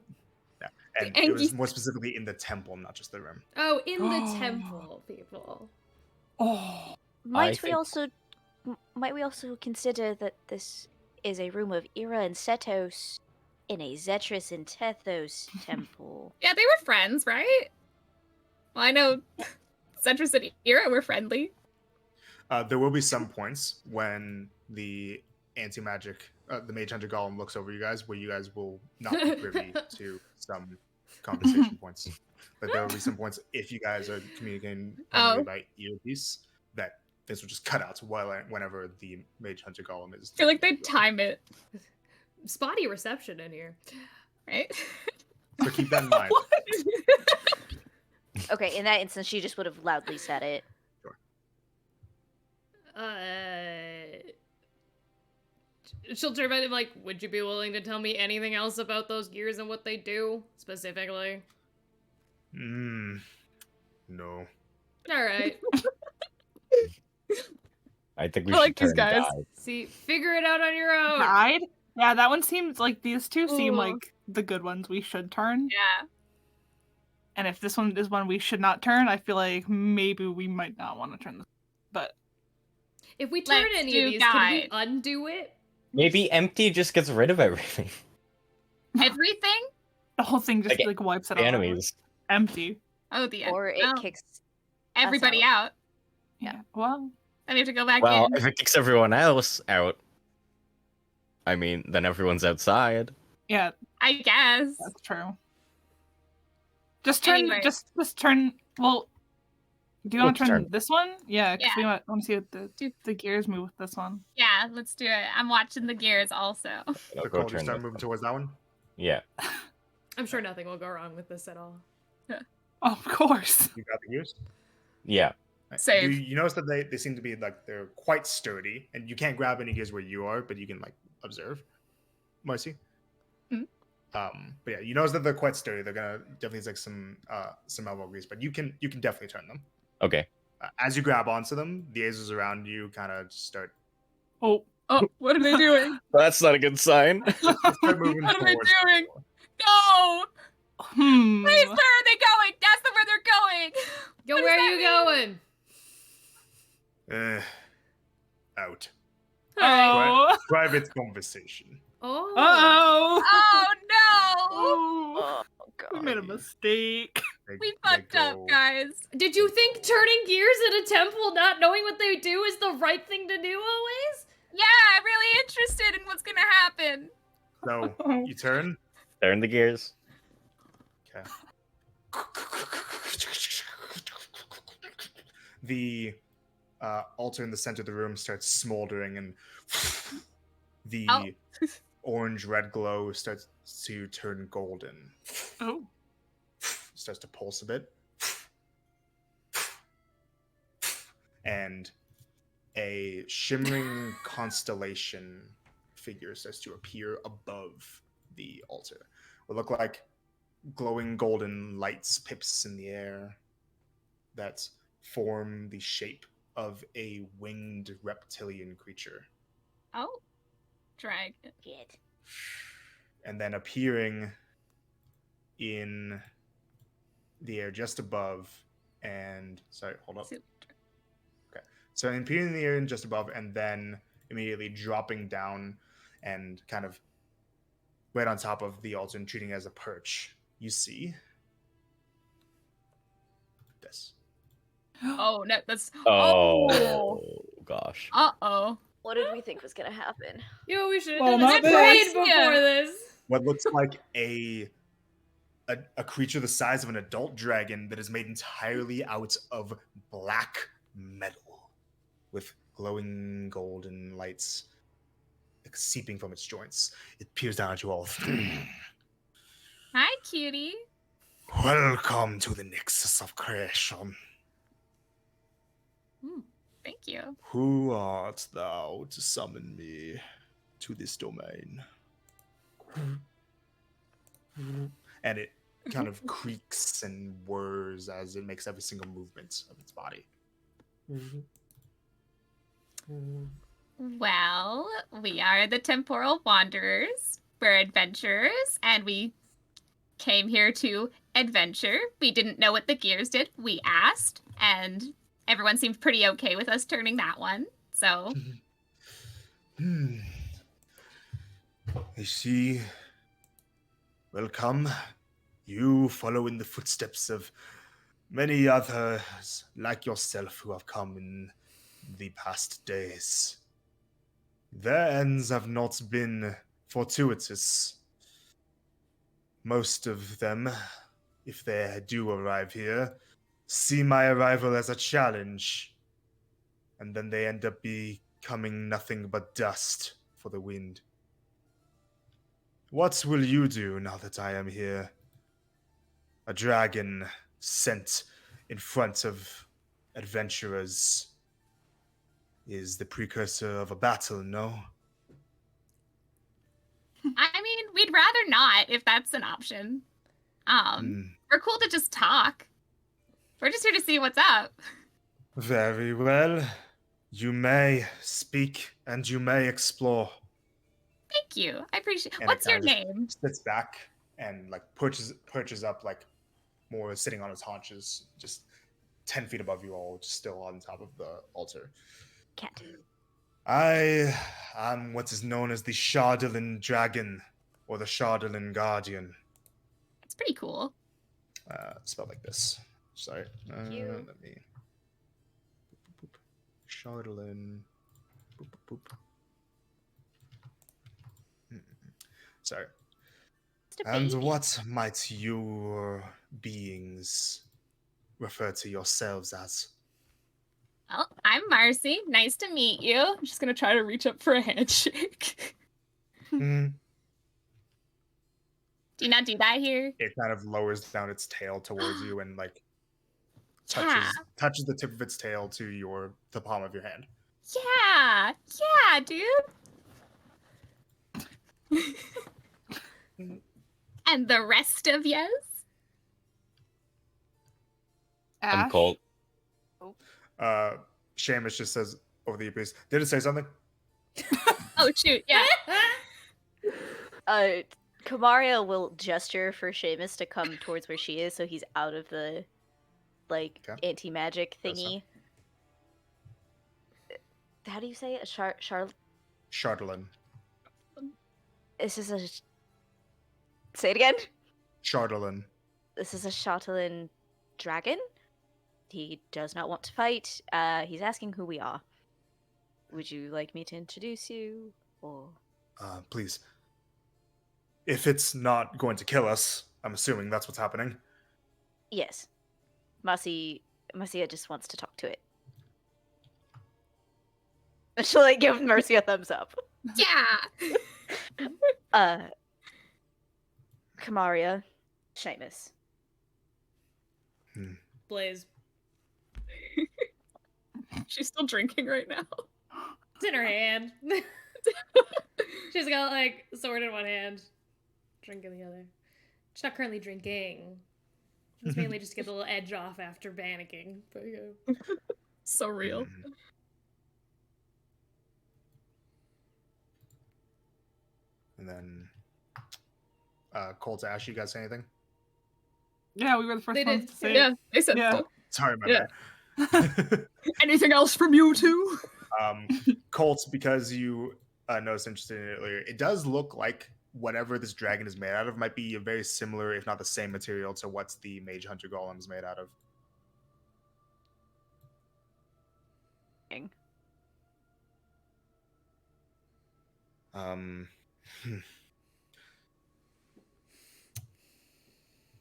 And The it was Angus- more specifically in the temple, not just the room. Oh, in the temple, people. Oh. Might we think- also consider that this is a room of Ira and Setos in a Zetris and Tethos temple? Yeah, they were friends, right? Well, I know Centris and Ira were friendly. There will be some points when the anti-magic, the Mage Hunter Golem looks over you guys, where you guys will not be privy to some conversation points. But there will be some points if you guys are communicating primarily by earpiece that this will just cut out whenever the Mage Hunter Golem is. I feel like they'd time it, Spotty reception in here. right? So keep that in mind. Okay, in that instance, she just would have loudly said it. She'll turn back and be like, would you be willing to tell me anything else about those gears and what they do, specifically? No. Alright. I think we I should like these turn guys. dive. See, figure it out on your own. Died? Yeah, that one seems like these two seem Ooh. like the good ones we should turn. Yeah. And if this one is one we should not turn, I feel like maybe we might not want to turn this. But If we turn Let's any do of these, can we guide. undo it? Maybe empty just gets rid of everything. Everything? the whole thing just Like, like wipes it The all out. enemies. Empty. Oh, the end. Or it Well, kicks everybody out. out. Yeah. Well, Then we have to go back Well, in. if it kicks everyone else out, I mean, then everyone's outside. yeah, I guess. that's true. Just turn. Anyway. Just turn. Well, do you want to Let's turn turn. this one? Yeah, because we Yeah. want to see what the gears move with this one. Yeah, let's do it. I'm watching the gears also. I'll So go Cole, you turn start this moving one. towards that one. Yeah. I'm sure nothing will go wrong with this at all. Oh, of course. You got the gears. Yeah. Right. Save. You notice that they seem to be like they're quite sturdy, and you can't grab any gears where you are, but you can like observe. Marcy. Mhm. But yeah, you notice that they're quite sturdy. They're gonna definitely take some elbow grease, but you can definitely turn them. Okay. As you grab onto them, the Azers around you kind of just start Oh, What are they doing? That's not a good sign. start moving What are they towards doing? you. No! hmm. Please, where are they going? That's where they're going. Yo, What does where are that you mean? going? Out. Oh. Private conversation. Oh. Oh. Oh no! Oh. God. We made a mistake. We fucked up, guys. Did you think turning gears at a temple, not knowing what they do, is the right thing to do always? Yeah, I'm really interested in what's gonna happen. So you turn. Turn the gears. Okay. The altar in the center of the room starts smoldering, and the Oh. orange-red glow starts to turn golden. Oh. Starts to pulse a bit, and a shimmering constellation figure starts to appear above the altar. What look like glowing golden lights, pips in the air that form the shape of a winged reptilian creature. Oh, dragon. Shit. And then appearing in the air just above, and sorry, hold up. So appearing in the air just above, and then immediately dropping down and kind of right on top of the altar and treating it as a perch. You see this. Oh no, that's. Oh, gosh. Uh-oh. What did we think was gonna happen? Yo, we should have Well, done not this parade this. before Yeah. this. What looks like a creature the size of an adult dragon that is made entirely out of black metal with glowing golden lights seeping from its joints. It peers down at you all. Hi, cutie. Welcome to the Nexus of Creation. Thank you. Who art thou to summon me to this domain? And it kind of creaks and whirs as it makes every single movement of its body. Well, we are the Temporal Wanderers. We're adventurers, and we came here to adventure. We didn't know what the gears did. We asked, and everyone seemed pretty okay with us turning that one. So, I see. Welcome. You follow in the footsteps of many others like yourself who have come in the past days. Their ends have not been fortuitous. Most of them, if they do arrive here, see my arrival as a challenge, and then they end up becoming nothing but dust for the wind. What will you do now that I am here? A dragon sent in front of adventurers is the precursor of a battle, no? I mean, we'd rather not if that's an option. We're cool to just talk. We're just here to see what's up. Very well. You may speak and you may explore. Thank you. I appreciate. And it What's your kinda just name? Sits back and like perches up, like more sitting on its haunches, just 10 feet above you all, just still on top of the altar. Cat. I am what is known as the Shardolin Dragon, or the Shardolin Guardian. It's pretty cool. Spelled like this. Sorry. Thank you. Let me. Boop, boop, boop. Charlatan. Boop, boop, boop. Mm, Sorry. Mr. And Baby. what might your beings refer to yourselves as? Well, I'm Marcy. Nice to meet you. I'm just gonna try to reach up for a handshake. Hmm. Do you not do that here? It kind of lowers down its tail towards you and like Yeah. touches the tip of its tail to the palm of your hand. Yeah. Yeah, dude. And the rest of yous? I'm Ash? Colt. Seamus just says over the earpiece, "Did it say something?" Oh, shoot. Yeah. Kamaria will gesture for Seamus to come towards where she is, so he's out of the, like, Okay. anti-magic That's thingy. How do you say it? Charlatan. This is a... Say it again? Charlatan. This is a Shotlin dragon. He does not want to fight. He's asking who we are. Would you like me to introduce you? Or... Please. If it's not going to kill us, I'm assuming that's what's happening. Yes. Marcia just wants to talk to it. She'll like give Mercy a thumbs up. Yeah. Kamaria, Seamus. Blaze. She's still drinking right now. It's in her hand. She's got like a sword in one hand, drink in the other. She's not currently drinking. It's mainly just to get the little edge off after panicking. But yeah. So real. And then, Colt, Ash, you guys say anything? Yeah, we were the first They ones did. to say Yeah, it. they said Yeah. stuff. Sorry, my Yeah. bad. Anything else from you two? Colt, because you noticed interested in it earlier, it does look like whatever this dragon is made out of might be a very similar, if not the same material to what's the Mage Hunter Golem is made out of.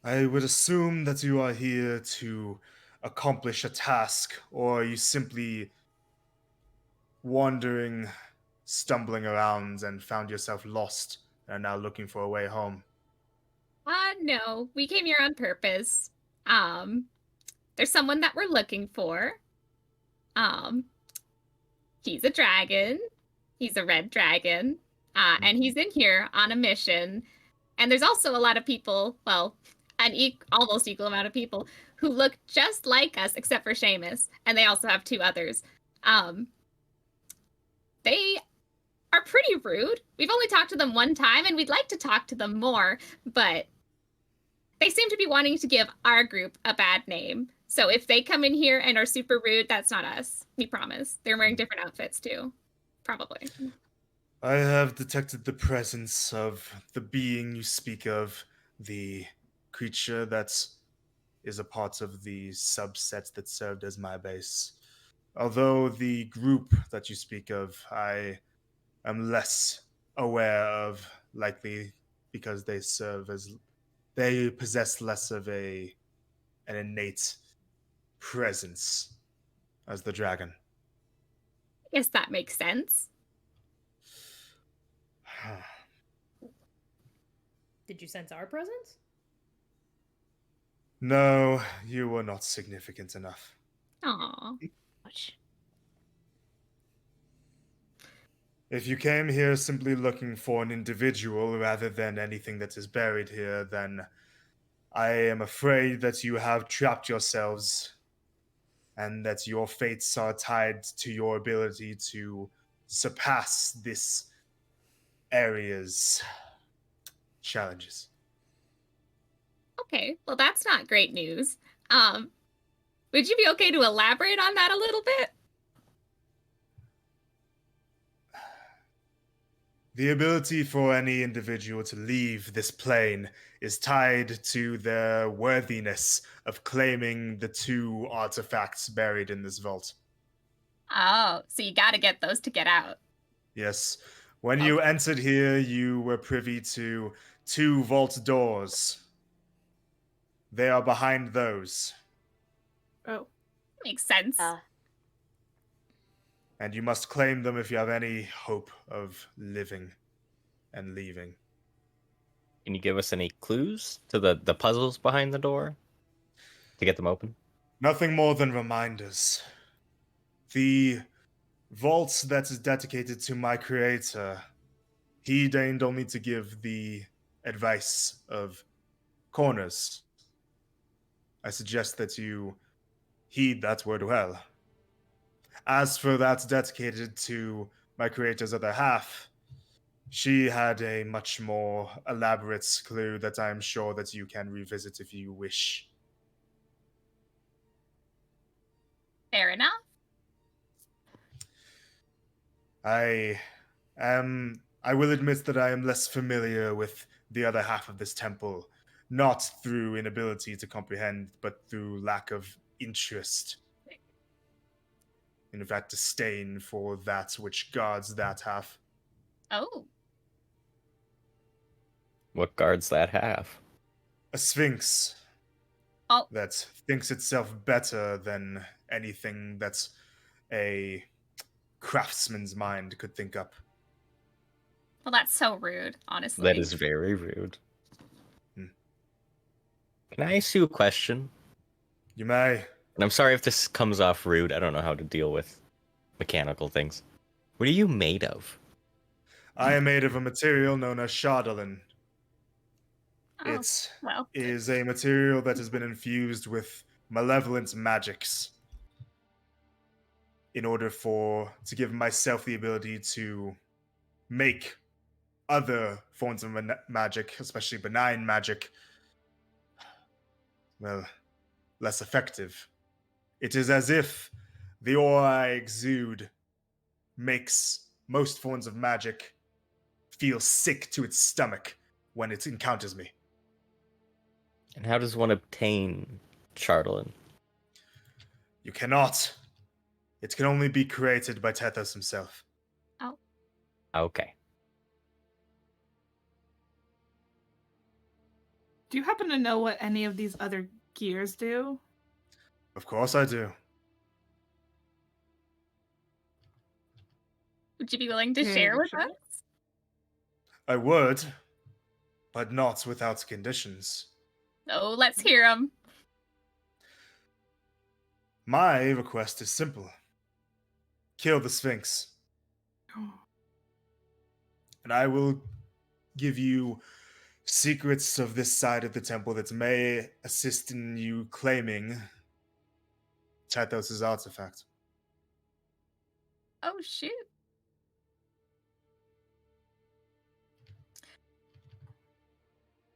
I would assume that you are here to accomplish a task, or are you simply wandering, stumbling around, and found yourself lost and are now looking for a way home? No. We came here on purpose. There's someone that we're looking for. He's a dragon. He's a red dragon. And he's in here on a mission. And there's also a lot of people, well, an almost equal amount of people who look just like us, except for Seamus. And they also have two others. They are pretty rude. We've only talked to them one time, and we'd like to talk to them more, but they seem to be wanting to give our group a bad name. So if they come in here and are super rude, that's not us. We promise. They're wearing different outfits, too. Probably. I have detected the presence of the being you speak of, the creature that is a part of the subset that served as my base. Although the group that you speak of, I am less aware of, likely because they possess less of an innate presence as the dragon. I guess that makes sense. Did you sense our presence? No, you were not significant enough. Aw. If you came here simply looking for an individual rather than anything that is buried here, then I am afraid that you have trapped yourselves and that your fates are tied to your ability to surpass this area's challenges. Okay, well, that's not great news. Would you be okay to elaborate on that a little bit? The ability for any individual to leave this plane is tied to their worthiness of claiming the 2 artifacts buried in this vault. Oh, so you gotta get those to get out. Yes. When you Okay. entered here, you were privy to 2 vault doors. They are behind those. Oh. Makes sense. And you must claim them if you have any hope of living and leaving. Can you give us any clues to the puzzles behind the door to get them open? Nothing more than reminders. The vault that is dedicated to my creator, he deigned only to give the advice of corners. I suggest that you heed that word well. As for that dedicated to my creator's other half, she had a much more elaborate clue that I am sure that you can revisit if you wish. Fair enough. I will admit that I am less familiar with the other half of this temple, not through inability to comprehend, but through lack of interest. In fact, disdain for that which guards that half. Oh. What guards that half? A sphinx. Oh. That thinks itself better than anything that a craftsman's mind could think up. Well, that's so rude, honestly. That is very rude. Hmm. Can I ask you a question? You may. And I'm sorry if this comes off rude. I don't know how to deal with mechanical things. What are you made of? I am made of a material known as Shardolin. Oh, It well. is a material that has been infused with malevolent magics in order to give myself the ability to make other forms of magic, especially benign magic, well, less effective. It is as if the aura I exude makes most forms of magic feel sick to its stomach when it encounters me. And how does one obtain Chardolin? You cannot. It can only be created by Tethos himself. Oh. Okay. Do you happen to know what any of these other gears do? Of course I do. Would you be willing to Can share you with share? us? I would, but not without conditions. Oh, let's hear them. My request is simple. Kill the Sphinx. And I will give you secrets of this side of the temple that may assist in you claiming Tethos' artifact. Oh, shoot.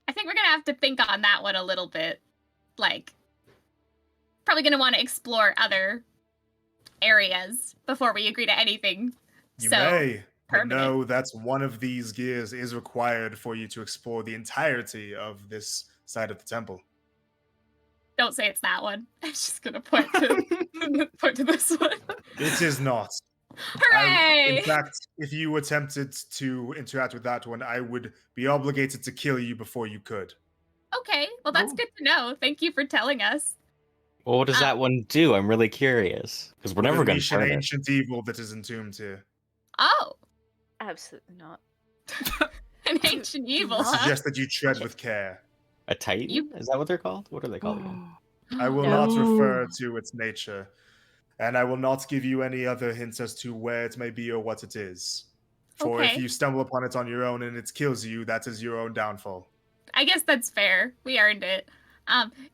I think we're going to have to think on that one a little bit. Like, probably going to want to explore other areas before we agree to anything. You so may, but permanent. know that one of these gears is required for you to explore the entirety of this side of the temple. Don't say it's that one. I'm just going to point to this one. It is not. Hooray! In fact, if you attempted to interact with that one, I would be obligated to kill you before you could. Okay, well, that's Oh. good to know. Thank you for telling us. Well, what does that one do? I'm really curious. Because we're never going to Unleash an burn it. ancient evil that is entombed here. Oh, Absolutely not. an ancient evil, I huh? suggest that you tread with care. A Titan? You- Is that what they're called? What are they called again? I will No. not refer to its nature, and I will not give you any other hints as to where it may be or what it is. For if Okay. you stumble upon it on your own and it kills you, that is your own downfall. I guess that's fair. We earned it.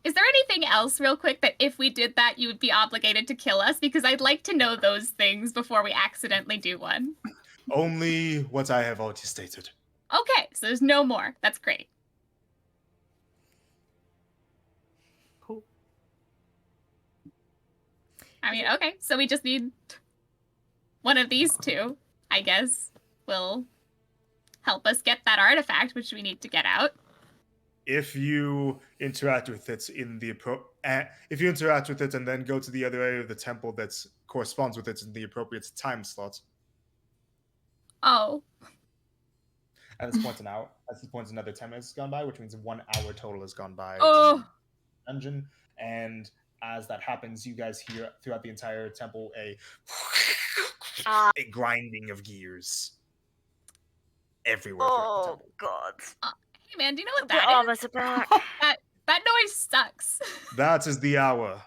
Is there anything else, real quick, that if we did that, you would be obligated to kill us? Because I'd like to know those things before we accidentally do one. Only what I have already stated. Okay, so there's no more. That's great. Cool. I mean, okay, so we just need one of these two, I guess. We'll help us get that artifact, which we need to get out. If you interact with it if you interact with it and then go to the other area of the temple that corresponds with it in the appropriate time slot. Oh. At this point, another 10 minutes has gone by, which means 1 hour total has gone by. Oh. In the dungeon, and as that happens, you guys hear throughout the entire temple a grinding of gears everywhere throughout the temple. God. Hey man, do you know what The that armors is? are back. That noise sucks. That is the hour,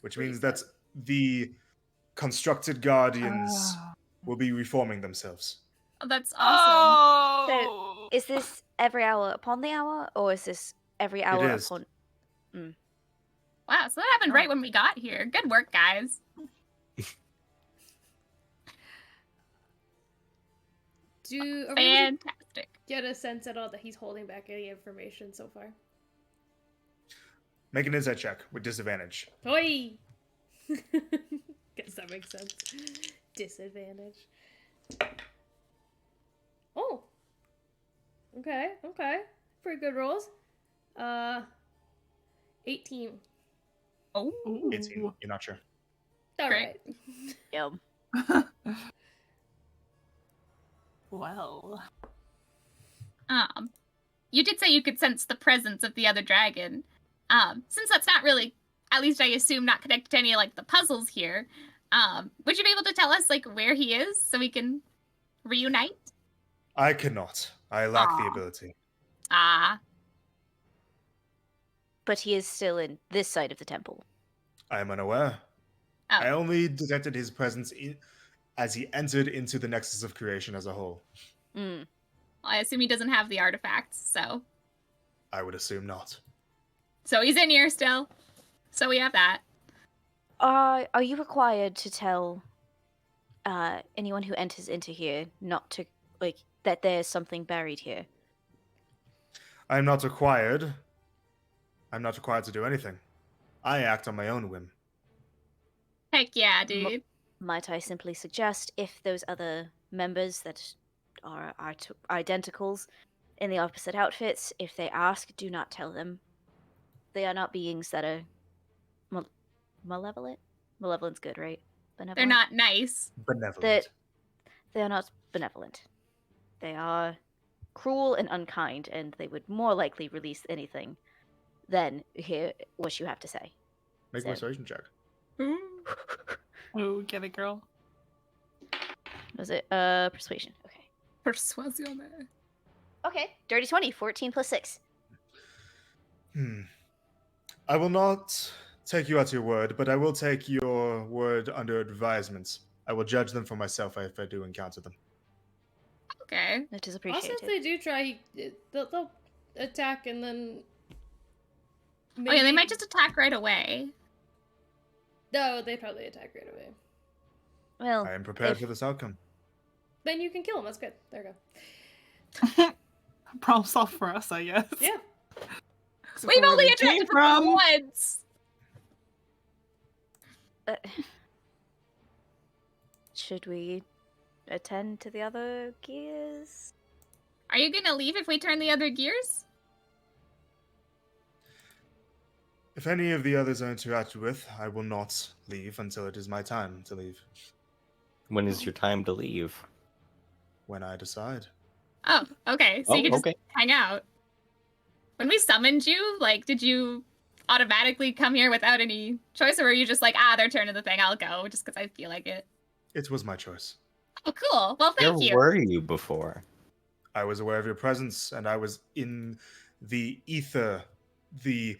which means that the constructed guardians will be reforming themselves. Oh, that's awesome. Oh! Is this every hour upon the hour, or is this every hour is. upon? Wow, so that happened right when we got here. Good work, guys. Are we able to Fantastic. get a sense at all that he's holding back any information so far? Make an insight check with disadvantage. Oi! Guess that makes sense. Disadvantage. Oh. Okay. Pretty good rolls. 18. Oh. 18. You're not sure. Alright. Yep. Well. You did say you could sense the presence of the other dragon. Since that's not really, at least I assume, not connected to any of, like, the puzzles here, would you be able to tell us, like, where he is so we can reunite? I cannot. I lack the ability. But he is still in this side of the temple. I am unaware. Oh. I only detected his presence as he entered into the Nexus of Creation as a whole. Well, I assume he doesn't have the artifacts, so. I would assume not. So he's in here still. So we have that. Are you required to tell anyone who enters into here not to, like, that there's something buried here? I am not required. I'm not required to do anything. I act on my own whim. Heck yeah, dude. Might I simply suggest, if those other members that are identicals in the opposite outfits, if they ask, do not tell them. They are not beings that are malevolent? Malevolent's good, right? Benevolent? They're not nice. Benevolent. They are not benevolent. They are cruel and unkind, and they would more likely release anything than hear what you have to say. Make a persuasion check. Oh, get it, girl. Was it persuasion? Okay. Persuasion. Okay. Dirty 20, 14 plus 6. I will not take you at your word, but I will take your word under advisement. I will judge them for myself if I do encounter them. Okay. That is Also, appreciated. if they do try, they'll attack and then. Oh yeah, they might just attack right away. No, they probably attack right away. Well, I am prepared for this outcome. Then you can kill them. That's good. There you go. Problem solved for us, I guess. Yeah. We've only Where they came attacked from once. Should we attend to the other gears? Are you gonna leave if we turn the other gears? If any of the others are interacted with, I will not leave until it is my time to leave. When is your time to leave? When I decide. Oh, okay. So you can just okay. hang out. When we summoned you, like, did you automatically come here without any choice, or were you just like, they're turning the thing, I'll go, just because I feel like it? It was my choice. Oh, cool. Well, thank Where you. were you before? I was aware of your presence, and I was in the ether, the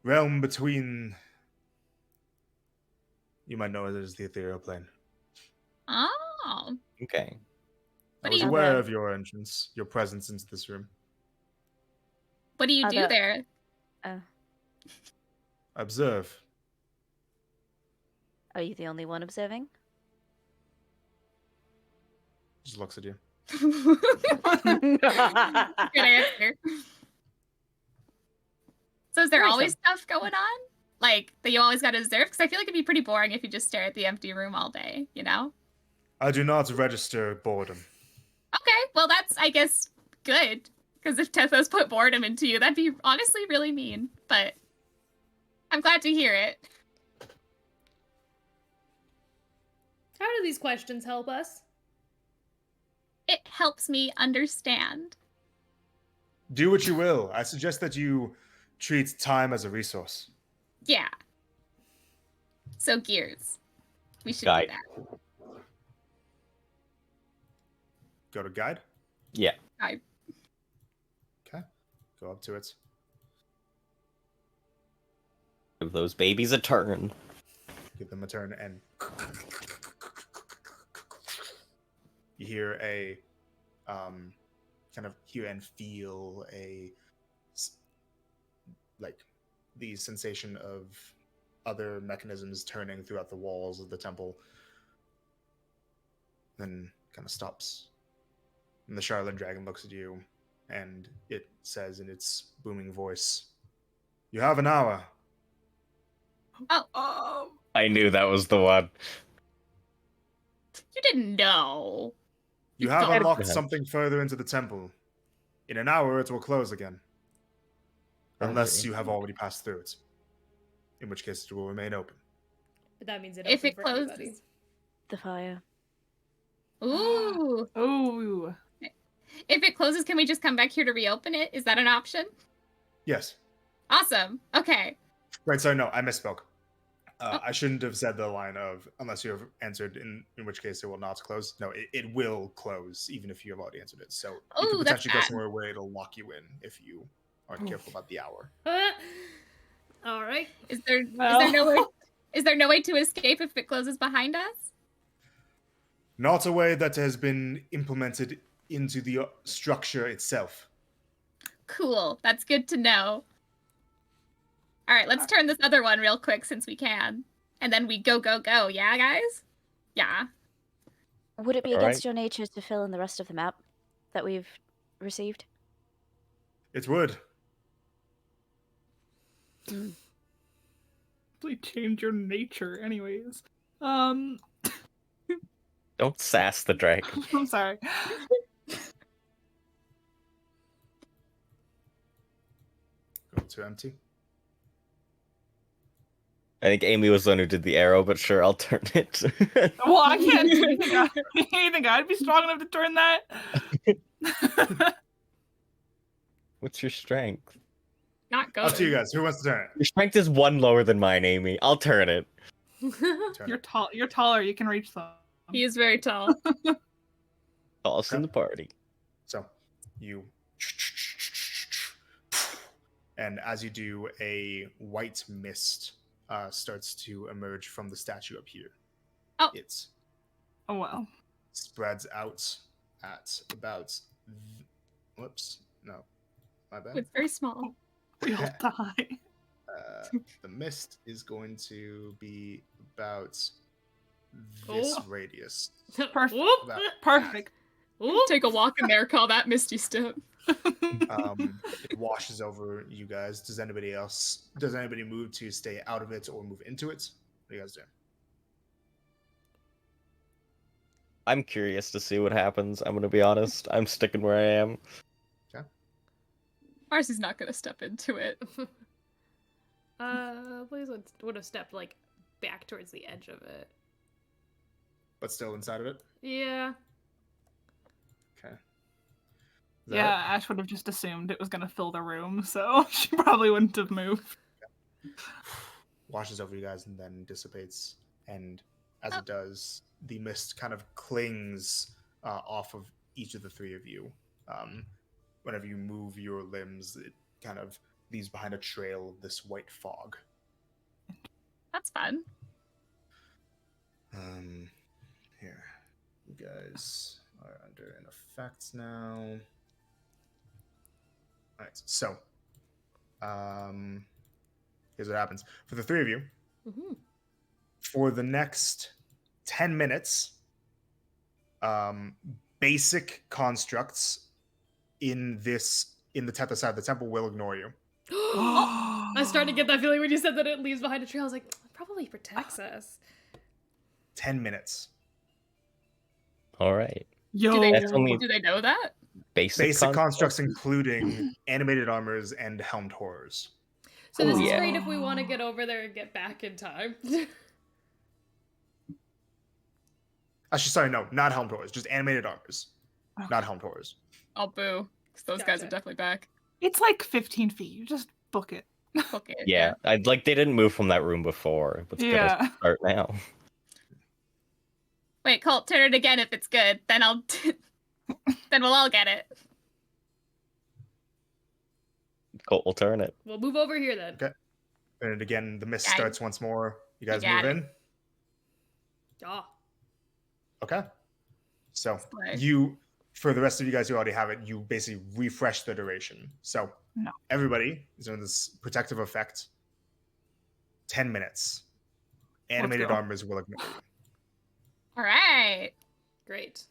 realm between... You might know it as the ethereal plane. Oh. Okay. I What do was you- aware of your entrance, your presence into this room. What do you do Other- there? Observe. Are you the only one observing? Just looks at you. Good answer. So is there always stuff going on? Like, that you always gotta observe? Because I feel like it'd be pretty boring if you just stare at the empty room all day, you know? I do not register boredom. Okay, well that's, I guess, good. Because if Tethos put boredom into you, that'd be honestly really mean. But I'm glad to hear it. How do these questions help us? It helps me understand. Do what you will. I suggest that you treat time as a resource. Yeah. So gears. We should Guide. do that. Go to guide. Yeah. I Okay. Go up to it. Give those babies a turn. Give them a turn, and you hear a kind of hear and feel like the sensation of other mechanisms turning throughout the walls of the temple. Then kind of stops. And the Charlotte Dragon looks at you, and it says in its booming voice, "You have an hour." I knew that was the one. You didn't know. You have thought- unlocked Yeah. something further into the temple. In an hour, it will close again. Unless you have already passed through it. In which case, it will remain open. But that means it If opened it for closes. everybody. The fire. Ooh. Oh. If it closes, can we just come back here to reopen it? Is that an option? Yes. Awesome. Okay. Right, sorry, no, I misspoke. I shouldn't have said the line of, unless you have answered, in which case it will not close. No, it will close, even if you have already answered it. So you Ooh, could that's potentially go bad. somewhere where it'll lock you in if you aren't careful about the hour. All right. Is there Well. is there no way to escape if it closes behind us? Not a way that has been implemented into the structure itself. Cool. That's good to know. All right, let's turn this other one real quick since we can. And then we go, go, go. Yeah, guys? Yeah. Would it be All against right. your nature to fill in the rest of the map that we've received? It would. Please change your nature, anyways. Don't sass the dragon. I'm sorry. Go to empty. I think Amy was the one who did the arrow, but sure, I'll turn it. Well, I can't do anything. You think I'd be strong enough to turn that? What's your strength? Not good. Up to you guys. Who wants to turn it? Your strength is one lower than mine, Amy. I'll turn it. Turn You're it. tall. You're taller. You can reach them. He is very tall. Tallest in the party. So you, and as you do, a white mist starts to emerge from the statue up here. Oh. It Oh well. spreads out at about. Whoops, no, my bad. It's very small. We all die. The mist is going to be about this Oh. radius. Perfect. Whoop. About, Perfect. Whoop. Take a walk in there, call that Misty Step. it washes over you guys. Does anybody move to stay out of it or move into it? What do you guys do? I'm curious to see what happens. I'm gonna be honest. I'm sticking where I am. Marcy's not gonna step into it. Please would have stepped like back towards the edge of it. But still inside of it? Yeah. Okay. Is that Yeah, Ash would have just assumed it was gonna fill the room, so she probably wouldn't have moved. it? Washes over you guys and then dissipates. And as it does, the mist kind of clings off of each of the three of you. Whenever you move your limbs, it kind of leaves behind a trail of this white fog. That's fun. Here. You guys are under an effect now. Alright, so here's what happens. For the three of you, Mm-hmm. for the next 10 minutes, basic constructs in the Tethys side of the temple will ignore you. I started to get that feeling when you said that it leaves behind a trail. I was like, it probably protects us. 10 minutes. All right. Yo. That's only Do they know that? basic, Basic constructs, constructs? including animated armors and helmed horrors. So this Oh, is yeah. great if we want to get over there and get back in time. Actually, sorry, no, not helmed horrors, just animated armors, Okay. not helmed horrors. I'll boo. 'Cause those guys Gotcha. are definitely back. It's like 15 feet. You just book it. Book it. Yeah, I'd like they didn't move from that room before. Let's get Yeah. us start now. Wait, Colt, turn it again if it's good. Then I'll. Then we'll all get it. Colt will turn it. We'll move over here then. Okay. And again, the mist Yeah, starts once more. You guys got move it. in. Ah. Okay. So Slay. you, for the rest of you guys who already have it, you basically refresh the duration. So No. everybody is in this protective effect. 10 minutes. Animated go. armors will ignore you. All right. Great.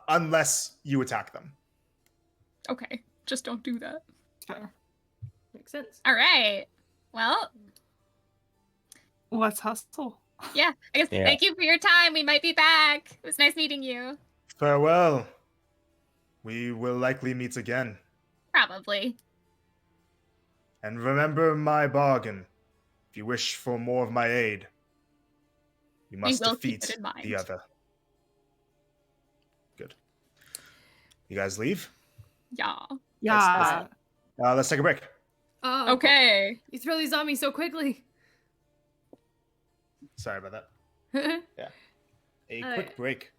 Unless you attack them. Okay. Just don't do that. Fair. Makes sense. All right. Well, Let's hustle. yeah. I guess Yeah. thank you for your time. We might be back. It was nice meeting you. Farewell. We will likely meet again. Probably. And remember my bargain. If you wish for more of my aid, you must will keep defeat it in mind. the other. Good. You guys leave? Yeah. Yeah. Let's take a break. Oh, Okay. You throw these on me so quickly. Sorry about that. Okay. A All quick right. break.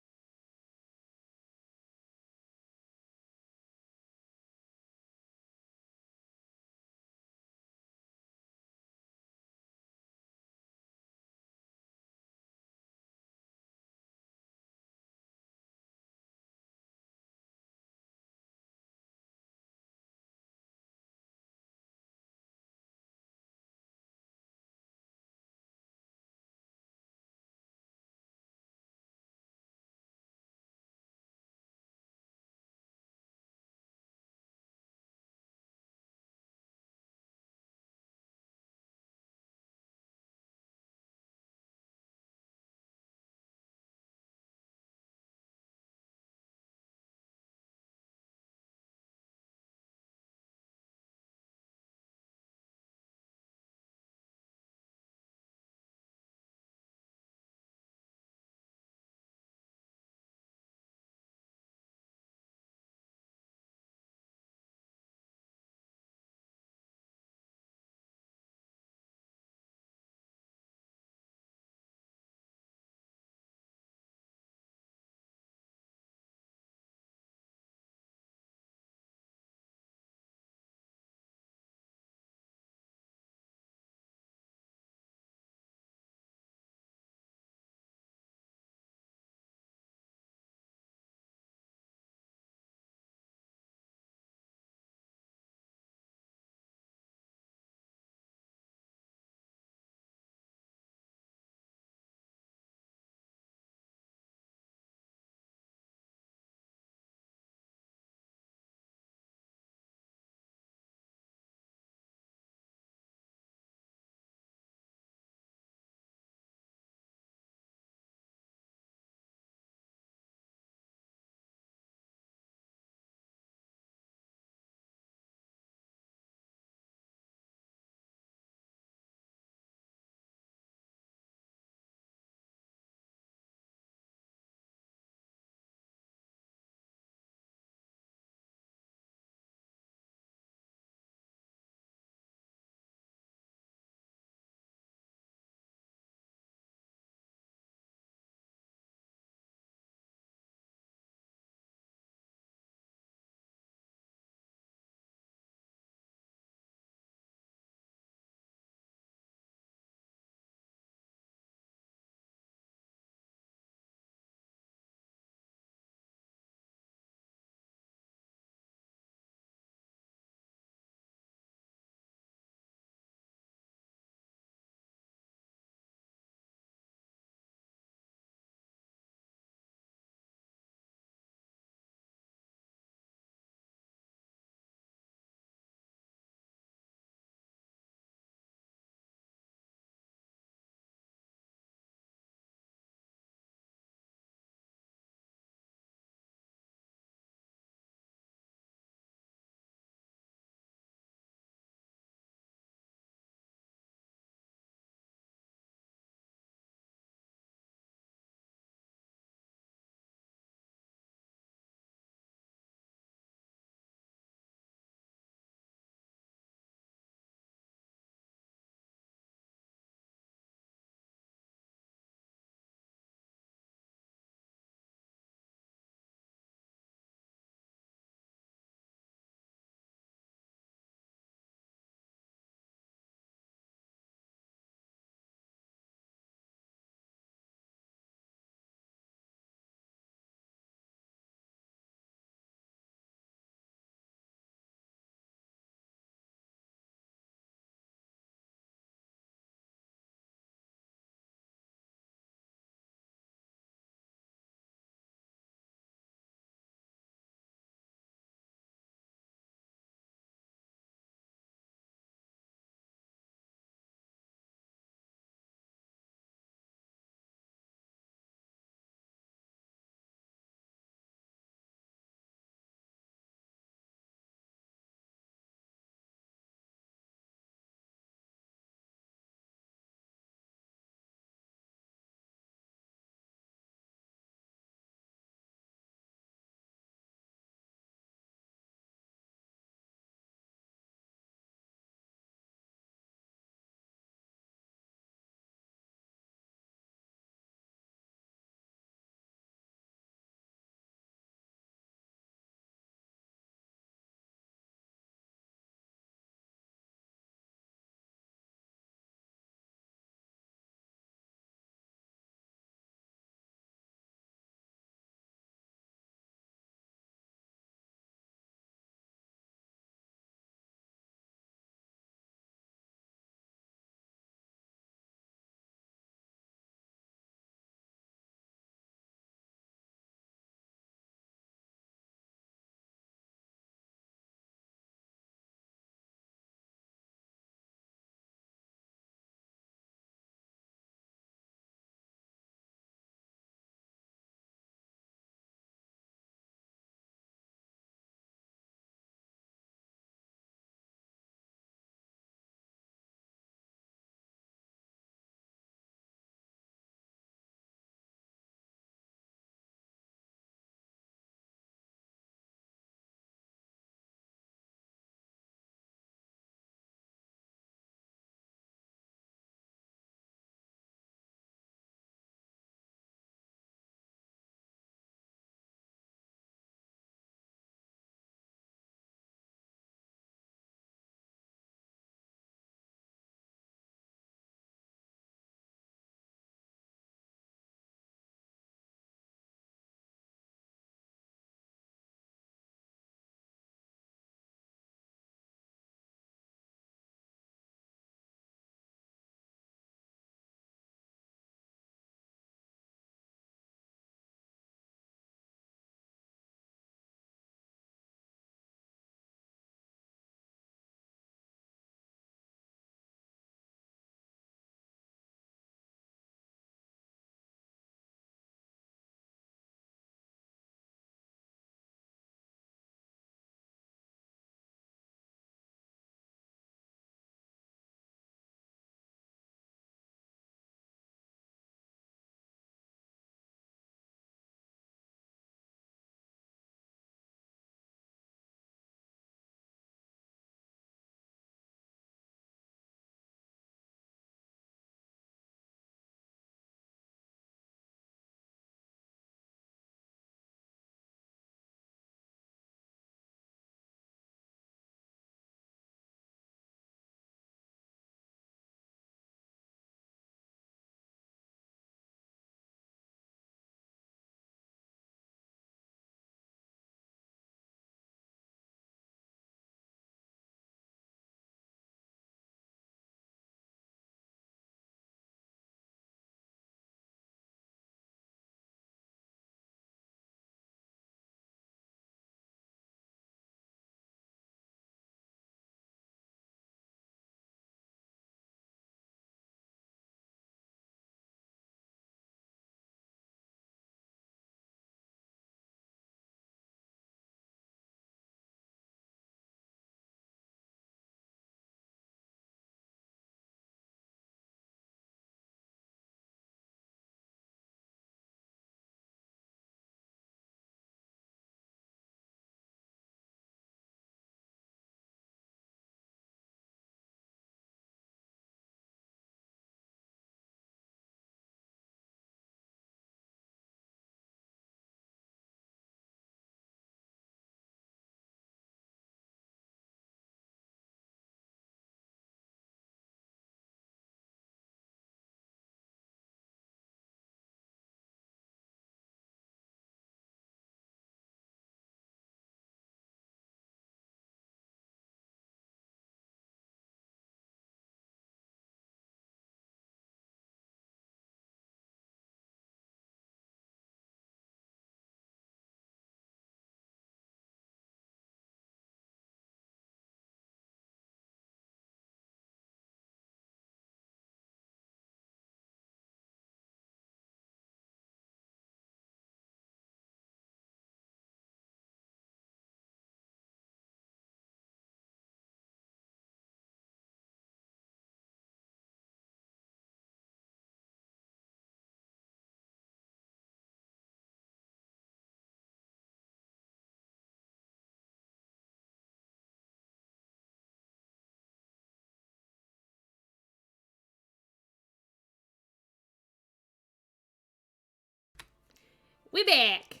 We back.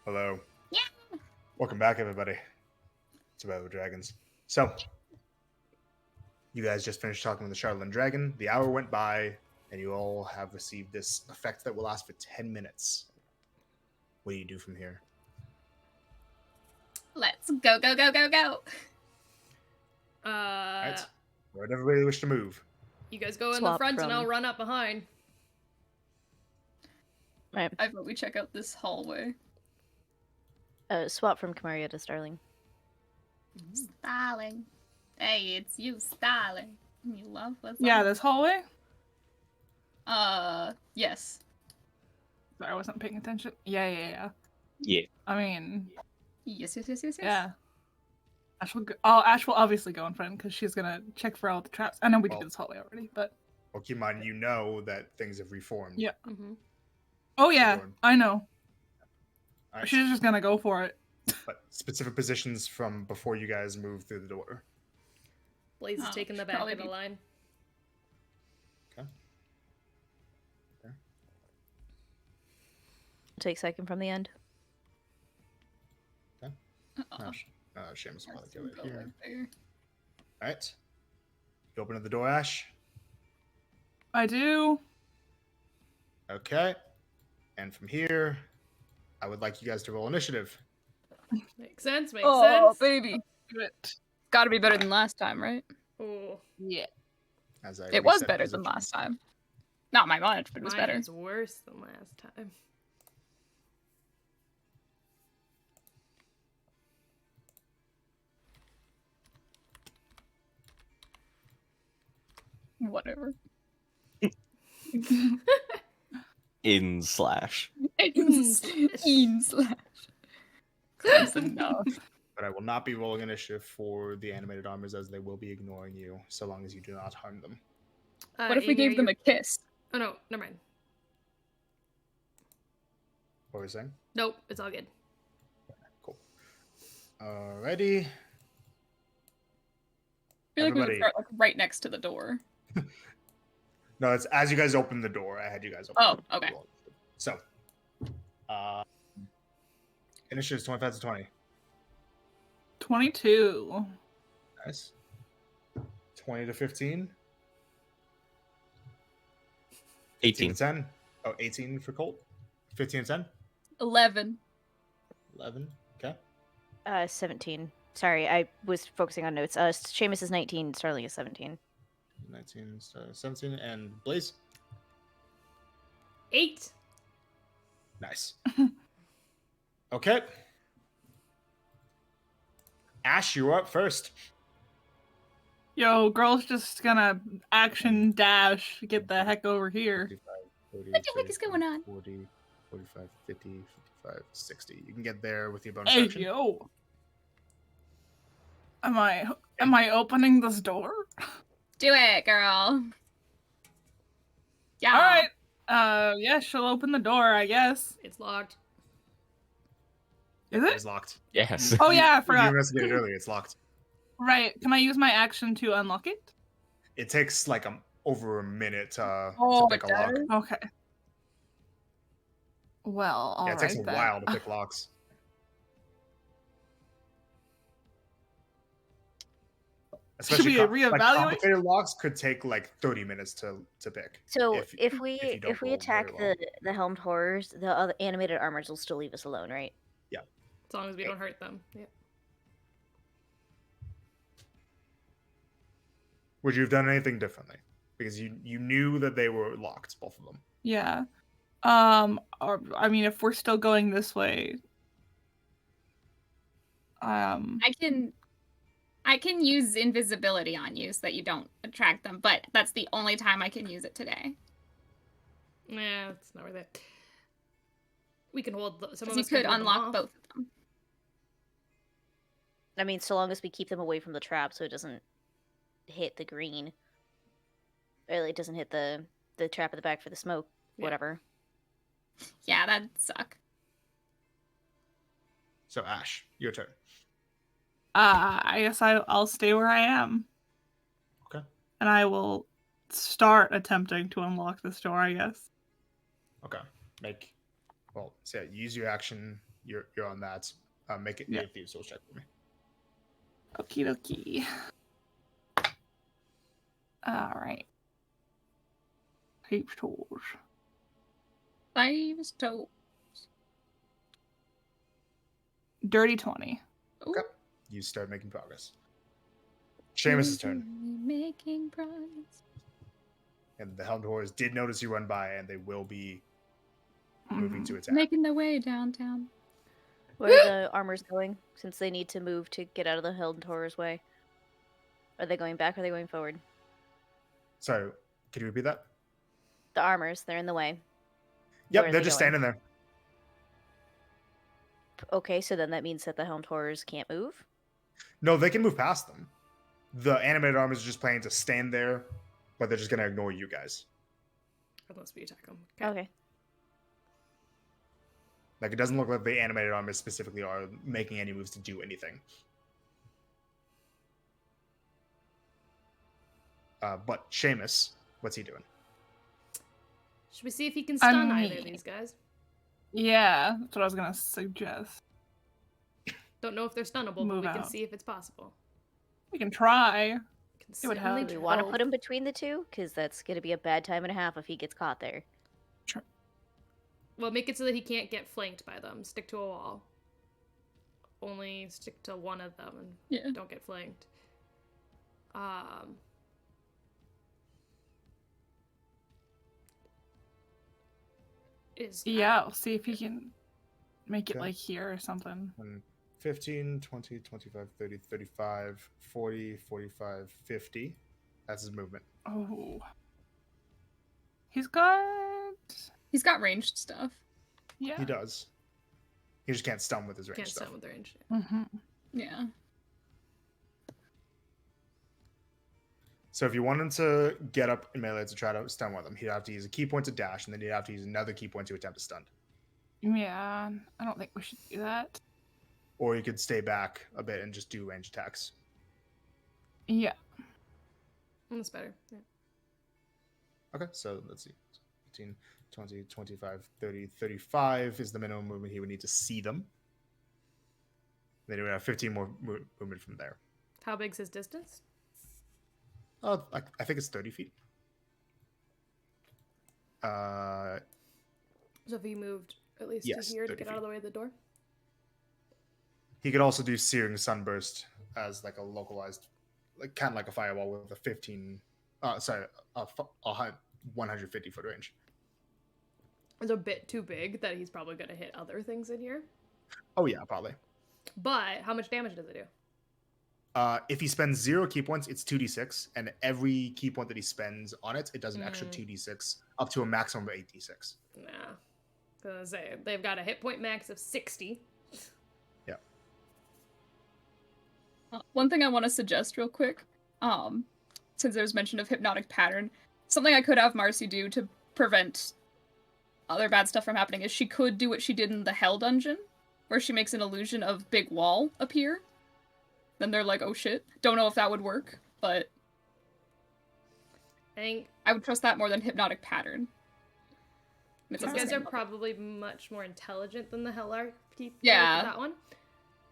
Hello. Yeah. Welcome back, everybody. It's about dragons. So, you guys just finished talking with the Charlatan Dragon. The hour went by, and you all have received this effect that will last for 10 minutes. What do you do from here? Let's go, go, go, go, go. All right. Where would everybody wish to move? You guys go in the Swap front, and from- I'll run up behind. Right. I vote we check out this hallway. Swap from Kamaria to Starling. Starling. Hey, it's you, Starling. You love what's Yeah, up? this hallway. Yes. Sorry, I wasn't paying attention. Yeah. Yeah. I mean, Yes. yeah. Ash will go, Ash will obviously go in front because she's gonna check for all the traps. I know we Well- did this hallway already, but Well, keep in mind, you know that things have reformed. Yeah. Mm-hmm. oh yeah, Lord. I know. All right. She's just gonna go for it. But specific positions from before you guys move through the door. Blaze is Oh, taking the should back probably of the be- line. Take second from the end. Seamus will Let's go right go here. right there. All right. You open up the door, Ash. I do. Okay. And from here, I would like you guys to roll initiative. Makes sense. Makes Oh, sense. baby. Do it. Gotta be better than last time, right? Oh, Yeah. As I It was reset better than positions. last time. Not my much, but it was mine better. is worse than last time. Whatever. In slash. In slash. Close enough. But I will not be rolling initiative for the animated armors as they will be ignoring you so long as you do not harm them. What if we Amy, gave them are a kiss? Oh no, never mind. What were you saying? Nope, it's all good. Cool. Alrighty. I feel like we would Everybody- start like right next to the door. No, it's as you guys open the door. I had you guys open. Oh, the okay. door. So, initiative is 25 to 20. 22. Nice. 20 to 15. 18 18. to 10. Oh, 18 for Colt. 15 to 10. 11. 11. Okay. 17. Sorry, I was focusing on notes. Seamus is 19, Starling is 17. 19, 17, and Blaze. 8. Nice. Okay. Ash, you're up first. Yo, girl's just gonna action dash, get the heck over here. 40, What the heck is going on? 40, 45, 50, 55, 60. You can get there with your bonus Hey action. yo. Am I opening this door? Do it, girl. Yeah. Alright. Yeah, she'll open the door, I guess. It's locked. Is It it? is locked. Yes. Oh yeah, I You forgot. investigated earlier. It's locked. Right. Can I use my action to unlock it? It takes like over a minute to Oh, pick a it lock. does? Okay. Well, Yeah, alright it takes a then. while to pick locks. Should we Like reevaluate? complicated locks could take like 30 minutes to pick. So If- if we if you don't if we roll attack very the helmed horrors, the other animated armors will still leave us alone, right? As long as we don't hurt them. Yeah. Would you have done anything differently? Because you knew that they were locked, both of them. Yeah. Or, I mean, if we're still going this way, I can use invisibility on you so that you don't attract them, but that's the only time I can use it today. Nah, it's not worth it. We can hold some of Because you us can could hold them unlock off. both of them. I mean, so long as we keep them away from the trap, so it doesn't hit the green, or it doesn't hit the trap at the back for the smoke, Yeah. whatever. Yeah, that'd suck. So Ash, your turn. I guess I'll stay where I am. Okay. And I will start attempting to unlock this door, I guess. Okay. Make Well, so yeah, use your action. You're on that. Make it Yeah. a thieves' tools check for me. Okie dokie. All right. Thieves' tools. Thieves' toes. Dirty 20. Ooh. Okay. You start making progress. Seamus' turn. Making progress. And the Helmed Horrors did notice you run by, and they will be moving to attack. Making their way downtown. Where are the armors going? Since they need to move to get out of the Helmed Horror's way. Are they going back or are they going forward? Sorry, can you repeat that? The armors, they're in the way. Yep, Where are they're they just going? standing there. Okay, so then that means that the Helmed Horrors can't move? No, they can move past them. The animated armors are just planning to stand there, but they're just going to ignore you guys. Unless we attack them. Okay. Like, it doesn't look like the animated armors specifically are making any moves to do anything. But Seamus, what's he doing? Should we see if he can stun either of mean- these guys? Yeah, that's what I was gonna suggest. Don't know if they're stunnable, but Move we can out. see if it's possible. We can try. We can It would certainly help. Do we want to hope. put him between the two? Because that's going to be a bad time and a half if he gets caught there. Well, make it so that he can't get flanked by them. Stick to a wall. Only stick to one of them and Yeah. don't get flanked. Yeah, I'll see if he can make it Okay. like here or something. 15, 20, 25, 30, 35, 40, 45, 50. That's his movement. Oh. He's got. He's got ranged stuff. Yeah. He does. He just can't stun with his range can't stuff. stun with range. Mm-hmm. Yeah. So if you want him to get up in melee to try to stun with him, he'd have to use a key point to dash, and then he'd have to use another key point to attempt to stun. Yeah, I don't think we should do that. Or you could stay back a bit and just do range attacks. Yeah. That's better. Yeah. Okay, so let's see. 15, 20, 25, 30, 35 is the minimum movement he would need to see them. Then he would have 15 more movement from there. How big's his distance? Oh, I think it's 30 feet. So if he moved at least Yes, to here to 30 get out of the way of the door? He could also do Searing Sunburst as like a localized, like kind of like a fireball with a 150 foot range. It's a bit too big that he's probably going to hit other things in here. Oh yeah, probably. But how much damage does it do? If he spends 0 key points, it's 2d6, and every key point that he spends on it, it does an extra 2d6 up to a maximum of 8d6. Nah. Gonna say they've got a hit point max of 60. Yeah. One thing I want to suggest real quick, since there's mention of hypnotic pattern, something I could have Marcy do to prevent other bad stuff from happening is she could do what she did in the Hell Dungeon, where she makes an illusion of big wall appear. Then they're like, oh shit. Don't know if that would work, but I think I would trust that more than hypnotic pattern. And it's these on the guys same are level. probably much more intelligent than the Hellar people. Yeah. That one.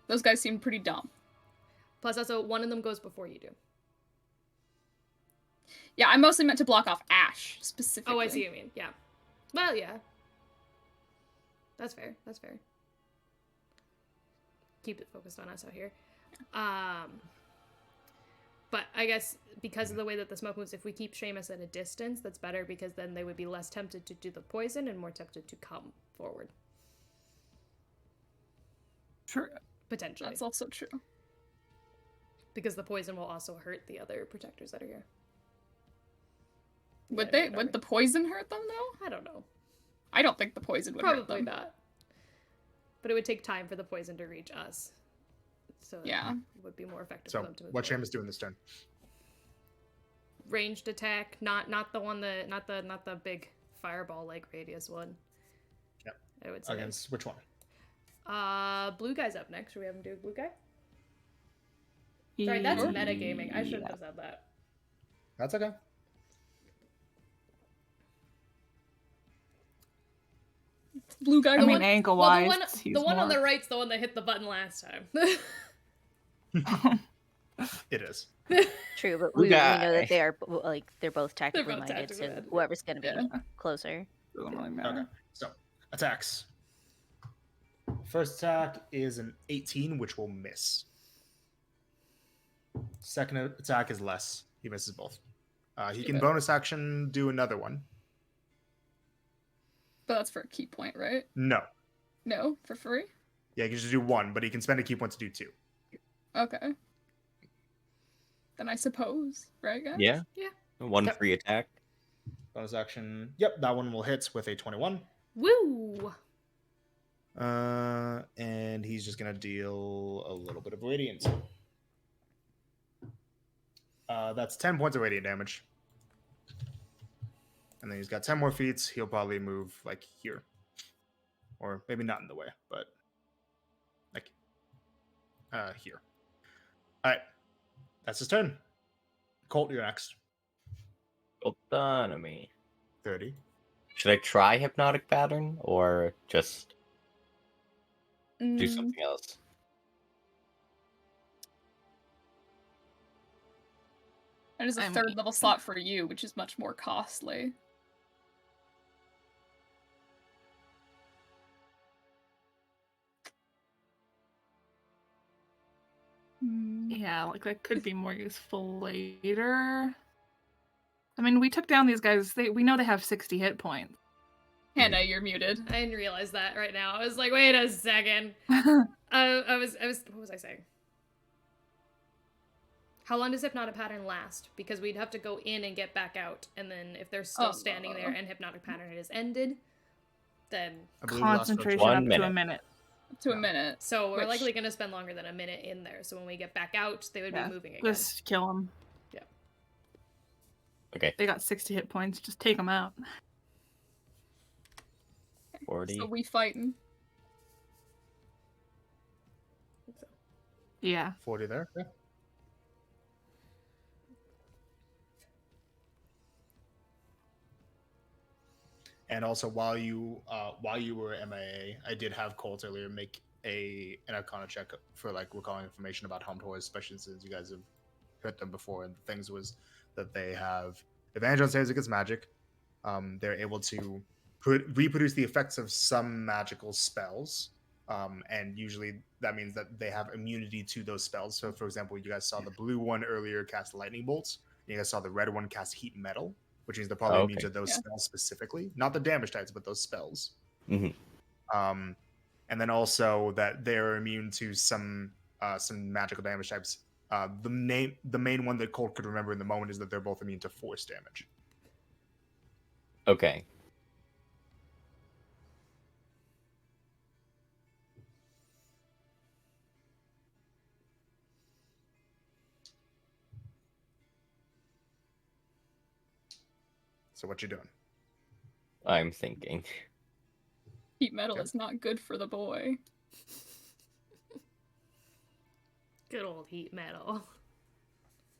Those guys seem pretty dumb. Plus, also, one of them goes before you do. Yeah, I mostly meant to block off Ash, specifically. Oh, I see what you mean. Yeah. Well, yeah. That's fair. That's fair. Keep it focused on us out here. But I guess because of the way that the smoke moves, if we keep Seamus at a distance, that's better because then they would be less tempted to do the poison and more tempted to come forward. True. Potentially. That's also true. Because the poison will also hurt the other protectors that are here. Would Yeah, would the poison hurt them though? I don't know. I don't think the poison would hurt Probably them. not. But it would take time for the poison to reach us. So Yeah. it would be more effective So for them to move what forward. Seamus doing this turn? Ranged attack, not the one that not the big fireball like radius one. Yep. I would say. Against which one? Blue guy's up next. Should we have him do blue guy? Sorry, that's metagaming. I shouldn't have said that. That's okay. Blue guy. I mean, ankle Well, wise, the one on the right's the one that hit the button last time. It is. True, but Blue we know guy. that they're both tactically both minded, tactically so minded. whoever's gonna be Yeah. closer. Doesn't really matter. Okay. So attacks. First attack is an 18, which will miss. Second attack is less. He misses both. He can Yeah. bonus action do another one. But that's for a key point, right? No. No, for free. Yeah, he can just do one, but he can spend a key point to do two. Okay. Then I suppose, right, guys? Yeah. Yeah. One Yep. free attack. Bonus action. Yep, that one will hit with a 21. Woo! And he's just gonna deal a little bit of radiant. That's 10 points of radiant damage. And then he's got 10 more feet. He'll probably move like here. Or maybe not in the way, but like here. Alright. That's his turn. Colt, you're next. Well done, me. 30. Should I try hypnotic pattern or just do Mm, something else? That is a I'm- third level slot for you, which is much more costly. Yeah, like that could be more useful later. I mean, we took down these guys. We know they have 60 hit points. Hannah, you're muted. I didn't realize that right now. I was like, wait a second. I was. What was I saying? How long does hypnotic pattern last? Because we'd have to go in and get back out, and then if they're still standing there and hypnotic pattern is ended, then I believe it lasts for Concentration 1 up to minute. a minute. To a minute. so we're Which- likely going to spend longer than a minute in there. So when we get back out, they would Yeah, be moving again. Just kill them. Okay, They got 60 hit points. Just take them out. 40. So we fighting. Yeah. 40 there. Yeah. And also, while you were MIA, I did have Colt earlier make an Arcana check for like recalling information about Helmed Horrors, especially since you guys have hit them before. And the things was that they have advantage on saves against magic. They're able to reproduce the effects of some magical spells, and usually that means that they have immunity to those spells. So, for example, you guys saw the blue one earlier cast lightning bolts. And you guys saw the red one cast heat metal, which means they're probably Oh, immune okay. to those Yeah. spells specifically, not the damage types, but those spells. Mhm. And then also that they're immune to some magical damage types. The main one that Colt could remember in the moment is that they're both immune to force damage. Okay. So what you doing? I'm thinking. Heat metal Okay. is not good for the boy. Good old heat metal.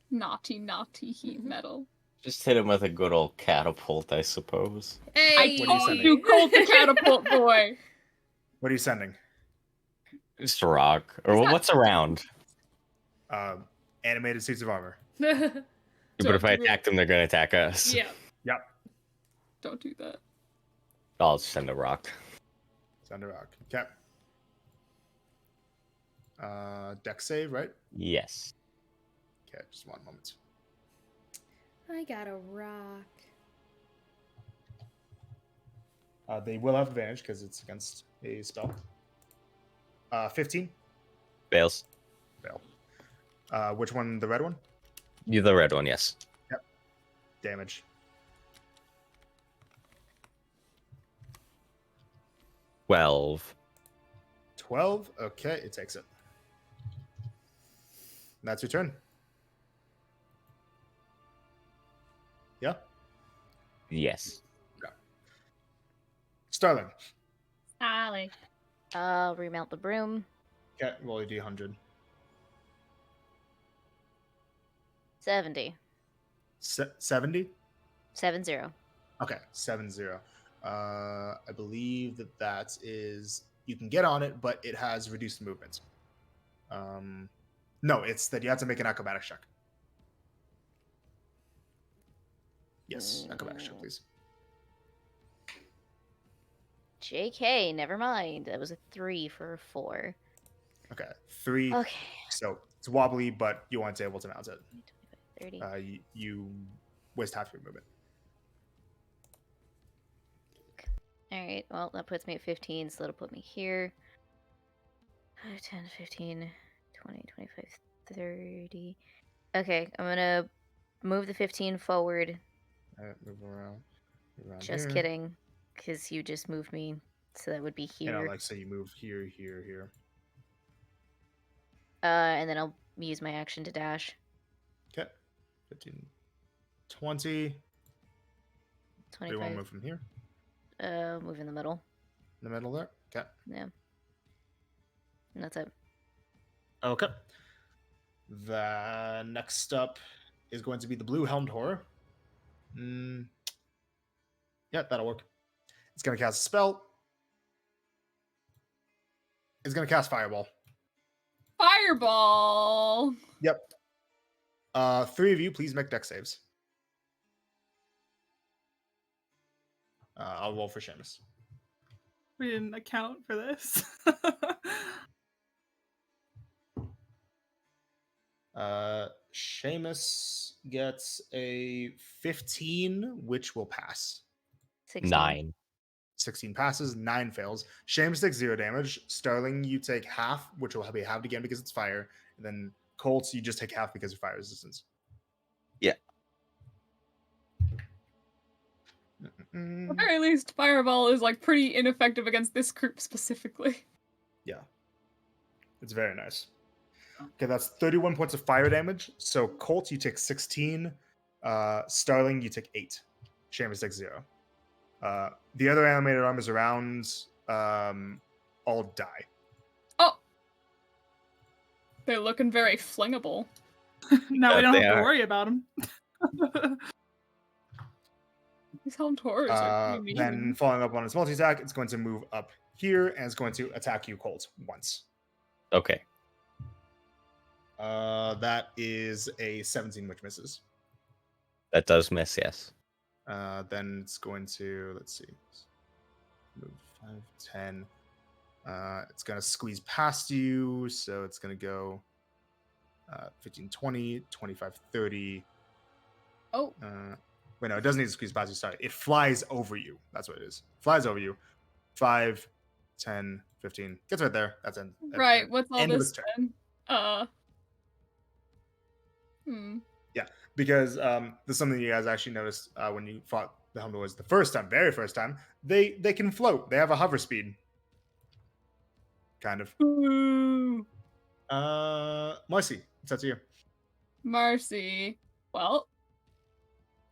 Naughty, naughty heat metal. Just hit him with a good old catapult, I suppose. Hey! I What are you told sending? you, Colt the catapult boy. What are you sending? Just a rock. Or Is that- what's around? Animated suits of armor. But if I attack them, they're going to attack us. Yeah. Yep. Don't do that. I'll just send a rock. Send a rock. Okay. Dex save, right? Yes. Okay, just one moment. I got a rock. They will have advantage because it's against a spell. 15. Fails. Fail. Which one? The red one? You the red one, yes. Damage. 12. 12. Okay, it takes it. That's your turn. Yeah? Yes. Starling. Ollie. I'll remount the broom. Okay, roll a d100. 70. 70? 70. Okay, 70. I believe that is you can get on it, but it has reduced movement. No, it's that you have to make an acrobatics check. Yes, acrobatics check, please. JK, never mind. That was a 3 for a 4. Okay, 3. Okay. So it's wobbly, but you aren't able to mount it. 30. You waste half your movement. Alright, well, that puts me at 15, so that'll put me here. 5, 10, 15, 20, 25, 30. Okay, I'm gonna move the 15 forward. All right, move around. Just here. kidding, because you just moved me, so that would be You know, here. like say you move here, here, here. And then I'll use my action to dash. Okay, 15, 20. Do you want 25. to move from here? Move in the middle. In the middle there? Okay. Yeah. And that's it. Okay. The next up is going to be the blue helmed horror. Yeah, that'll work. It's going to cast a spell. It's going to cast Fireball. Fireball. Yep. 3 of you, please make dex saves. I'll roll for Seamus. We didn't account for this. Seamus gets a 15, which will pass. 16. 9. 16 passes, 9 fails. Seamus takes 0 damage. Starling, you take half, which will be halved again because it's fire. And then Colt, you just take half because of fire resistance. Yeah. At the very least, Fireball is like pretty ineffective against this group specifically. Yeah. It's very nice. Okay, that's 31 points of fire damage. So Colt, you take 16. Starling, you take 8. Seamus takes 0. The other animated armors around all die. Oh! They're looking very flingable. Now we don't They have to are. worry about them. These helmed horrors are pretty mean. Then following up on its multi-attack, it's going to move up here and it's going to attack you, Colt, once. Okay. That is a 17, which misses. That does miss, yes. Then it's going to, let's see, move 5, 10. It's going to squeeze past you, so it's going to go 15, 20, 25, 30. Oh. Wait, no, it doesn't need to squeeze past you. Sorry. It flies over you. That's what it is. Flies over you. 5, 10, 15. Gets right there. That's it. Right, what's all end of this its turn. then? Yeah, because there's something you guys actually noticed when you fought the Helmed Horrors the first time, very first time. They can float. They have a hover speed. Kind of. Ooh. Marcy, it's up to you. Marcy. Well,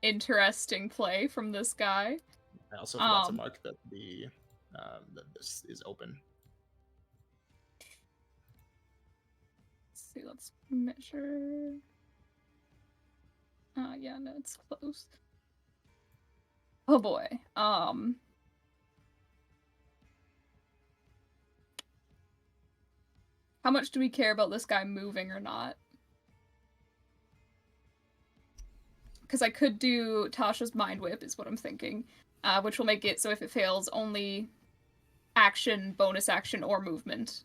interesting play from this guy. I also forgot to mark that that this is open. Let's see, let's measure. Yeah, no, it's close. Oh boy. How much do we care about this guy moving or not? Because I could do Tasha's Mind Whip, is what I'm thinking, which will make it so if it fails, only action, bonus action, or movement.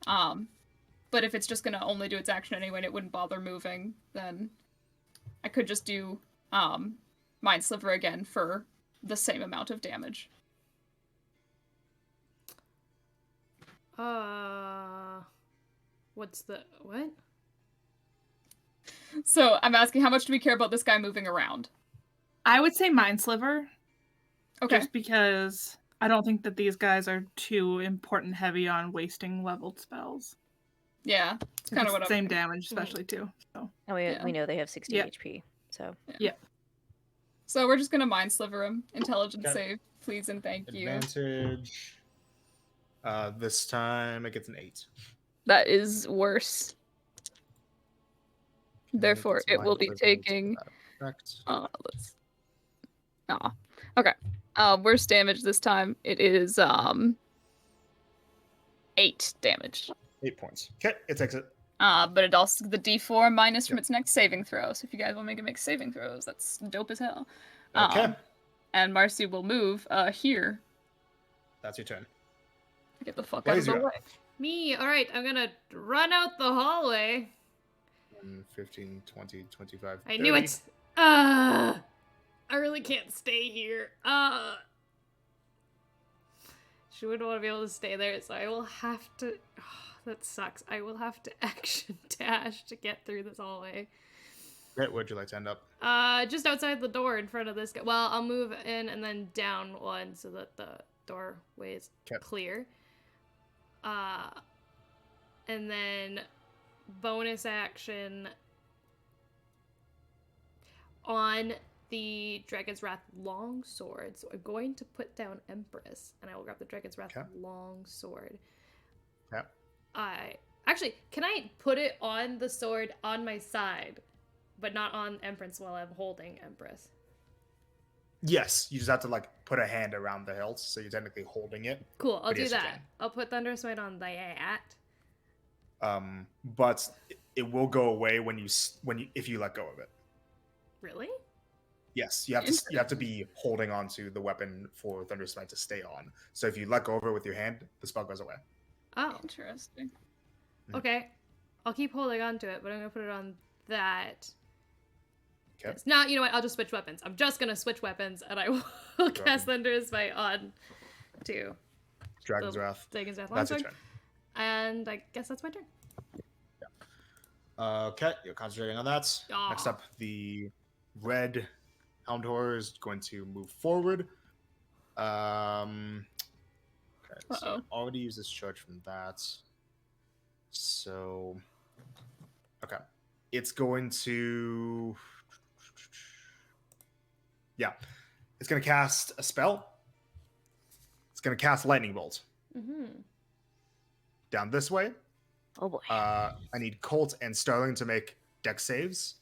But if it's just gonna only do its action anyway and it wouldn't bother moving, then I could just do Mind Sliver again for the same amount of damage. What's the what? So I'm asking, how much do we care about this guy moving around? I would say Mind Sliver. Okay. Just because I don't think that these guys are too important heavy on wasting leveled spells. Yeah, it's kind of what the I'm same damage, especially too. So. And we know they have 60 HP, so. Yeah. So we're just gonna Mind Sliver him. Intelligence Okay. save, please and thank you. Advantage. This time it gets an 8. That is worse. Therefore, It's it will Mind be Sliver to taking. that effect. Okay. Worst damage this time. It is 8 damage. 8 points. Okay, it takes it. But it also the D4 minus from Yep. its next saving throw. So if you guys want to make saving throws, that's dope as hell. Okay, And Marcy will move here. that's your turn. Get the fuck Blaze, out of you're the up. way. Me. All right, I'm gonna run out the hallway. 15, 20, 25, I knew 30. it. I really can't stay here. She wouldn't want to be able to stay there, so I will have to. That sucks. I will have to action dash to get through this hallway. Great, where'd you like to end up? Just outside the door in front of this guy. Well, I'll move in and then down one so that the doorway is Okay. clear. And then bonus action on the Dragon's Wrath longsword. So I'm going to put down Empress, and I will grab the Dragon's Wrath Okay. longsword. Okay. Actually, can I put it on the sword on my side, but not on Empress while I'm holding Empress? Yes, you just have to like put a hand around the hilt, so you're technically holding it. Cool, I'll But do yes, you that. can. I'll put Thundersmite on that. But it will go away when you if you let go of it. Really? Yes, you have to be holding onto the weapon for Thundersmite to stay on. So if you let go of it with your hand, the spell goes away. Oh, Interesting. okay. I'll keep holding on to it, but I'm gonna put it on that. Okay. No, you know what? I'll just switch weapons. I'm just gonna switch weapons, and I will cast Thundersmite on to Dragon's the Wrath. Dragon's Wrath That's your longsword. turn. And I guess that's my turn. Okay, you're concentrating on that. Aw. Next up, the red Helmed Horror is going to move forward. Okay, so Uh-oh. I already used this charge from that. So, okay. It's going to... Yeah. It's going to cast a spell. It's going to cast Lightning Bolt. Mm-hmm. Down this way. Oh boy. I need Colt and Starling to make dex saves.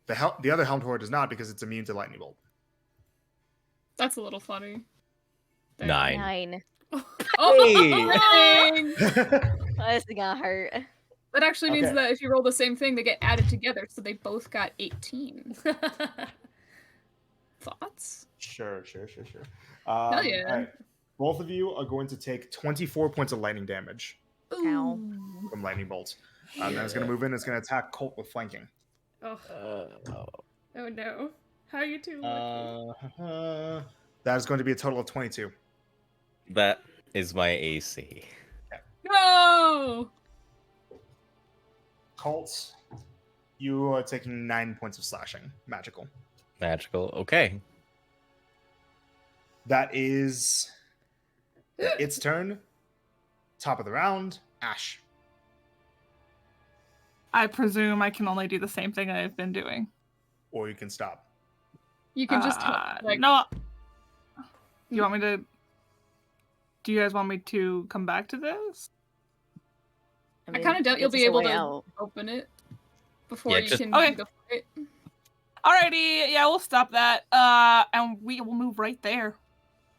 The other Helmed Horror does not because it's immune to Lightning Bolt. That's a little funny. Damn. 9. 9. Oh, Hey! dang! Oh, this is gonna hurt. That actually means Okay. that if you roll the same thing, they get added together, so they both got 18. Thoughts? Sure. Hell yeah. all right. Both of you are going to take 24 points of lightning damage Ow. from Lightning Bolt. Then it's going to move in. It's going to attack Colt with flanking. Oh. Oh no. How are you two lucky? That is going to be a total of 22. That is my AC. No! Colt, you are taking 9 points of slashing. Magical. Magical. Okay. That is its turn. Top of the round, Ash. I presume I can only do the same thing I've been doing. Or you can stop. You can just like no. You want me to? Do you guys want me to come back to this? I kind of doubt you'll this be is a able way to out. open it before Yeah, you just- can Okay. do the fight. Alrighty, yeah, we'll stop that. And we will move right there.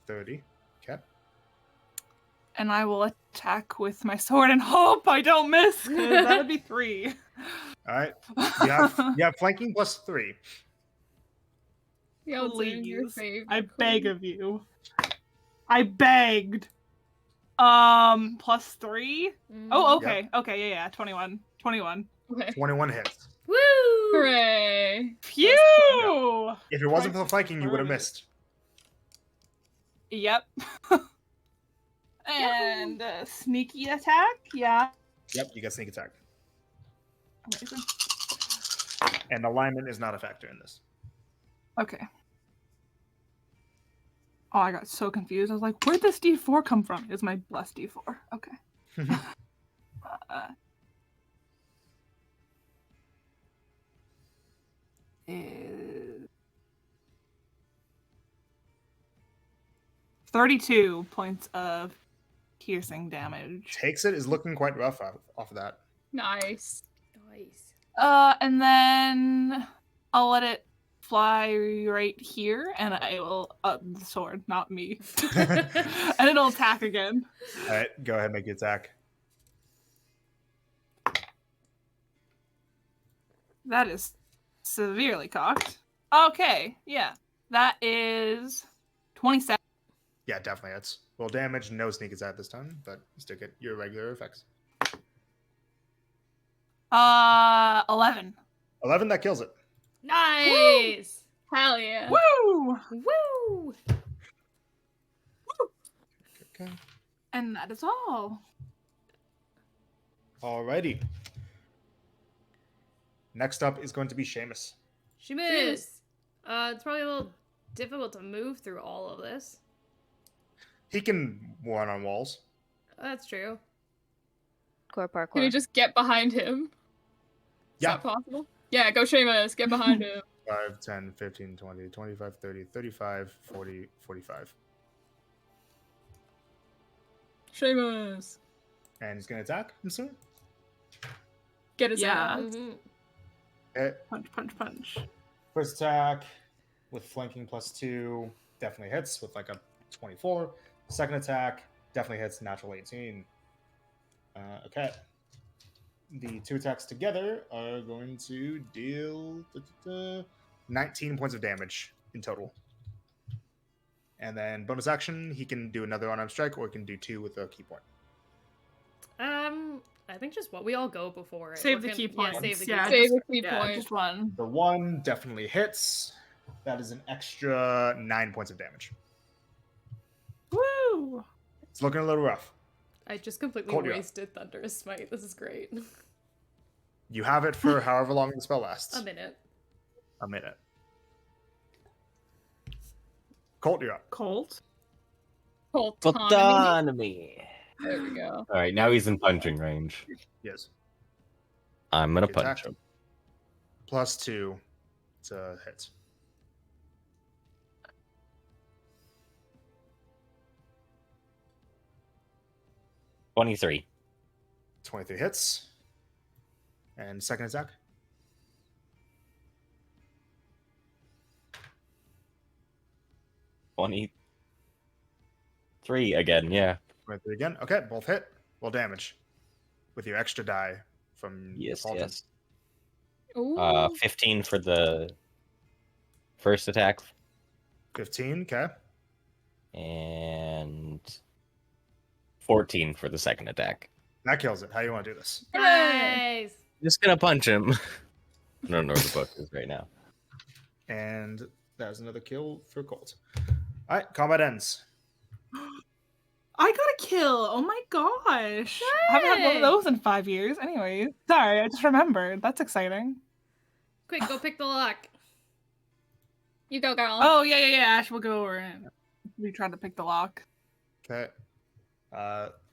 30. Okay. And I will attack with my sword and hope I don't miss, 'cause that would be 3. All right. You have flanking plus 3. Yeah, it's in your Please. favor. I queen. beg of you. I begged. Plus 3? Oh, Mm. okay. Okay, yeah, 21. 21. Okay. 21 hits. Woo! Hooray! Phew! If it wasn't for flanking, you would have missed. Yep. And sneaky attack? Yeah. Yep, you get sneak attack. Amazing. And alignment is not a factor in this. Okay. Oh, I got so confused. I was like, where'd this D4 come from? It's my blessed D4. Okay. Is 32 points of piercing damage. Takes it is looking quite rough off of that. Nice. Nice. And then I'll let it fly right here, and I will the sword, not me, and it'll attack again. All right, go ahead, make your attack. That is severely cocked. Okay, yeah, that is 27. Yeah, definitely hits. Roll damage, no sneak attack this time, but you still get your regular effects. 11. 11, that kills it. Nice. Hell yeah. Woo! Woo! Okay. And that is all. Alrighty. Next up is going to be Seamus. She moves. It's probably a little difficult to move through all of this. He can run on walls. That's true. Core parkour. Can we just get behind him? Is Yeah. that possible? Yeah, go Seamus, get behind him. 5, 10, 15, 20, 25, 30, 35, 40, 45. Seamus. And he's going to attack, I'm assuming. Get his Yeah. ass. Mhm. Okay. Punch, punch, punch. First attack with flanking +2 definitely hits with like a 24. Second attack definitely hits, natural 18. Okay. The two attacks together are going to deal 19 points of damage in total. And then bonus action, he can do another unarmed strike, or he can do 2 with a key point. I think just what we all go before it. Save We're the gonna- key points. Yeah, save the key Yeah, points. Save the key Yeah, point. just one. The 1 definitely hits. That is an extra 9 points of damage. Woo! It's looking a little rough. I just completely Cold, yeah. wasted Thunderous Smite. This is great. You have it for however long the spell lasts. A minute. A minute. Colt, you're up. Colt. Autonomy. Autonomy. There we go. All right, now he's in punching range. Yes. I'm gonna Good punch attack. him. +2 to hit. $23. 23 hits. And second attack. $23 again. Yeah. 23 again. Okay, both hit. Roll damage with your extra die from Yes. Fulton. Yes. Ooh. 15 for the first attack, 15, okay. and 14 for the second attack. That kills it. How do you want to do this? Nice. Just gonna punch him. I don't know where the book is right now. And that was another kill for Colt. All right, combat ends. I got a kill. Oh my gosh. I haven't had one of Yay. those in 5 years. Anyways, sorry, I just remembered. That's exciting. Quick, go pick the lock. You go, girl. Oh, yeah. Ash will go over and we tried to pick the lock. Okay.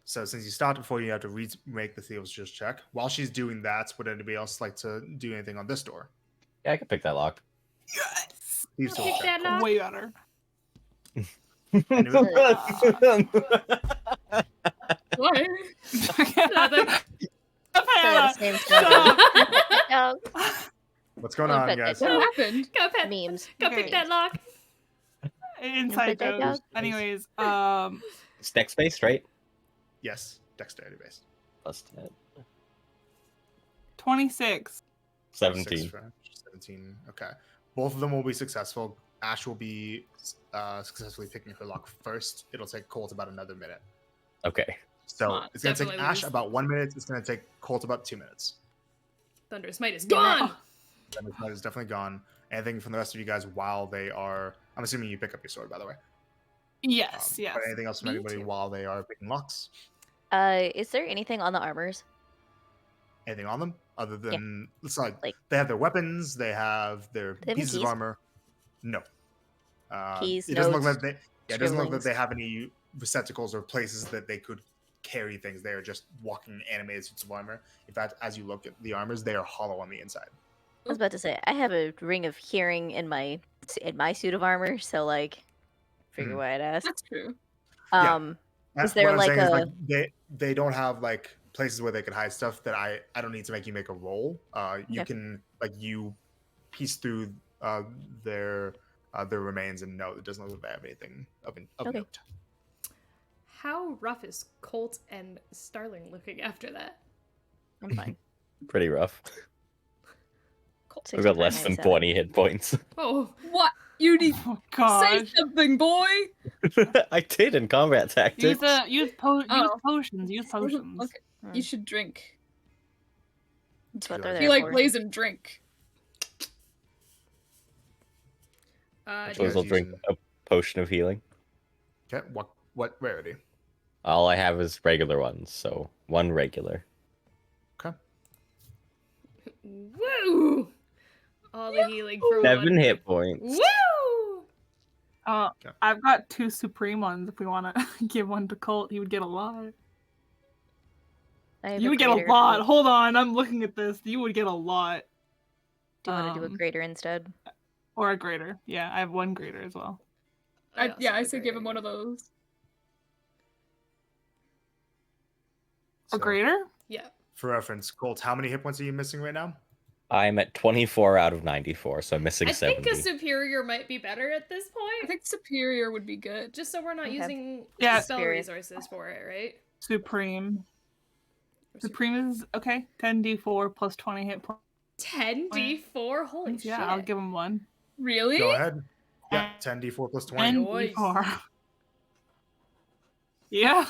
So since you stopped before, you have to remake the Thieves' Just check. While she's doing that, would anybody else like to do anything on this door? Yeah, I can pick that lock. Yes. Thieves' Pick Tools check. that lock. Way better. Anyway, What? Nothing. Hannah, Same shut stuff. up. No, what's going I'll on, put guys? that What happened? Go pet. memes. Go pick that lock. Inside Put that jokes. down. Anyways, It's dex based, right? Yes, dexterity based. Plus 10. 26. 17. 6 for 17. Okay. Both of them will be successful. Ash will be successfully picking her lock first. It'll take Colt about another minute. Okay. So Come on, it's going to take definitely Ash lose. about 1 minute. It's going to take Colt about 2 minutes. Thunderous Smite is gone. Then the is definitely gone. Anything from the rest of you guys while they are... I'm assuming you pick up your sword, by the way. Yes, yes. But anything else from Me anybody too. while they are picking locks? Is there anything on the armors? Anything on them? Other than... It's like, Like- they have their weapons. They have their They have any pieces of keys? armor. No. Keys, It doesn't look notes, like they... it doesn't look like scribblings. they have any receptacles or places that they could carry things. They are just walking animated suits of armor. In fact, as you look at the armors, they are hollow on the inside. I was about to say I have a ring of hearing in my suit of armor, so like, figure Mhm. why I'd ask. That's true. Um, Is there What I'm like saying is, a- they don't have like places where they could hide stuff that I don't need to make you make a roll. You Okay. can like you piece through their remains, and no, it doesn't look like they have anything of Okay. note. How rough is Colt and Starling looking after that? I'm fine. Pretty rough. Six We've got to less five, than 97. 20 hit points. Oh, What? You need Oh say gosh. something, boy. I did in combat tactics. Use Oh. potions. Use potions. Okay, Hmm. you should drink. That's what I they're Be there like for. Blazin' drink. I You suppose guys I'll drink using- a potion of healing. Okay, what rarity? All I have is regular ones, so one regular. Okay. woo! All the healing for 7 one. hit points. Woo! I've got 2 supreme ones. If we want to give one to Colt, he would get a lot. I have You a would get a greater if lot. you- Hold on, I'm looking at this. You would get a lot. Do you want to do a Um, greater instead? Or a greater. Yeah, I have 1 greater as well. also Yeah, I have say a give him greater. one of those. A So, greater? Yeah. for reference, Colt, how many hit points are you missing right now? I'm at 24 out of 94, so I'm missing I 70. think a superior might be better at this I point. think superior would be good. Just so we're not Okay. using Yeah. spell Superior. resources for it, right? Supreme. Supreme is okay. 10d4 plus 20 hit points. 10d4? Holy shit. Yeah, I'll give him 1. Really? Go ahead. Yeah, 10d4 plus 20. 10d4. Yeah,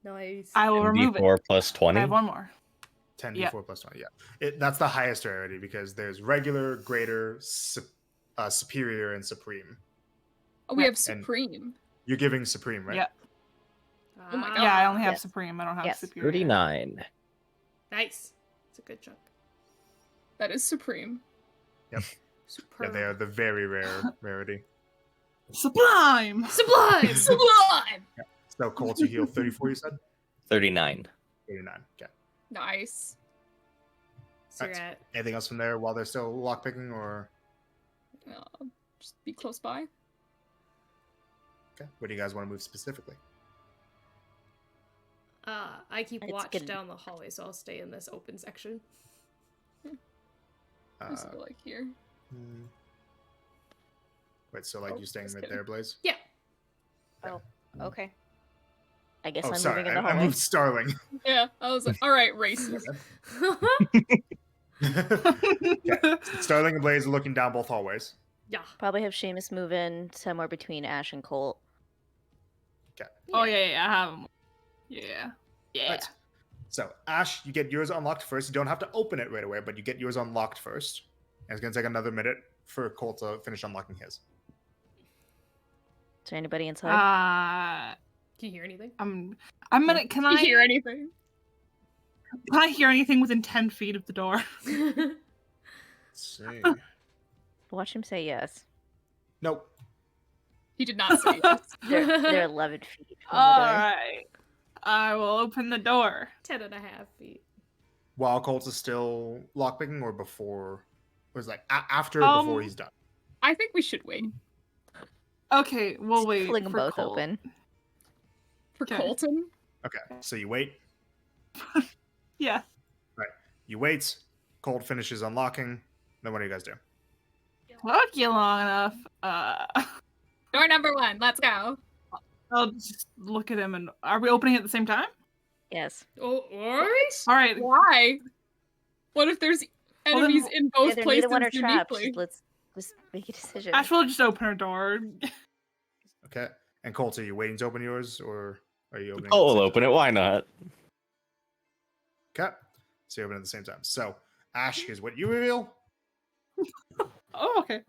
Nice. I will remove it. D4 plus I 20. have 1 more. 10d4 Yeah. plus 20. Yeah, that's the highest rarity because there's regular, greater, superior, and supreme. Oh, we have And- supreme. You're giving supreme, right? Yeah. Oh my Yeah, I only have Yes. supreme. I don't have Yes. superior. 39. Nice. It's a good chunk. That is supreme. Yeah, Superb. they are the very rare rarity. Sublime. Sublime! Sublime! So Colt, you heal 34, you said? 39. 39. Okay. Nice. So you're Right. at Anything else from there while they're still lockpicking, or Just be close by. okay? What do you guys want to move specifically? I keep It's watch good. down the hallway, so I'll stay in this open section. Just go like here. Hmm. Wait, so like Oh, you staying just right kidding. there, Blaze? Yeah. Okay. I guess Oh, I'm sorry, moving in the I hallway. moved Starling. Yeah, I was like, all right, racist. Okay. Starling and Blaze are looking down both hallways. Yeah. Probably have Seamus move in somewhere between Ash and Colt. Oh yeah, I have 'em. Yeah. Yeah. Right. So Ash, you get yours unlocked first. You don't have to open it right away, but you get yours unlocked first. And it's gonna take another minute for Colt to finish unlocking his. Is there anybody inside? Can you hear anything? I'm gonna. Can You I hear anything? hear anything within 10 feet of the door? Let's see. Watch him say yes. Nope. He did not say yes. They're 11 feet from the All door. right. I will open the door. 10 and a half feet. While Colt is still lockpicking, or before, or is it like after or before he's done. I think we should wait Okay, we'll wait. Fling them for both Colt. open. for Okay. Colton. Okay, so you wait. Yeah. You wait. Colt finishes unlocking. Then what do you guys do? Took you long enough. Door number 1. Let's go. I'll just look at him and are we opening at the same time? Yes. Oh, alright. All right. Why? What if there's Well, then- enemies in both Either places neither one are trapped. uniquely? Let's just make a decision. Ash will just open her door. Okay. And Colt, are you waiting to open yours, or are you opening? Oh, we'll open it. Why not? Okay. So you open at the same time. So Ash, here's what you reveal. Oh, okay.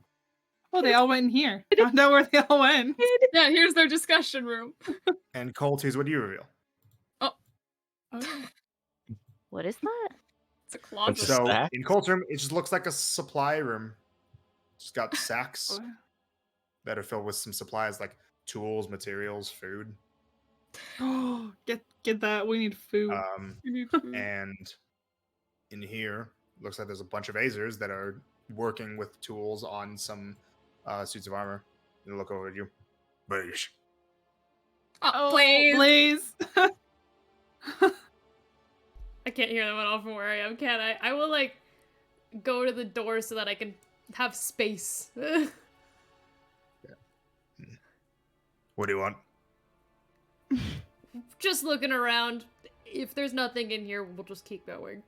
Oh, they all went in here. Found out where they all went. Yeah, here's their discussion room. And Colt, here's what you reveal. Oh. What is that? It's a closet. It's a So stack? in Colt's room, it just looks like a supply room. Just got sacks that are filled with some supplies like tools, materials, food. Oh, get that. We need food. We need food. And in here, looks like there's a bunch of Azers that are working with tools on some suits of armor. They look over at you. Beige. Oh, Blaze. Blaze. I can't hear them at all from where I am, can I? I will, like, go to the door so that I can have space. What do you want? Just looking around. If there's nothing in here, we'll just keep going.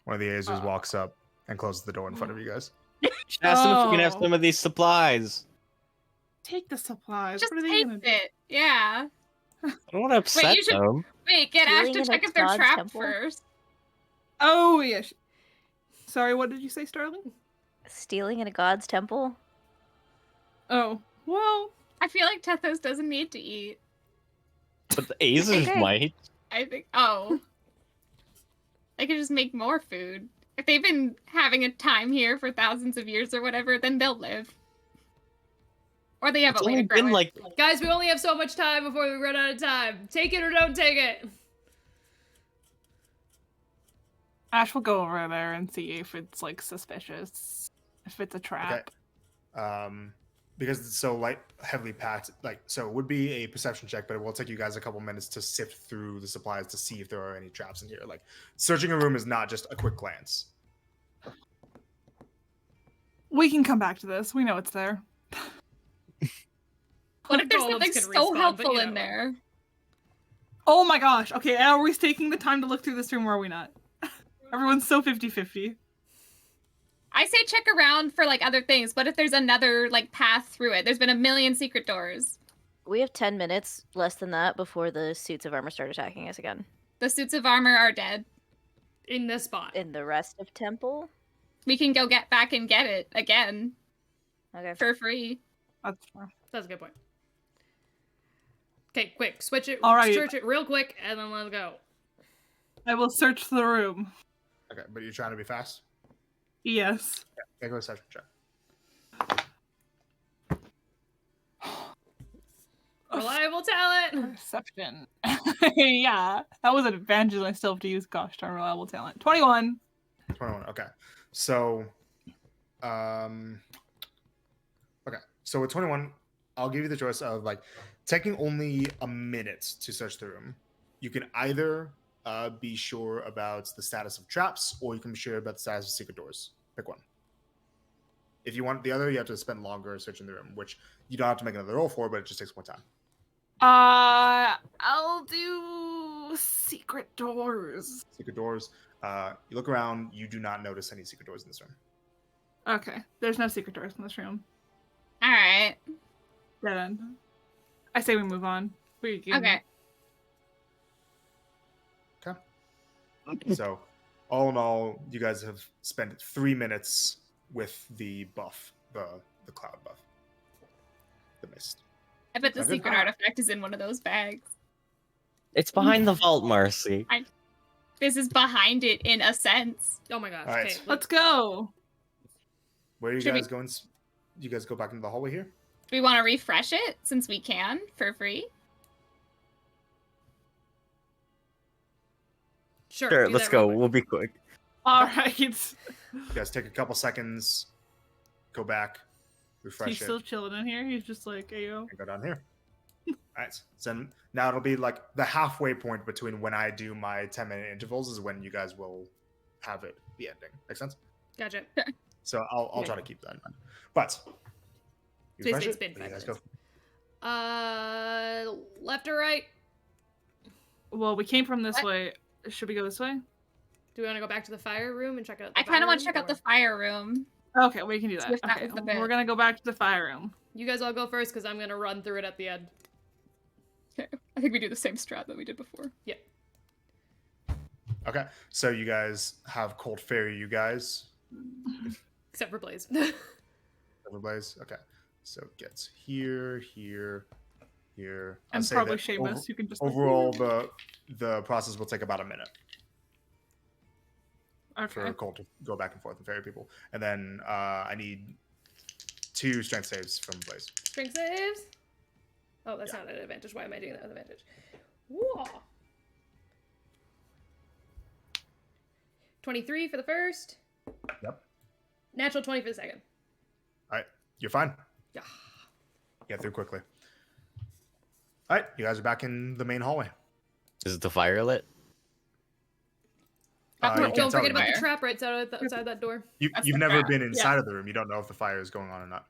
One of the Azers walks up and closes the door in front of you guys. Just ask them if we can have Oh. some of these supplies. Take the supplies. Just what are they take gonna do? it. Yeah. I don't want to upset you should- them. Wait, get Ash Stealing to in check a if they're god trapped temple? first. Oh yeah. Sorry, what did you say, Starling? Stealing in a god's temple? Oh, well, I feel like Tethos doesn't need to eat. But the Azers Okay. might. I think. Oh. They could just make more food. If they've been having a time here for thousands of years or whatever, then they'll live. Or they have It's a way only to grow been it. like Guys, we only have so much time before we run out of time. Take it or don't take it. Ash will go over there and see if it's like suspicious, if it's a trap. Because it's so light, heavily packed, like, so it would be a perception check, but it will take you guys a couple minutes to sift through the supplies to see if there are any traps in here. Like, searching a room is not just a quick glance. We can come back to this. We know it's there. What if there's Golems something can so respawn, but helpful you in know. there? Oh my gosh. Okay, are we taking the time to look through this room or are we not? Everyone's so 50-50. I say check around for like other things. What if there's another like path through it? There's been a million secret doors. We have 10 minutes, less than that, before the suits of armor start attacking us again. The suits of armor are dead. In this spot. In the rest of temple? We can go get back and get it again Okay. for free. That's fair. That's a good point. Okay, quick. Switch it. All right. Search it real quick, and then let's go. I will search the room. Okay, but you're trying to be fast? Yes. Make a perception check. Reliable talent. Perception. Yeah. That was an advantage and I still have to use gosh darn reliable talent. 21. 21, okay. So, okay. So with 21, I'll give you the choice of, like, taking only a minute to search the room. You can either be sure about the status of traps, or you can be sure about the status of secret doors. Pick one. If you want the other, you have to spend longer searching the room, which you don't have to make another roll for, but it just takes more time. I'll do secret doors. Secret doors. You look around, you do not notice any secret doors in this room. Okay. There's no secret doors in this room. All right. Dead end. I say we move on. We can... Okay. So, all in all, you guys have spent 3 minutes with the buff, the cloud buff, the mist. I bet the Okay. secret artifact is in one of those bags. It's behind the vault, Marcy. This is behind it in a sense. Oh my gosh. All right. Okay, Let's go. Where are you Should we- guys going? You guys go back into the hallway here? Do we want to refresh it since we can for free? Sure. Sure, do let's that go. real quick. We'll be quick. All right. You guys take a couple seconds, go back, refresh He's it, still chilling in here. He's just like, ayo. and go down here. All right. So now it'll be like the halfway point between when I do my 10-minute intervals is when you guys will have it, the ending. Make sense? Gotcha. So I'll try to keep that in mind. But you So refresh it's it, been and you 5 guys minutes. go. Left or right? Well, we came from this What? way. Should we go this way? Do we want to go back to the fire room and check out the I kind of want to fire check out the room, or- fire room. Okay, we can do that. See if that Okay, was the bit. we're gonna go back to the fire room. You guys all go first, because I'm going to run through it at the end. Okay. I think we do the same strat that we did before. Okay. So you guys have cold ferry, you guys. Except for Blaze. Everybody's okay. So it gets here, here, here. I'll And say probably that Seamus. You can just overall, the process will take about a minute for Okay. Colt to go back and forth and ferry people, and then I need 2 strength saves from Blaze. Strength saves? Oh, that's Yeah. not an advantage. Why am I doing that with advantage? Whoa. 23 for the first. Yep. Natural 20 for the second. All right, you're fine. Yeah. Get through quickly. All right, you guys are back in the main hallway. Is the fire lit? You Don't can't Don't tell forget about the fire. trap right outside that door. That's You've the never trap, been yeah. inside of the room. You don't know if the fire is going on or not.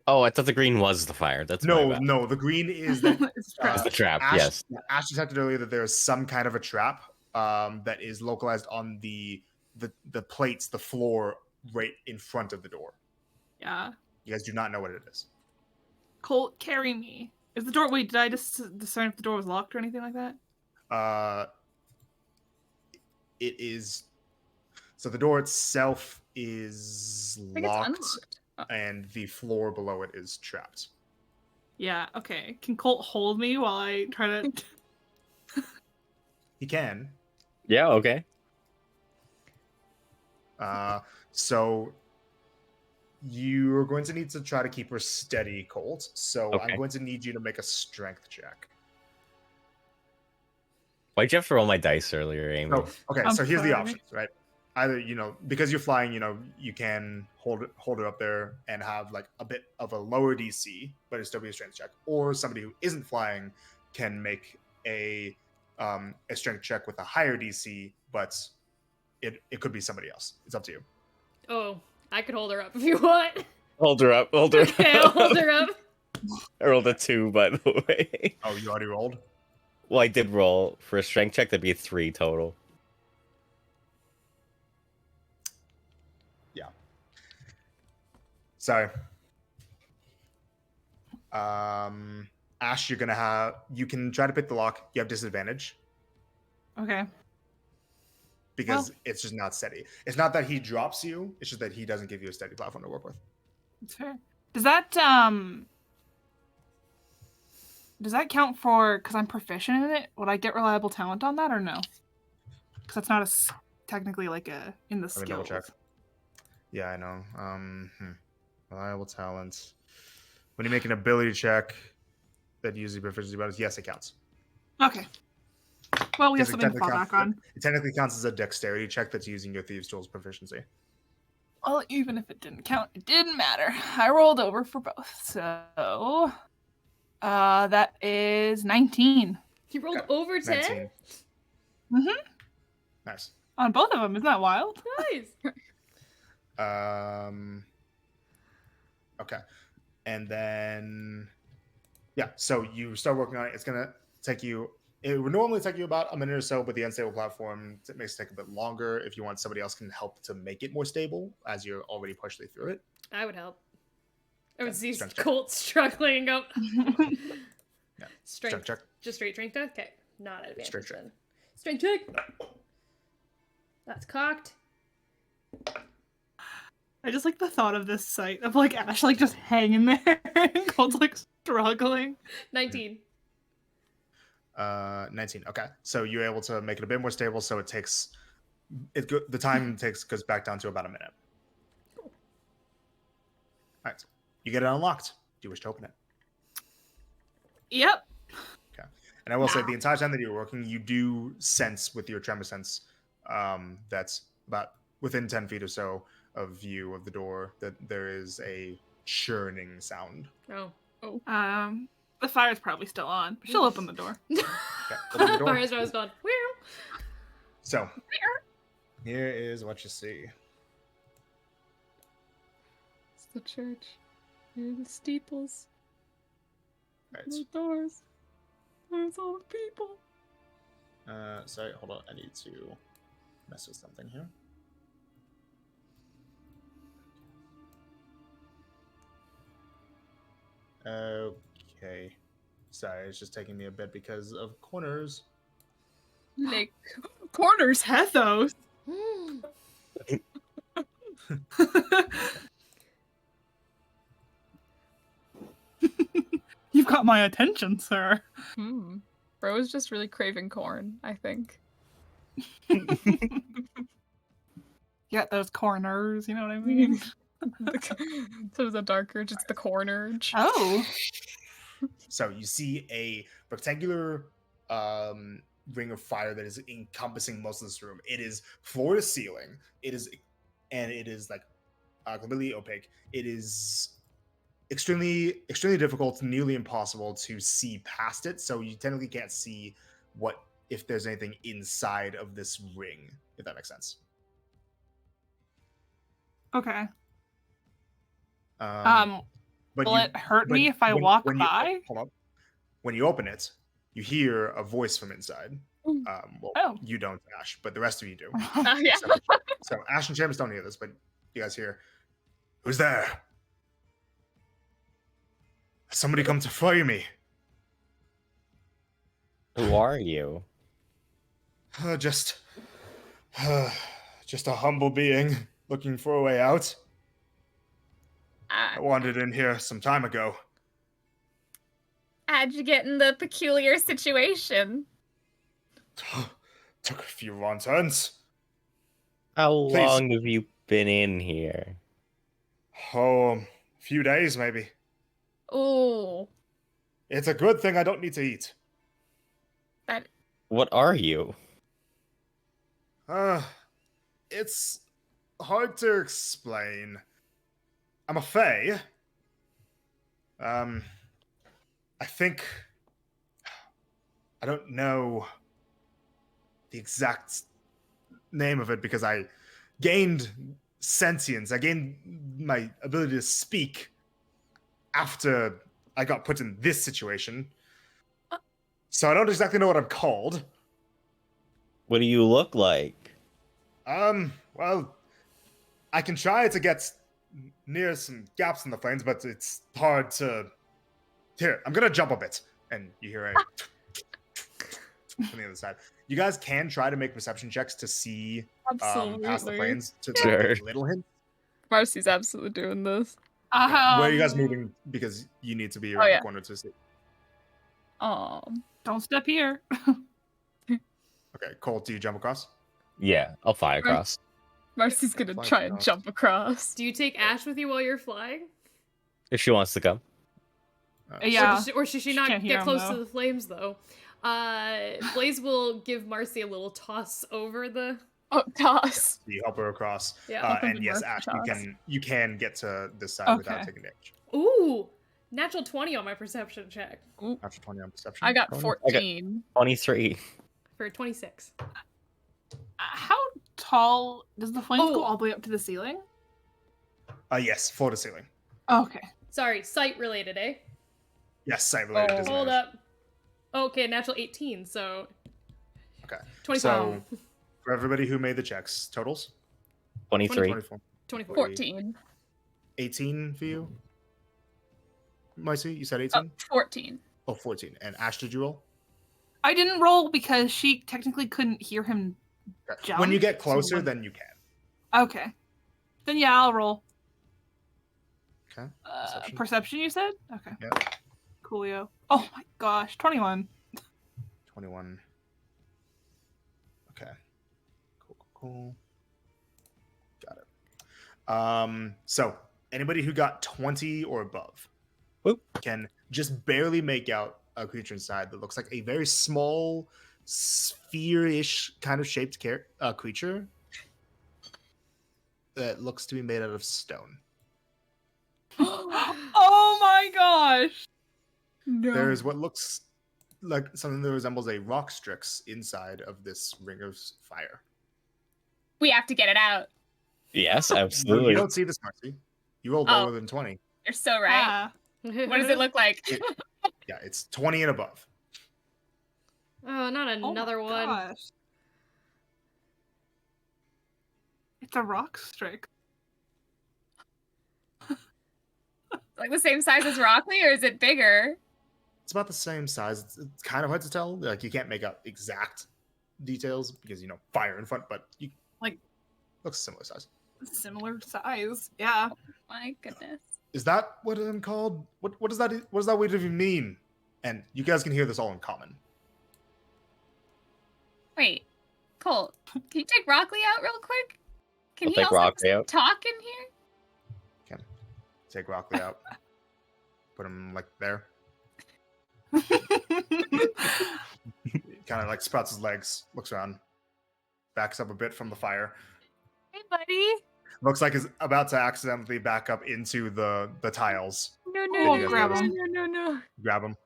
Oh, I thought the green was the fire. That's my No, bad. no. The green is that It's trash. It's the trap. Ash, Yes. Ash detected earlier that there is some kind of a trap that is localized on the plates, the floor right in front of the door. Yeah. You guys do not know what it is. Colt, carry me. Is the door? Wait, did I just discern if the door was locked or anything like that? It is. So the door itself is I think it's locked, unlocked. Oh. and the floor below it is trapped. Yeah. Okay. Can Colt hold me while I try to? He can. Yeah. Okay. So you're going to need to try to keep her steady, Colt. So Okay. I'm going to need you to make a strength check. Why'd you have to roll my dice earlier, Amy? So, okay, I'm so here's the sorry. options, right? Either, because you're flying, you can hold her up there and have like a bit of a lower DC, but it still be a strength check. Or somebody who isn't flying can make a strength check with a higher DC, but it could be somebody else. It's up to you. Oh, I could hold her up if you want. Hold her up. Hold her Okay, I'll hold her up. I rolled a 2, by the way. Oh, you already rolled? Well, I did roll for a strength check. That'd be a 3 total. Yeah. Sorry. Ash, you can try to pick the lock. You have disadvantage Okay. because it's just not steady. It's not that he drops you, it's just that he doesn't give you a steady platform to work with. That's fair. Does that count for because I'm proficient in it? Would I get reliable talent on that or no? Because that's not technically like in the Let me double skills. check. Yeah, I know. Reliable talent. When you make an ability check that uses proficiency bonus, yes, it counts. Okay. Well, we have Because it something to fall technically back on. It technically counts as a dexterity check that's using your thieves' tools proficiency. Well, even if it didn't count, it didn't matter. I rolled over for both, so that is 19 You rolled Okay, over 10? 19. Mhm. Nice. on both of them. Isn't that wild? Nice. Okay. And then, yeah, so you start working on it. It's going to take you, it would normally take you about a minute or so, but the unstable platform it makes it take a bit longer. If you want, somebody else can help to make it more stable as you're already partially through it. I would help. I would Okay, see strength check. Colt struggling and go, Yeah. strength. check. Just straight strength check? Okay. Not at advantage Strength check. then. Strength check. That's cocked. I just like the thought of this sight of like Ash like just hanging there and Colt's like struggling. 19. 19. Okay. So you're able to make it a bit more stable. So it takes, the time goes back down to about a minute. All right. You get it unlocked. Do you wish to open it? Yep. Okay. And I will say the entire time that you're working, you do sense with your tremor sense that's about within 10 feet or so of view of the door that there is a churning sound. Oh. The fire's probably still on. But she'll open the door. Okay. Open the door. Fire's always gone. Where? So here is what you see. It's the church. Hear the steeples. Right. The doors. There's all the people. Sorry, hold on. I need to mess with something here. Okay. Sorry, it's just taking me a bit because of corners. Like, Corners Hethos. You've got my attention, sir. Bro is just really craving corn, I think. Get those corners, you know what I mean? So the dark urge, it's the corn urge. Oh. So you see a rectangular ring of fire that is encompassing most of this room. It is floor to ceiling. It is like completely opaque. It is extremely difficult, nearly impossible to see past it. So you technically can't see if there's anything inside of this ring. if that makes sense. Okay. But Will it hurt me if I walk by? Hold on. When you open it, you hear a voice from inside. Well, you don't, Ash, but the rest of you do. Oh, yeah. So Ash and Seamus don't hear this, but you guys hear, "Who's there? Somebody come to free me." Who are you? Just a humble being looking for a way out. I wandered in here some time ago. How'd you get in the peculiar situation? Took a few wrong turns. How Please. long have you been in here? Oh, a few days maybe. Ooh. It's a good thing I don't need to eat. What are you? It's hard to explain. I'm a fae. I think I don't know the exact name of it because I gained sentience. I gained my ability to speak after I got put in this situation. So I don't exactly know what I'm called. What do you look like? Well, I can try to get near some gaps in the flames, but it's hard to... Here, I'm gonna jump a bit. And you hear a... from the other side. You guys can try to make perception checks to see past the Absolutely. flames to Sure. get little hints. Marcy's absolutely doing this. Where are you guys moving? Because you need to be around yeah. the corner to see. Don't step here. Okay, Cole, do you jump across? Yeah, I'll fly across. Marcy's gonna Fly try and across. jump across. Do you take Ash with you while you're flying? If she wants to come. Yeah. Or should she She not can't hear get him, close though. to the flames, though? Blaze will give Marcy a little toss over the... Oh, toss. You help her across. Yeah. And yes, Marcy Ash, toss. you can get to this side without Okay. taking damage. Ooh! Natural 20 on my perception check. After 20 on perception. I got Conan? 14. 23. For 26. How tall does the flames go Oh. all the way up to the ceiling? Yes, floor to ceiling. Okay. Sorry, sight related, eh? Yes, sight related Oh. disadvantage. Hold up. Okay, natural 18, so... Okay. 25. So, for everybody who made the checks, totals? 23. 24. 24. 14. 18 for you? Marcy, you said 18? 14. Oh, 14. And Ash, did you roll? I didn't roll because she technically couldn't hear him. Okay. When you Jump, get closer, so then you can. Okay. Then yeah, I'll roll. Okay. Perception, you said? Okay. Yeah. Coolio. Oh my gosh, 21. 21. Okay. Cool. Got it. So, anybody who got 20 or above Whoop. can just barely make out a creature inside that looks like a very small, sphere-ish kind of shaped creature that looks to be made out of stone. Oh my gosh. No. There is what looks like something that resembles a rock strix inside of this ring of fire. We have to get it out. Yes, No, absolutely. you don't see this, Marcy. You rolled Oh. lower than 20. You're so right. Ah. What does it look like? Yeah, it's 20 and above. Oh, not Oh another my one. gosh. It's a rock strike. Like the same size as Rockley, or is it bigger? It's about the same size. It's kind of hard to tell. Like, you can't make out exact details because, fire in front, but you Like- looks similar size. Similar size. Yeah. My goodness. Is that what I'm called? What does that word even mean? And you guys can hear this all in common. Wait, Colt, can you take Rockley out real quick? Can I'll he take also Rockley just out. talk in here? Take Rockley out. Put him like there. Kind of like sprouts his legs, looks around, backs up a bit from the fire. Hey, buddy. Looks like he's about to accidentally back up into the tiles. No, Oh, no, grab no, him. no, no, no. Grab him.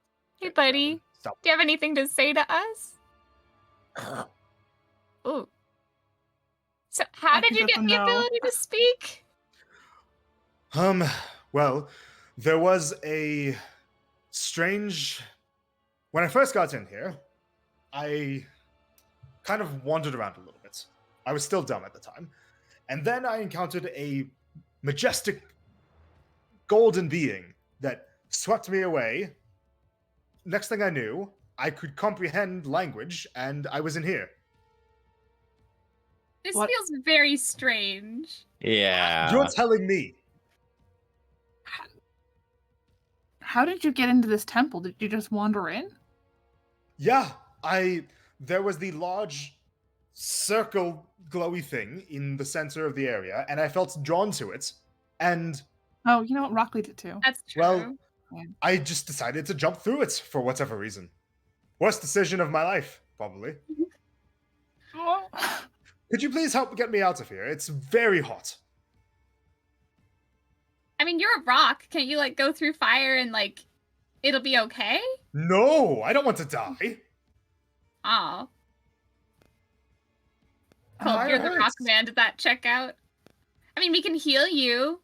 Hey, buddy. Stop. Do you have anything to say to us? Ooh. How did think you that's get a the no. ability to speak? Well, there was a strange. When I first got in here, I kind of wandered around a little bit. I was still dumb at the time. And then I encountered a majestic golden being that swept me away. Next thing I knew, I could comprehend language, and I was in here. This What? feels very strange. Yeah. You're telling me. How did you get into this temple? Did you just wander in? Yeah, there was the large circle glowy thing in the center of the area, and I felt drawn to it. And Oh, you know what? Rockley did too. That's true. well, I just decided to jump through it for whatever reason. Worst decision of my life, probably. Oh. Could you please help get me out of here? It's very hot. I mean, you're a rock. Can't you like go through fire and like it'll be okay? No, I don't want to die. Oh. Oh, Cool. it You're the hurts. rock man. Did that check out? I mean, we can heal you.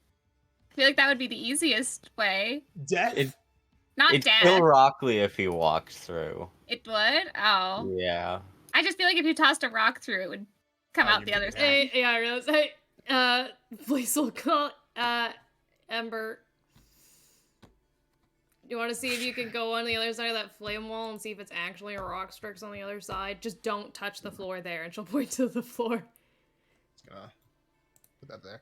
I feel like that would be the easiest way. Death? Not It'd death. kill Rockley if he walked through. It would? Oh. Yeah. I just feel like if you tossed a rock through, it would come Oh, out you the mean other that. side. Hey, yeah, I realized. Hey, please will call, Ember. You want to see if you can go on the other side of that flame wall and see if it's actually a rock strix on the other side? Just don't touch the floor there, and she'll point to the floor. Just gonna put that there.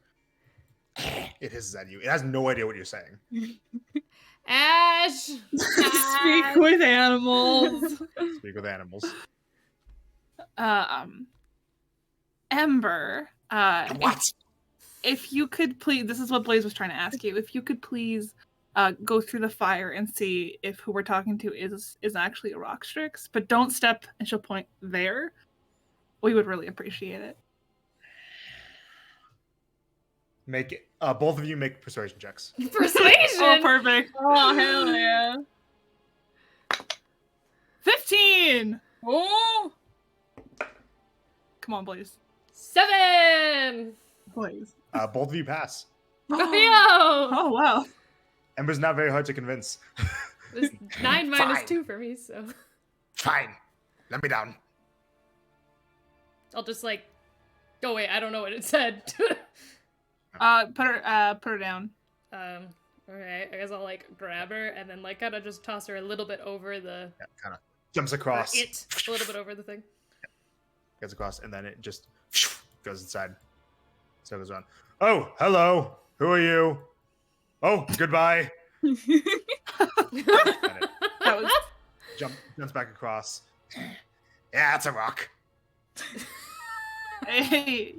It hisses at you. It has no idea what you're saying. Ash! Speak with animals. Speak with animals. Ember. What? If you could please, this is what Blaze was trying to ask you. If you could please go through the fire and see if who we're talking to is actually a rock strix, but don't step, and she'll point there. We would really appreciate it. Make it. Both of you make persuasion checks. Persuasion! Oh, perfect. Oh, hell yeah. 15. Oh! Come on, Blaze. 7! Blaze. Both of you pass. Yo! Oh wow. Ember's not very hard to convince. It's 9 minus Fine. 2 for me, so Fine. Let me down. I'll just like go wait, I don't know what it said. Put her down. Okay, I guess I'll like grab her and then like kind of just toss her a little bit over the Yeah, kind of jumps or across. it a little bit over the thing. Gets across, and then it just goes inside. So it goes around. Oh, hello. Who are you? Oh, goodbye. And it That was jumps back across. Yeah, it's a rock. Hey.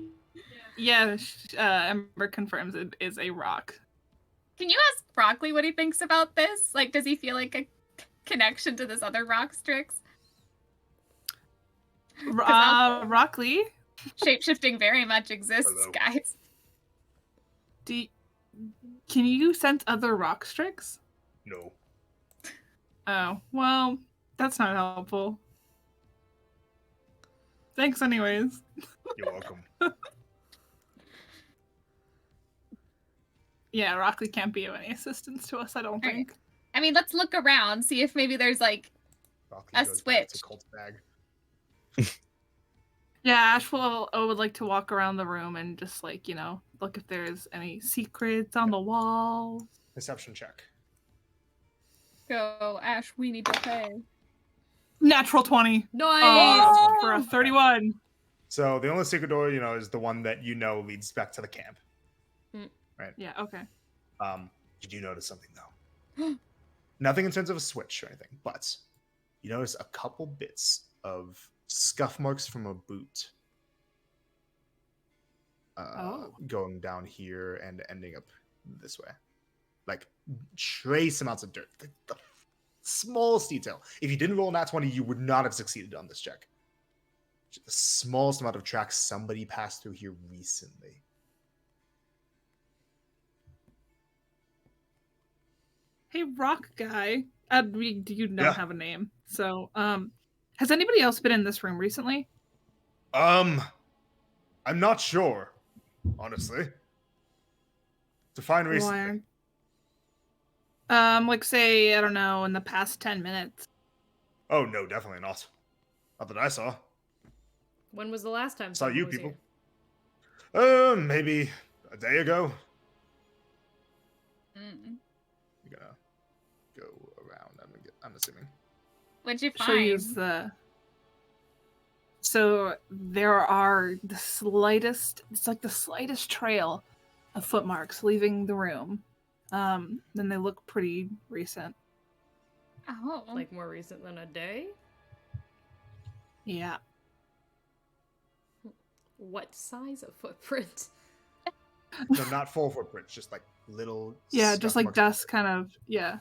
Yeah, Ember confirms it is a rock. Can you ask Broccoli what he thinks about this? Like, does he feel like a connection to this other rock strix? Rockley, Shapeshifting very much exists, Hello. guys. can you sense other rock strix? No. Oh, well, that's not helpful. Thanks anyways. You're welcome. Yeah, Rockley can't be of any assistance to us, I don't Alright. think. I mean, let's look around, see if maybe there's like Rocky A goes back to switch. Colt's bag. Yeah, Ash would like to walk around the room and just like, look if there's any secrets on the wall. Perception check. Go, Ash, we need to pay. Natural 20. Nice! For a 31. So the only secret door, is the one that leads back to the camp. Yeah, okay. You do notice something though. Nothing in terms of a switch or anything, but you notice a couple bits of scuff marks from a boot. Going down here and ending up this way. Like trace amounts of dirt. The smallest detail. If you didn't roll a nat 20, you would not have succeeded on this check. The smallest amount of tracks somebody passed through here recently. Hey, rock guy. We do not Yeah. have a name. So, has anybody else been in this room recently? I'm not sure. honestly. Define recently. Like say, I don't know, in the past 10 minutes. Oh no, definitely not. Not that I saw. When was the last time Saw someone you was people. here? Maybe a day ago. Mm. You're gonna go around. I'm assuming. What'd you She'll find? use the. So there are the slightest. It's like the slightest trail of footmarks leaving the room. Then they look pretty recent. Oh. Like more recent than a day? Yeah. What size of footprint? No, not full footprints, just like little. Yeah, scuff just like marks. dust kind of. Yeah.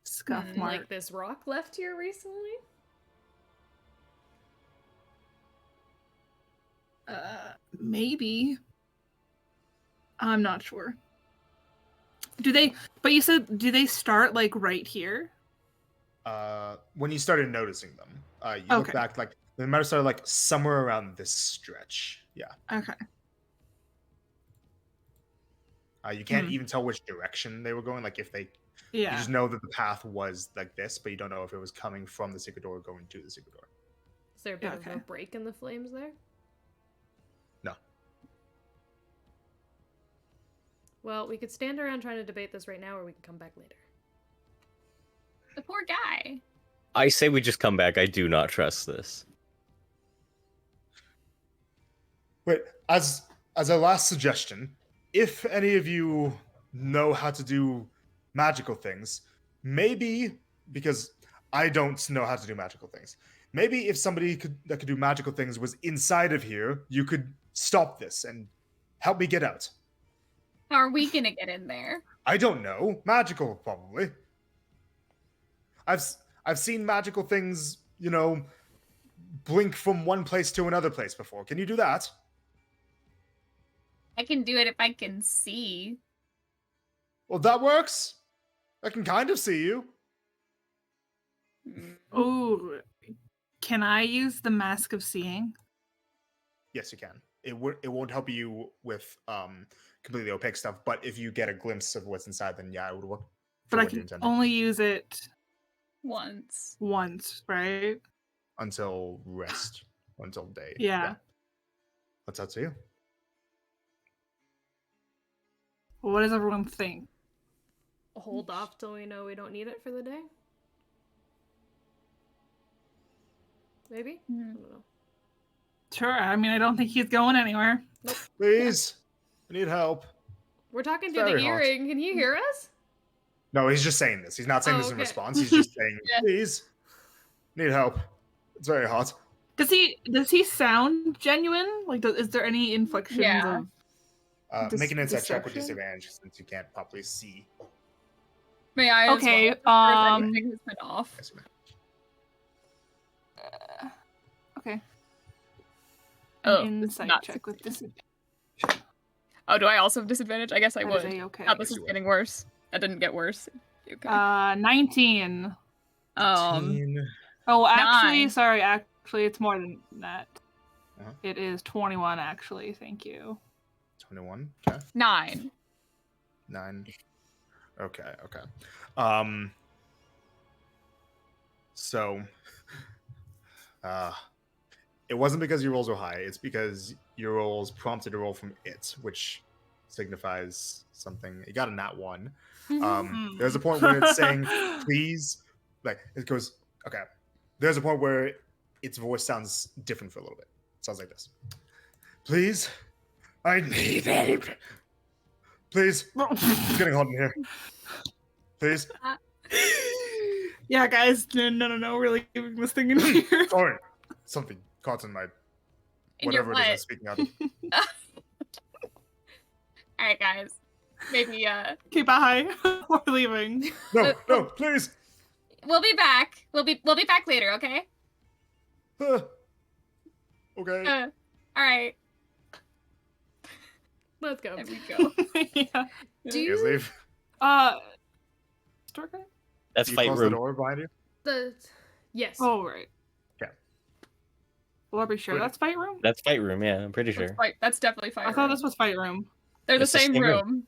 Scuff mark. Like this rock left here recently? Maybe. I'm not sure. Do they? But you said, do they start like right here? When you started noticing them, you look Okay. back, like they might have started like somewhere around this stretch. Yeah. Okay. You can't even tell which direction they were going. Like if they, you Yeah. just know that the path was like this, but you don't know if it was coming from the secret door or going to the secret door. Is there a bit of Okay. a break in the flames there? No. Well, we could stand around trying to debate this right now, or we can come back later. The poor guy. I say we just come back. I do not trust this. Wait, as a last suggestion, if any of you know how to do magical things, maybe, because I don't know how to do magical things, maybe if somebody that could do magical things was inside of here, you could stop this and help me get out. How are we gonna get in there? I don't know. Magical, probably. I've seen magical things, blink from one place to another place before. Can you do that? I can do it if I can see. Well, that works. I can kind of see you. Oh, can I use the Mask of Seeing? Yes, you can. It won't help you with completely opaque stuff, but if you get a glimpse of what's inside, then yeah, it would work. But I can only use it Once. right? Until rest, until day. Yeah. That's up to you. What does everyone think? Hold off till we know we don't need it for the day? Maybe? I don't know. Sure. I mean, I don't think he's going anywhere. Please, I need help. We're talking It's to the very hot. earring. Can he hear us? No, he's just saying this. He's not saying this in okay. response. He's just saying, Yeah. please, need help. It's very hot. Does he sound genuine? Like, is there any inflections Yeah. of Make an insight check with deception? disadvantage since you can't properly see. May I as Okay, well? Or if anything has been off. Yes, ma'am. Okay. Oh, An it's insight not check with disadvantage. Oh, do I also have disadvantage? I guess I That is would. A-okay. Oh, this Yes, is you would. getting worse. That didn't get worse. Okay. 19. Teen. Oh, actually, 9. sorry. Actually, it's more than that. Uh-huh. It is 21, actually. Thank you. 21. Okay. 9. 9. Okay. So, it wasn't because your rolls were high. It's because your rolls prompted a roll from it, which signifies something. You got a nat 1. There's a point where it's saying, please, like, it goes, okay. There's a point where its voice sounds different for a little bit. It sounds like this. Please, I need help. Please, it's getting hot in here. Please. Yeah, guys. No. We're like leaving this thing in here. Sorry. Something caught in my In your whatever it is I'm butt. speaking out of. Alright, guys. Maybe, Okay, bye. We're leaving. No, please. we'll be back. We'll be back later, okay? Okay. Alright. Let's go. There we go. Yeah. Do You guys you leave. Stork? That's Do you fight close room. the door behind you? yes. Oh, right. Okay. Will I be sure Good. that's fight room? That's fight room, yeah, I'm pretty That's, sure. that's definitely fight I thought room. this was fight room. They're the It's the same same room. room.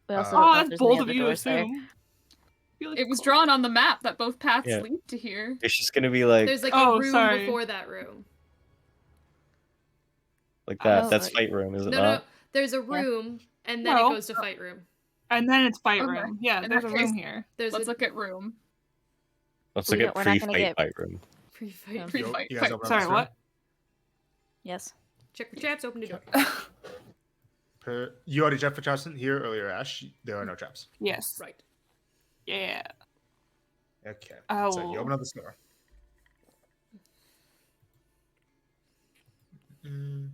We also Oh, don't know Oh, if that's there's any bold other of you to doors there. assume. Feel like It was cool. drawn on the map that both paths Yeah. lead to here. It's just gonna be like There's like Oh, a room sorry. before that room. that. Oh, That's yeah. fight room, is it No, not? there's a room, and then No. it goes to fight room. And then it's fight Okay. room. Yeah, In there's that a room case- here. There's Let's a look at room. Let's We look don't- at we're not gonna pre-fight get- fight room. pre-fight. Yeah. Pre-fight. You guys fight. open up Sorry, this room? what? Yes. Check for traps. Open the door. You already checked for traps here earlier, Ash. There are no traps. Yes. Right. Yeah. Okay. Oh. So you open up this door. Mm.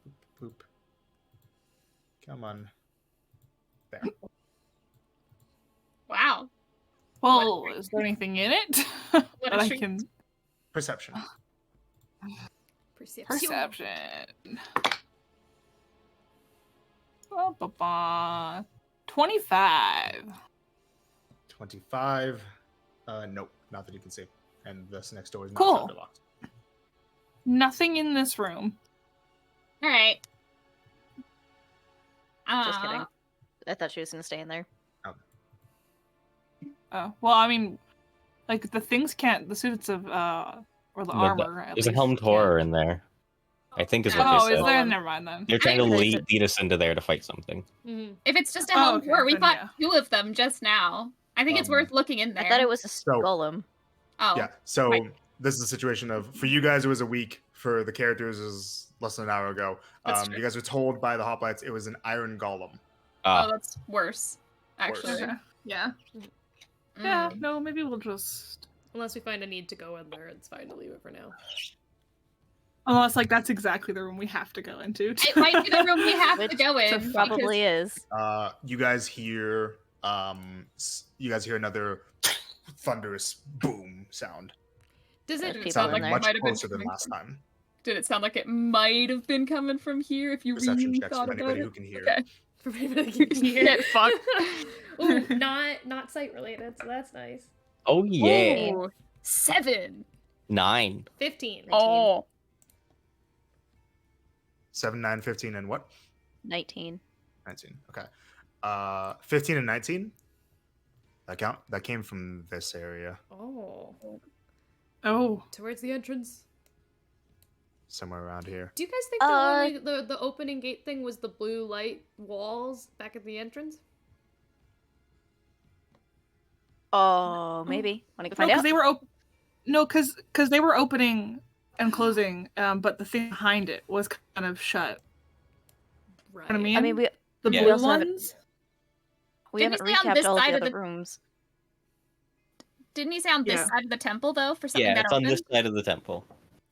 Boop, boop. Come on. There. Wow. Well, is there anything in it What that a I treat. can Perception. Perception. perception? Ba-ba-ba. 25. 25. Nope, not that you can see. And this next door is not Cool. found or locked. Nothing in this room. All right. Just kidding. I thought she was gonna stay in there. Oh, well, I mean, like the things can't. The suits of or the No, armor. At There's a least, helmed can't. horror in there. I think is what Oh, they is said. there? Never mind then. They're trying to They lead, said- lead us into there to fight something. Mhm. If it's just a Oh, home okay, tour, we then fought yeah. 2 of them just now. I think it's worth looking in there. I thought it was a So- golem. Oh, Yeah. So right. this is a situation of for you guys it was a week. For the characters it was less than an hour ago. That's true. You guys were told by the hoplites it was an iron golem. Ah, Oh, that's worse. Actually. Okay. Yeah. Yeah. Mm. No, maybe we'll just. Unless we find a need to go in there, it's fine to leave it for now. Unless, like, that's exactly the room we have to go into. It might be the room we have to Which go in. so Probably is. You guys hear another thunderous boom sound. Does There's it people sound in like Sounding there. much Might have been closer than coming last from- time. Did it sound like it might have been coming from here if you Perception really checks thought from about anybody it? who can hear. Okay. for anybody who can hear? Get fucked. Ooh, not sight related, so that's nice. oh yeah, Ooh, 7. 9. 15. Oh. 7, 9, 15, and what? 19. 19. Okay. 15 and 19. That came from this area, Oh. Oh, Towards the entrance. somewhere around here. Do you guys think the opening gate thing was the blue light walls back at the entrance? Oh, maybe. Want to go no, find because out? they were No, because they were opening and closing, but the thing behind it was kind of shut. Right. You know what I mean? I mean, we The Yeah. blue also haven't- ones. haven't Didn't you say on recapped this all of side the of other the- rooms. Didn't he say on this Yeah. side of the temple, though, for something Yeah, that it's on opened? this side of the temple.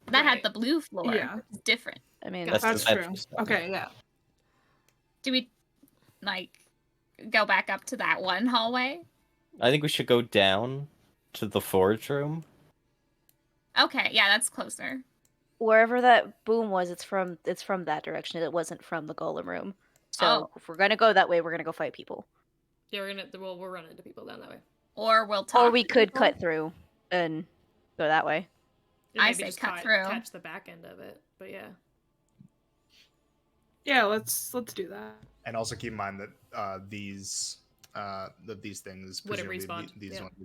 That Right. had the blue floor. Yeah. It's different. I mean, That's That's the true. entrance side. Okay, yeah. Do we, like, go back up to that one hallway? I think we should go down to the forge room. Okay, yeah, that's closer. wherever that boom was, it's from that direction. It wasn't from the golem room. So Oh. if we're gonna go that way, we're gonna go fight people. Yeah, we'll run into people down that way. Or we'll talk. Or we to could people. cut through and go that way. And I maybe say just cut through. catch the back end of it. But yeah. Yeah, let's do that. And also keep in mind that these things Would it presumably respawn? these Yeah. ones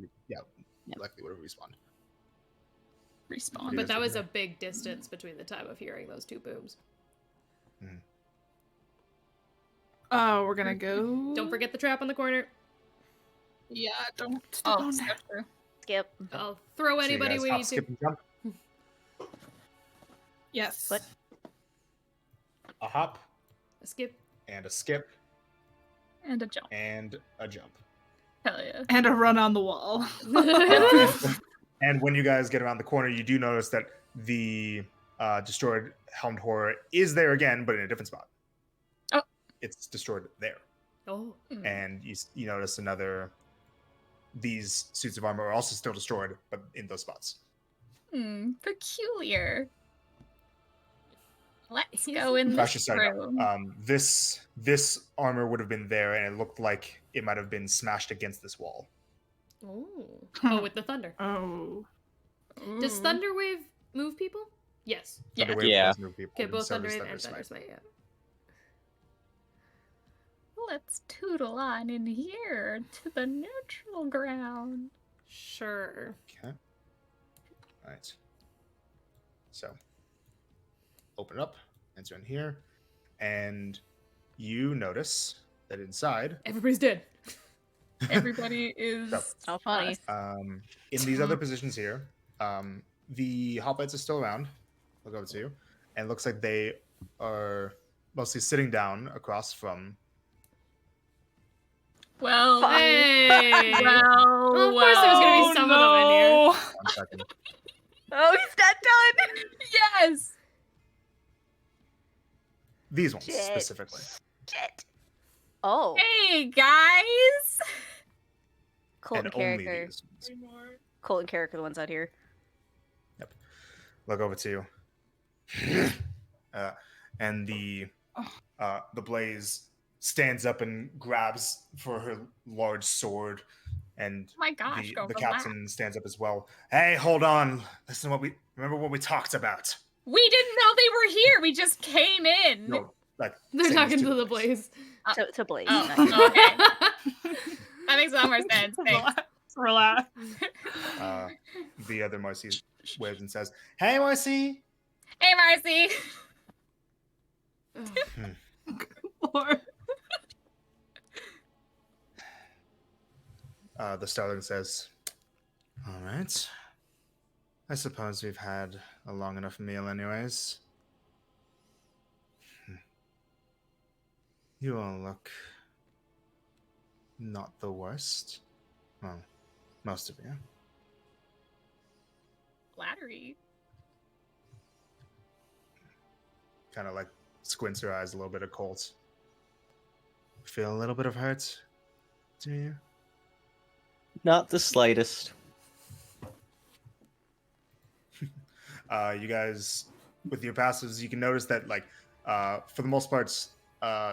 likely would have respawned. Respawn. Yeah. But that was a big distance between the time of hearing those two booms. Oh, we're gonna go. Don't forget the trap on the corner. Yeah, don't step Oh, on so that. true. Skip. I'll throw So you anybody guys we hop, need to. skip, and jump. Yes. What? A hop A skip. and a skip And a jump. and a jump. Hell yeah. And a run on the wall. And when you guys get around the corner, you do notice that the destroyed helmed horror is there again, but in a different spot. Oh. It's destroyed there. Oh. And you notice these suits of armor are also still destroyed, but in those spots. Peculiar. Let's He's- go in Actually, this sorry, room. no. This armor would have been there, and it looked like it might have been smashed against this wall. Oh, with the thunder. Oh. Does Ooh. Thunderwave move people? Yes. Yeah. Thunderwave Yeah. does move people. Okay, and both so does Thunderwave Thunder and Smite. Thunder Smite, yeah. Let's tootle on in here to the neutral ground. Sure. Okay. All right. So, open it up, enter in here, and you notice that inside, Everybody's dead. Everybody is. How funny. in these other positions here, the hoplites are still around. I'll go to you, and it looks like they are mostly sitting down across from. Well, Hey! well, Well, of course there's gonna be some of them in here. no. 1 second. Oh, he's not done. yes. These ones Shit. specifically. Shit. Oh, Hey guys. Colt And and only Carrick are these ones. Colt and Carrick are the ones out here. Look over to you. And the Blaze stands up and grabs for her large sword, and Oh my gosh, go the relax. captain stands up as well. Hey, hold on. Listen, remember what we talked about. We didn't know they were here. We just came in. No, like They're saying talking this to the Blaze. To Blaze. Oh, not you. okay. That makes a lot more sense. Thanks. Relax. The other Marcy waves and says, "Hey, Marcy." Hey, Marcy. Lord. The Starling says, "All right. I suppose we've had a long enough meal, anyways. You all look not the worst. Well, most of you. Flattery. Kind of like squints her eyes a little bit at Colt. Feel a little bit of hurt, do you? Not the slightest. You guys, with your passives, you can notice that, like, for the most part,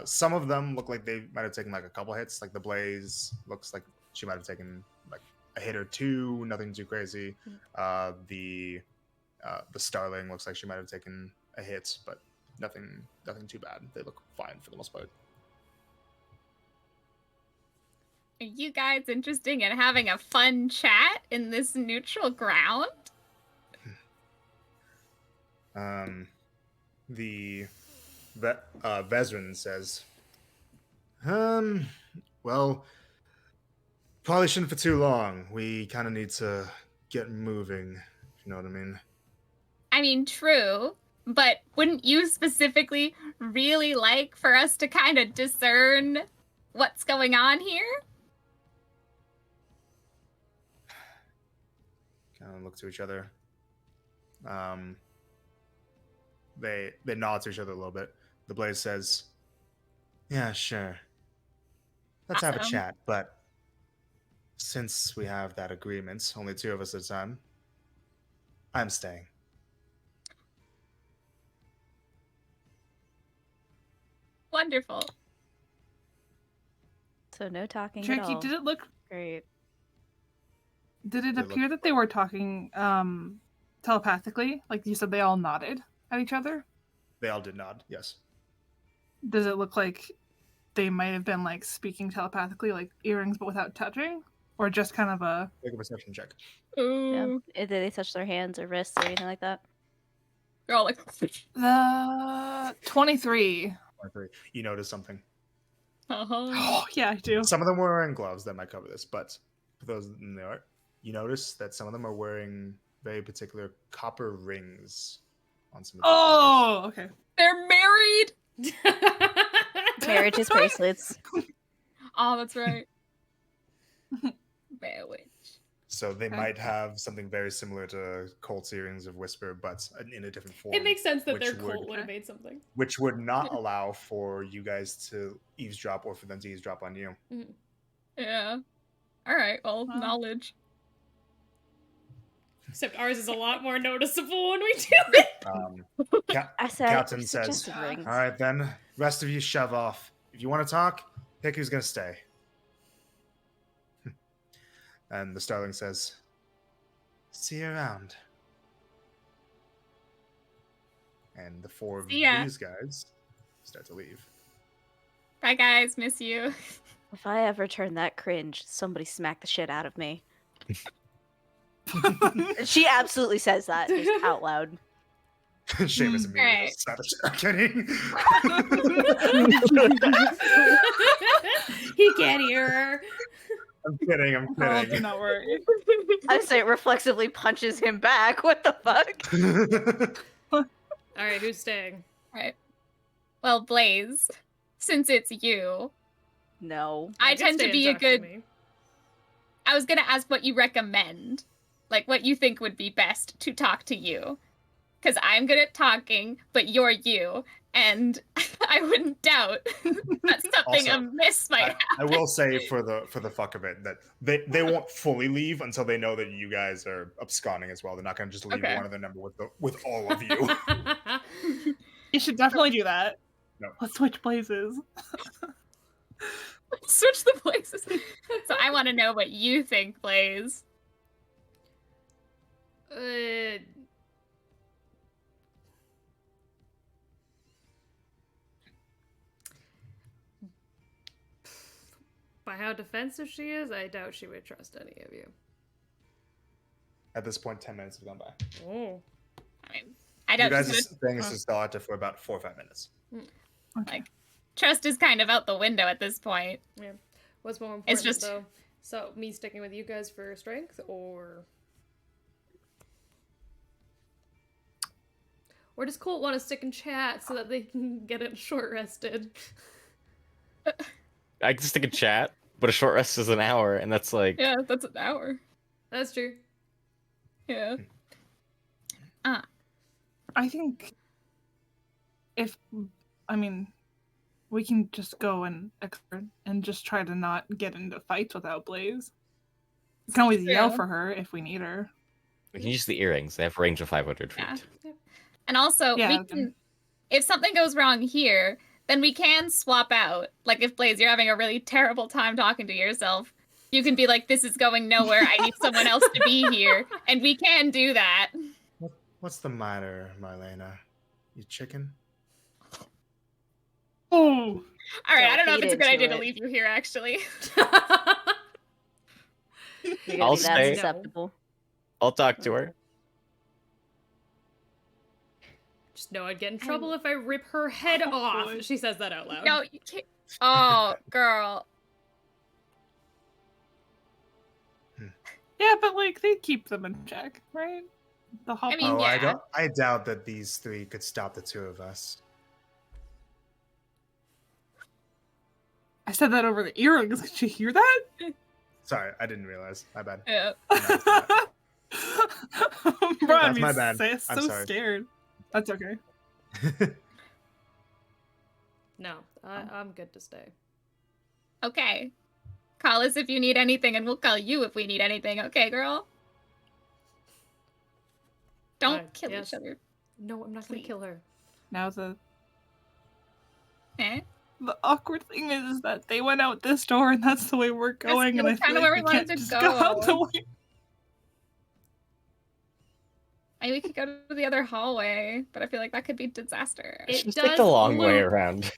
some of them look like they might have taken like a couple hits. Like the Blaze looks like she might have taken like a hit or two, nothing too crazy. The Starling looks like she might have taken a hit, but nothing too bad. They look fine for the most part. Are you guys interested in having a fun chat in this neutral ground? The Vezran says, well, probably shouldn't for too long. We kind of need to get moving, if you know what I mean. I mean, true, but wouldn't you specifically really like for us to kind of discern what's going on here? Kind of look to each other. They nod to each other a little bit. The Blaze says, yeah, sure. Let's have a Awesome. chat, but since we have that agreement, only two of us at a time, I'm staying. Wonderful. So no talking at Tricky, all. did it look? Great. Did it They look- appear that they were talking telepathically? Like you said, they all nodded at each other. They all did nod, yes. Does it look like they might have been like speaking telepathically, like earrings, but without touching, or just kind of a? Make a perception check. Yeah. Ooh. Did they touch their hands or wrists or anything like that? They're all like, The 23. 23. You notice something. Oh yeah, I do. Some of them were wearing gloves that might cover this, but for those in the art, you notice that some of them are wearing very particular copper rings on some of their Oh, okay. they're married. Marriages bracelets. Oh, that's right. Marriage. So they Okay. might have something very similar to Colt's earrings of Whisper, but in a different form. It makes sense that which their would- cult would have made something. Which would not allow for you guys to eavesdrop or for them to eavesdrop on you. Yeah. All right. Well, Wow. knowledge. Except ours is a lot more noticeable when we do it. I said Captain says, suggested rings. all right then, rest of you shove off. If you want to talk, pick who's going to stay. And the starling says, "See you around." And the four of See ya. these guys start to leave. Bye, guys. Miss you. If I ever turn that cringe, somebody smack the shit out of me. She absolutely says that just out loud. Seamus immediately Right. goes, "Stop it." I'm kidding. He can't hear her. I'm kidding. I'm Oh, do kidding. not worry. I say reflexively punches him back. What the fuck? All right, who's staying? Right. Well, Blaze, since it's you, No. I You can tend to stay and be a talk to good. me. I was gonna ask what you recommend, like what you think would be best to talk to you, because I'm good at talking, but you're you, and I wouldn't doubt that something Also, amiss might I will say for the fuck of it that they won't fully leave until they know that you guys are absconding as well. They're not going to just leave Okay. one of their number with all of you. You should definitely do that. No. Let's switch places. switch the places. So I want to know what you think, Blaze. By how defensive she is, I doubt she would trust any of you. At this point, 10 minutes have gone by. Oh. I mean, I You don't guys just are staying as a starter for about 4 or 5 minutes. trust is kind of out the window at this point. Yeah. What's more important, It's just- though? So, me sticking with you guys for strength, or does Colt want to stick and chat so that they can get it short rested? I can stick a chat, but a short rest is an hour, and that's like Yeah, that's an hour. That's true. Yeah. I think we can just go and just try to not get into fights without Blaze. We can always yell Yeah. for her if we need her. we can use the earrings. They have range of 500 feet. Yeah. And also, Yeah, we can, if something goes wrong here, then we can swap out. Like if Blaze, you're having a really terrible time talking to yourself, you can be like, "This is going nowhere. I need someone else to be here," and we can do that. What's the matter, Marlena? You chicken? Oh, All right, Don't I don't know if feed it's a good into idea to it. leave you here. Actually, You're gonna I'll be that stay. susceptible. I'll talk to her. Just know I'd get in trouble if I rip her head off. boy. She says that out loud. no, you can't. Oh, girl. yeah, but like they keep them in check, right? The hop. I mean, Oh, yeah. I doubt that these three could stop the two of us. I said that over the earrings. Did you hear that? Sorry, I didn't realize. My bad. Yeah. Bro, That's my bad. So I'm sorry. scared. That's okay. No, I'm good to stay. Okay. Call us if you need anything, and we'll call you if we need anything. Okay, girl? Don't Fine, kill yes. each other. No, I'm not gonna Please. kill her. Now the Eh? awkward thing is that they went out this door, and that's the way we're going. it And I was feel kinda like where we wanted can't to just go out the go. way. Maybe we could go to the other hallway, but I feel like that could be disaster. It Just does take the long way loop. around.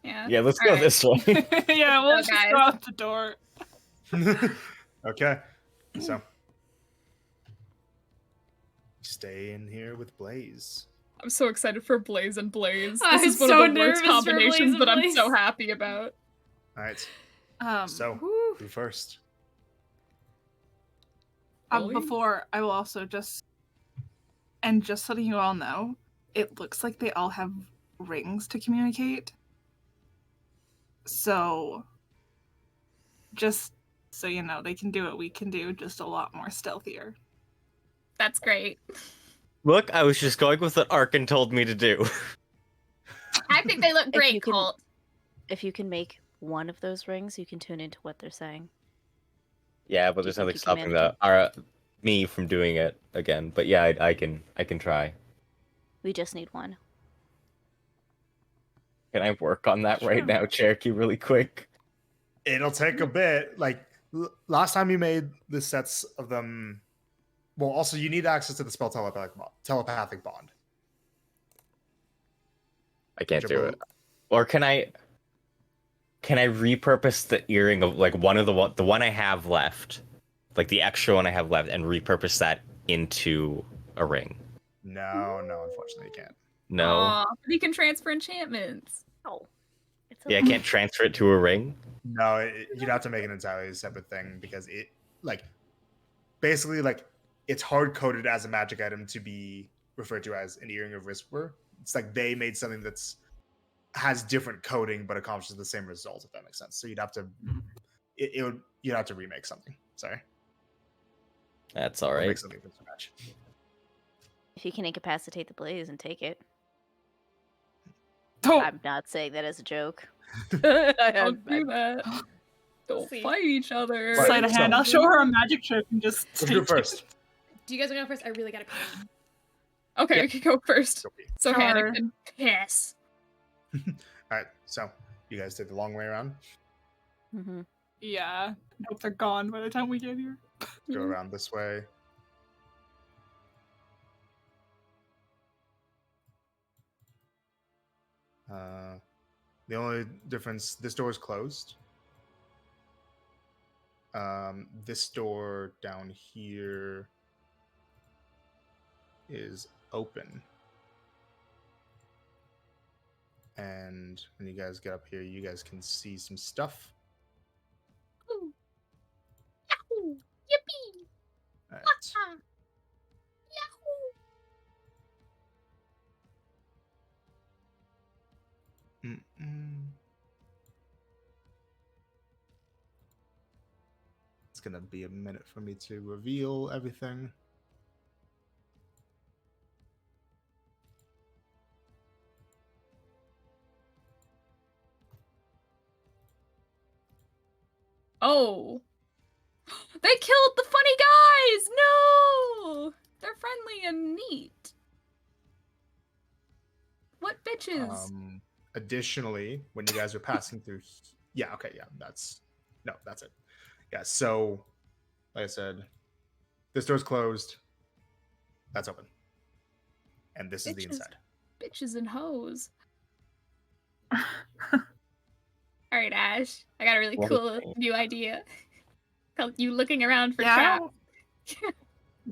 Yeah. Yeah, let's All go right. this way. Yeah, we'll go, just guys. go out the door. Okay, so stay in here with Blaze. I'm so excited for Blaze and Blaze. This I'm is one so of the worst nervous for Blaze combinations, and but I'm Blaze. so happy about. All right, Um, so Whew. who first? Really? before I will also just so that you all know, it looks like they all have rings to communicate. So, just so you know, they can do what we can do, just a lot more stealthier. That's great. Look, I was just going with what Arkin told me to do. I think they look If great, you can- Colt. If you can make one of those rings, you can tune into what they're saying. Yeah, but Do you there's think nothing you can stopping manage me from doing it again. But yeah, I can try. We just need one. Can I work on that right Sure. now, Cherokee, really quick? It'll take a bit. Like Last time you made the sets of them. Well, also you need access to the spell telepathic bond. I can't which do will- it. Or can I? Can I repurpose the earring of like the one I have left, like the extra one I have left, and repurpose that into a ring? No, unfortunately you can't. No. Aw, but he can transfer enchantments. Oh, it's Yeah, I can't transfer it to a ring. No, you'd have to make an entirely separate thing because it, like, basically, like, it's hard coded as a magic item to be referred to as an earring of whisper. It's like they made something that's has different coding but accomplishes the same result. If that makes sense. So you'd have to, you'd have to remake something. Sorry, That's all or make right. something from scratch. If you can incapacitate the blaze and take it. Oh, I'm not saying that as a joke. Don't do that. Don't See. fight each other. Right. sleight of hand. So- I'll show her a magic trick and just Let's take go it. first. Do you guys want to go first? I really gotta pee. Okay, Yep. we can go first. Go pee. So Sure. Hannah can piss. All right, so you guys did the long way around. Mm-hmm. Yeah. Hope they're gone by the time we get here. Go around this way. The only difference, this door is closed. This door down here is open. And when you guys get up here, you guys can see some stuff. Ooh. Yahoo! Yippee! All right. Ah! Yahoo! It's gonna be a minute for me to reveal everything. Oh. They killed the funny guys! No! They're friendly and neat. What bitches? Additionally, when you guys are passing through, that's it. Yeah, so like I said, this door's closed. That's open, and this is the Bitches. inside. Bitches and hoes. Alright, Ash. I got a really What cool a thing. new idea. Called you looking around for Yeah. traps.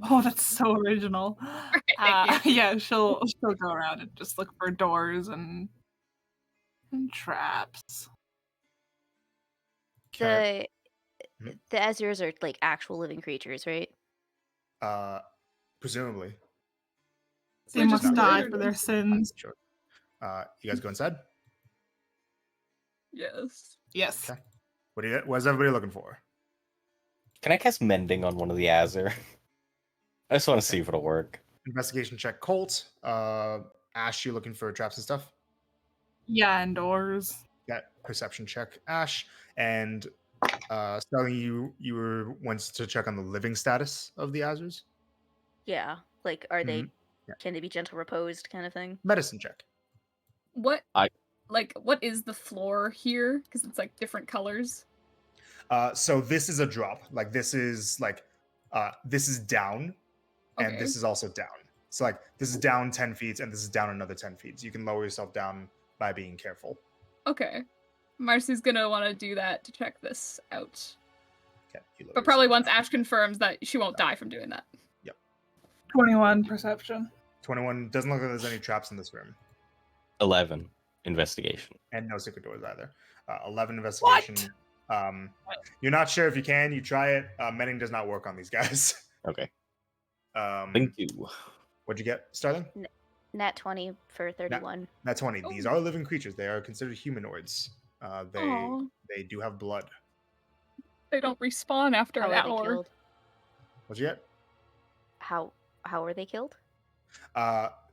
Oh, that's so original. Thank Yeah, she'll go around and just look for doors and traps. Okay. The Azirs are like actual living creatures, right? Presumably. They They're must just die murdered. for their sins. Sure. You guys go inside. Yes. Yes. Okay. What is everybody looking for? Can I cast mending on one of the Azir? I just want to see if it'll work. Investigation check, Colt. Ash, you looking for traps and stuff? Yeah, and doors. Got perception check, Ash, and Sterling, you were once to check on the living status of the Azers. Yeah. Like, are they? Yeah. Can they be gentle reposed, kind of thing? Medicine check. What I- what is the floor here? Because it's like different colors. So this is a drop. Like this is down, and Okay. this is also down. So like this is down 10 feet, and this is down another 10 feet. So you can lower yourself down by being careful. Okay. Marcy's gonna want to do that to check this out. Okay, you lower But probably yourself once down. Ash confirms that she won't die from doing that. 21 perception. 21 doesn't look like there's any traps in this room, 11 investigation. and no secret doors either. 11 investigation. You're not sure if you can. You try it. Mending does not work on these guys. Okay. Thank you. What'd you get, Starling? Nat 20 for 31. Nat 20. These Oh. are living creatures. They are considered humanoids. They Aw. they do have blood. They don't respawn after How an are they hour. killed? What'd you get? How are they killed?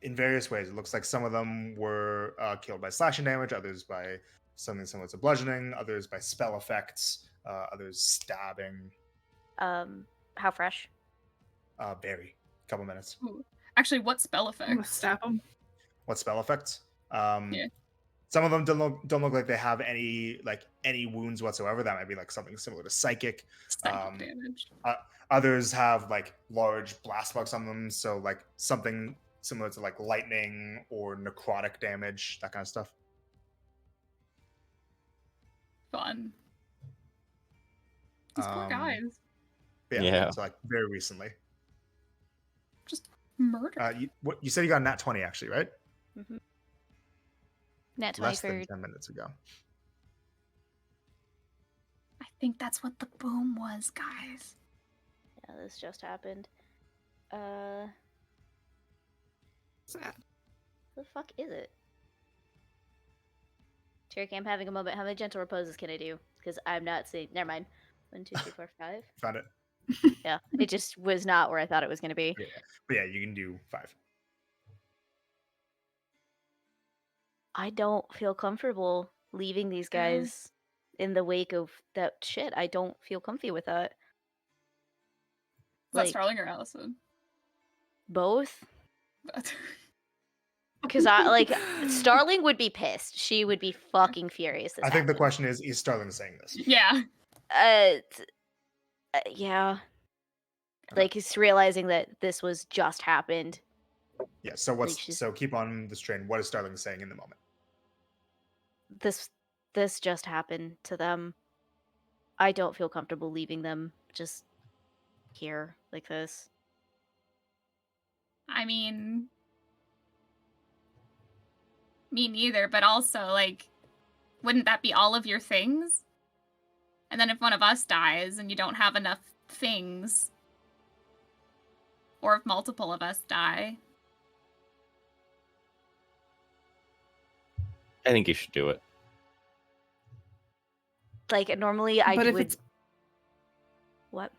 In various ways. It looks like some of them were killed by slashing damage, others by something similar to bludgeoning, others by spell effects, others stabbing. How fresh? Berry. Couple minutes. Actually, what spell I'm gonna effects? stab them. What spell effects? Yeah. Some of them don't look like they have any wounds whatsoever. That might be like something similar to psychic. Psychic damage. Others have like large blast marks on them, so like something similar to like lightning or necrotic damage, that kind of stuff. Fun. These poor guys. Yeah. So like very recently. Just murdered. You said you got a nat 20 actually, right? Mm-hmm. Nat 20 Less than for 10 minutes ago. I think that's what the boom was, guys. yeah, this just happened. Sad. The fuck is it? Cherokee, I'm having a moment. How many gentle reposes can I do? Because I'm not seeing. Never mind. 1, 2, 3, 4, 5. Found it. Yeah, it just was not where I thought it was going to be. Yeah. But yeah, you can do 5. I don't feel comfortable leaving these guys in the wake of that shit. I don't feel comfy with that. Is that Starling or Allison? Both. Because Starling would be pissed. She would be fucking furious. I think the question is Starling saying this? Yeah. Yeah. Like, he's realizing that this was just happened. Yeah, so so keep on this train. What is Starling saying in the moment? This just happened to them. I don't feel comfortable leaving them just here like this. I mean, me neither, but also, like, wouldn't that be all of your things? And then if one of us dies and you don't have enough things, or if multiple of us die. I think you should do it. Like, normally I But if would... it's... What?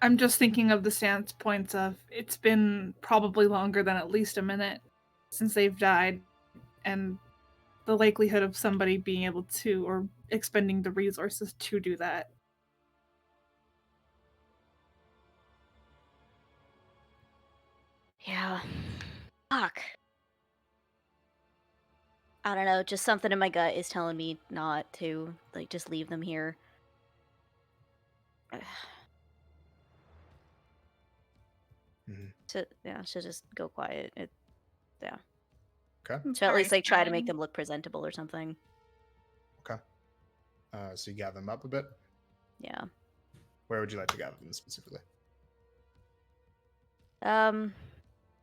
I'm just thinking of the standpoints of it's been probably longer than at least a minute since they've died, and the likelihood of somebody being able to, or expending the resources to do that. Yeah. Fuck. I don't know, just something in my gut is telling me not to, like, just leave them here. To just go quiet. Yeah. Okay. So at least, like, try to make them look presentable or something. Okay. So you gather them up a bit? Yeah. Where would you like to gather them specifically?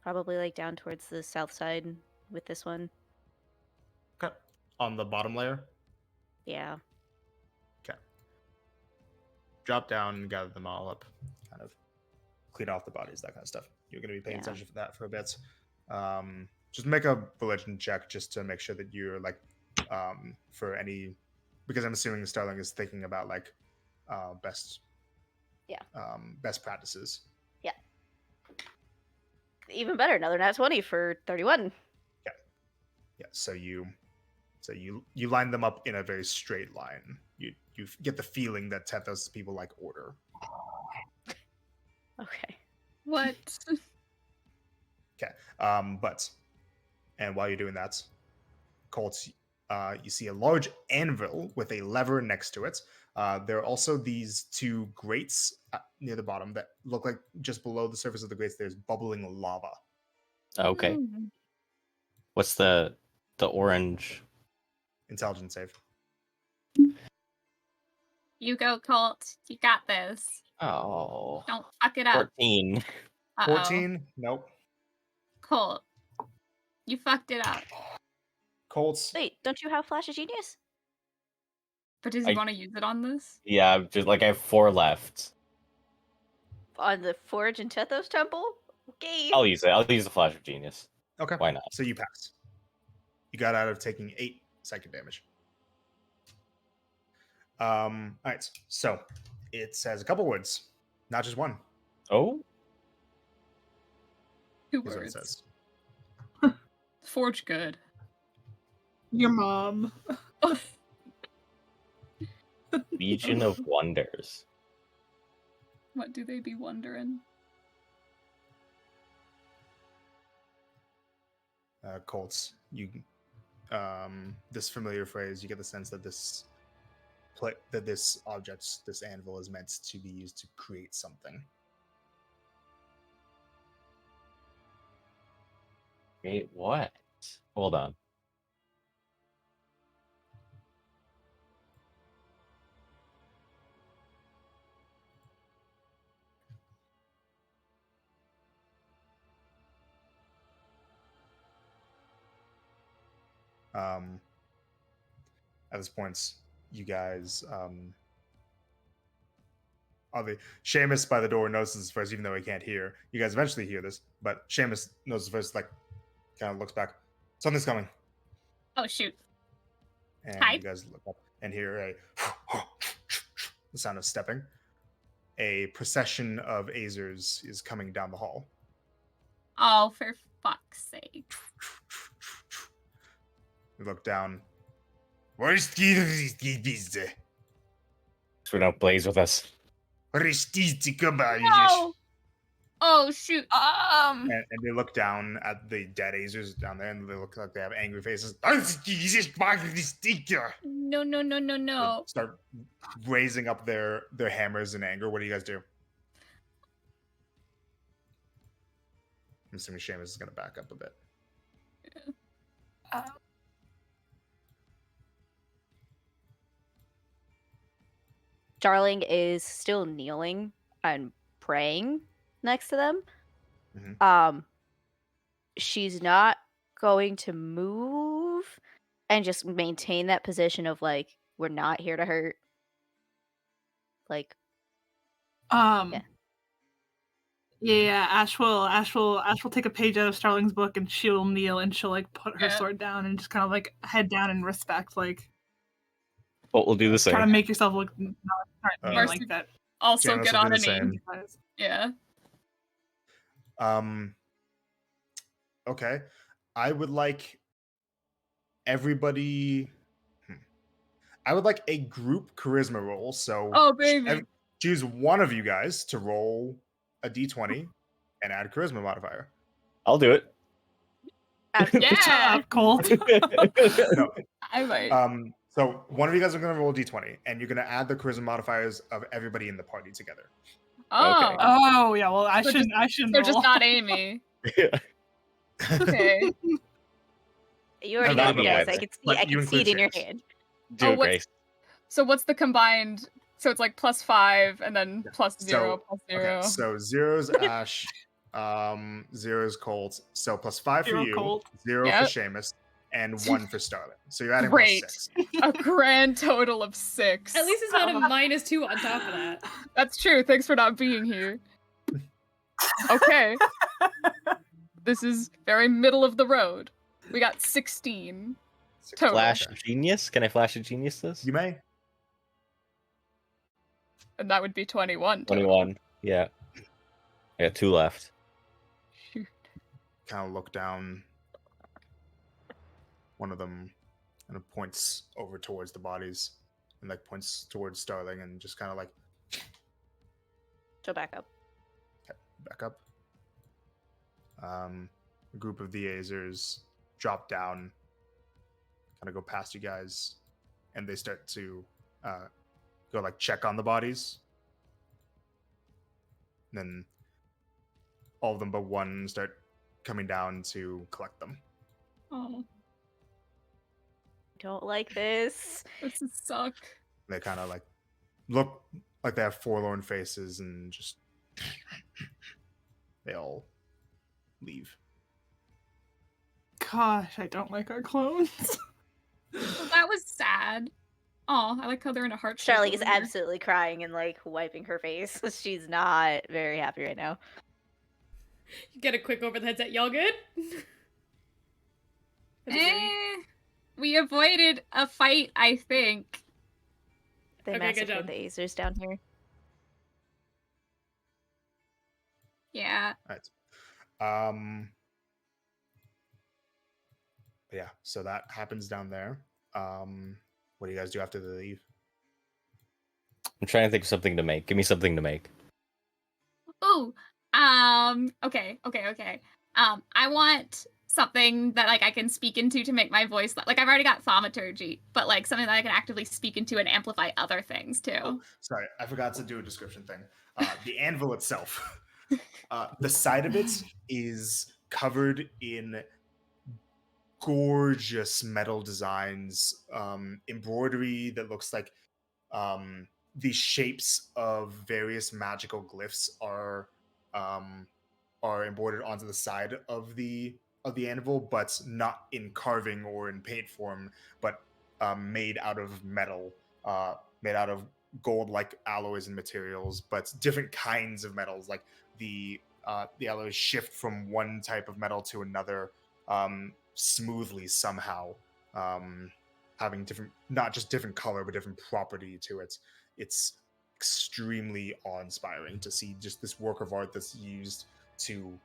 Probably, like, down towards the south side with this one. Okay. On the bottom layer? Yeah. Okay. Drop down and gather them all up. Kind of clean off the bodies, that kind of stuff. You're going to be paying attention for that for a bit. Just make a religion check just to make sure that you're, like, for any... Because I'm assuming Starling is thinking about, like, best practices. Yeah. Even better, another nat 20 for 31. Yeah, so you line them up in a very straight line. You get the feeling that Tethos people like order. Okay. What? Okay. And while you're doing that, Colt, you see a large anvil with a lever next to it. There are also these 2 grates near the bottom that look like just below the surface of the grates there's bubbling lava. Okay. What's the orange? Intelligence save. You go, Colt. You got this. Oh. Don't fuck it up. 14. Uh-oh. 14? Nope. Colt, you fucked it up. Colts. Wait, don't you have Flash of Genius? But does he want to use it on this? Yeah, just like I have 4 left. On the Forge and Tethos Temple? Okay. I'll use it. I'll use the Flash of Genius. Okay. Why not? So you pass. You got out of taking 8 psychic damage. All right. So it says a couple words, not just one. Oh? 2 Here's what it words. says. Forge good. Your mom. Legion of Wonders. What do they be wondering? Colts, you this familiar phrase, you get the sense that this object, this anvil, is meant to be used to create something. Wait, what? Hold on. At this point, you guys, Seamus by the door notices first, even though he can't hear. You guys eventually hear this, but Seamus notices first, like, kind of looks back. Something's coming. Oh shoot. And Hi. you guys look up and hear the sound of stepping. A procession of Azers is coming down the hall. Oh, for fuck's sake. You look down. Where's the So don't blaze with us. No! Oh shoot. And they look down at the dead Azers down there, and they look like they have angry faces. No, no, no, no, no. They start raising up their hammers in anger. What do you guys do? I'm assuming Seamus is going to back up a bit. Darling is still kneeling and praying next to them. Mhm. She's not going to move and just maintain that position of like, we're not here to hurt. Like, Yeah, Ash will take a page out of Starling's book, and she'll kneel and she'll like put her sword down and just kind of like head down in respect, like Well, we'll do the same. try to make yourself look not Mercy- like that. Also Janice get will do on the a same. knee. Yeah. Okay. I would like everybody. I would like a group charisma roll. So Oh baby. choose one of you guys to roll a d20 and add charisma modifier. I'll do it. Shut Yeah. up, Colt. No. I might. So one of you guys are going to roll a d20, and you're going to add the charisma modifiers of everybody in the party together. Oh. Okay. Oh yeah, well I So shouldn't. So roll. just not Amy. Okay. you already not have the yes. way. I can see. But I you can see it include in your Seamus. hand. Do Oh, it, what- Grace. So what's the combined? So it's like +5 and then plus 0 So- plus 0. Okay, so 0's Ash, 0's Colt. So +5 for 0 you, Colt. 0 Yep. for Seamus, and 1 for Starling. So you're adding Great. +6. A grand total of 6. At least it's not a -2 on top of that. That's true. Thanks for not being here. Okay. This is very middle of the road. We got 16. Total. Flash genius? Can I flash a genius this? You may. And that would be 21. total. 21. Yeah. I got 2 left. Shoot. Kind of look down. One of them kind of points over towards the bodies and like points towards Starling and just kind of like So back up. back up. A group of the Azers drop down, kind of go past you guys, and they start to go like check on the bodies. And then all of them but one start coming down to collect them. Oh, Don't like this. this would suck. They kind of like look like they have forlorn faces and just they all leave. Gosh, I don't like our clones. Well, that was sad. Oh, I like how they're in a heart shape Charlie is over here. absolutely crying and like wiping her face. She's not very happy right now. You get a quick over the headset. Y'all good? We avoided a fight, I think. They Okay, good massacred job. the Azers down here. Yeah. Right. Yeah, so that happens down there. What do you guys do after they leave? I'm trying to think of something to make. Give me something to make. Ooh. Okay. I want something that like I can speak into to make my voice like I've already got thaumaturgy, but like something that I can actively speak into and amplify other things too. Oh, sorry, I forgot to do a description thing. The anvil itself, the side of it is covered in gorgeous metal designs, embroidery that looks like the shapes of various magical glyphs um, are embroidered onto the side of the anvil, but not in carving or in paint form, but made out of metal, made out of gold-like alloys and materials, but different kinds of metals. Like the alloys shift from one type of metal to another smoothly somehow, having different, not just different color, but different property to it. It's extremely awe-inspiring to see just this work of art that's used to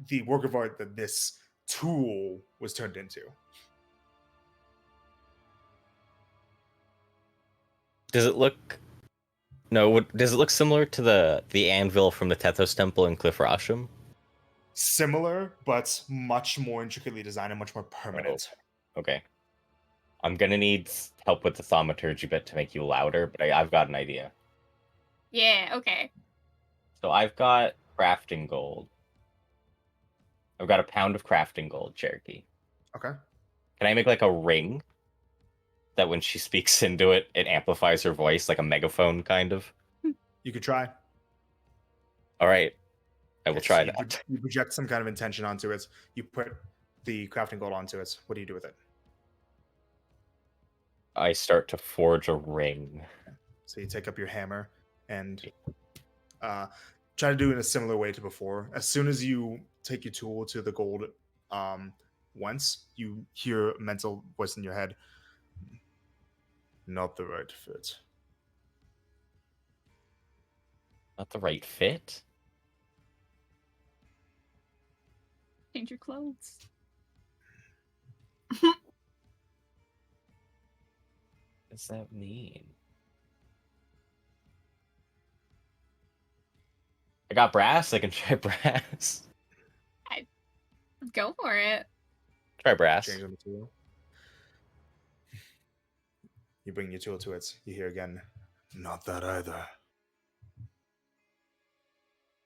the work of art that this tool was turned into. Does it look? No. Does it look similar to the anvil from the Tethos Temple in Cliff Rosham? Similar, but much more intricately designed and much more permanent. Okay. I'm gonna need help with the thaumaturgy bit to make you louder, but I've got an idea. Yeah, okay. So I've got crafting gold. I've got a pound of crafting gold, Cherokee. Okay. Can I make like a ring that when she speaks into it, it amplifies her voice like a megaphone kind of? You could try. All right. I will Yes, try you that. You project some kind of intention onto it. You put the crafting gold onto it. What do you do with it? I start to forge a ring. So you take up your hammer and try to do it in a similar way to before. As soon as you take your tool to the gold once, you hear a mental voice in your head. Not the right fit. Not the right fit? Change your clothes. What does that mean? I got brass. I can try brass. Go for it. Try brass. Change the tool. You bring your tool to it. You hear again. Not that either.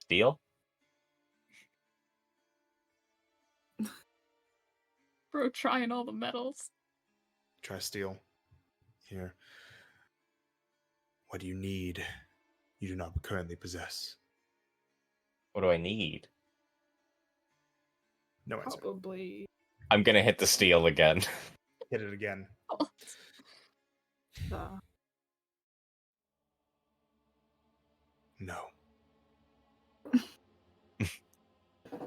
Steel? Bro, trying all the metals. Try steel. Here. What do you need? You do not currently possess. What do I need? No answer. Probably. I'm gonna hit the steel again. Hit it again. The... No.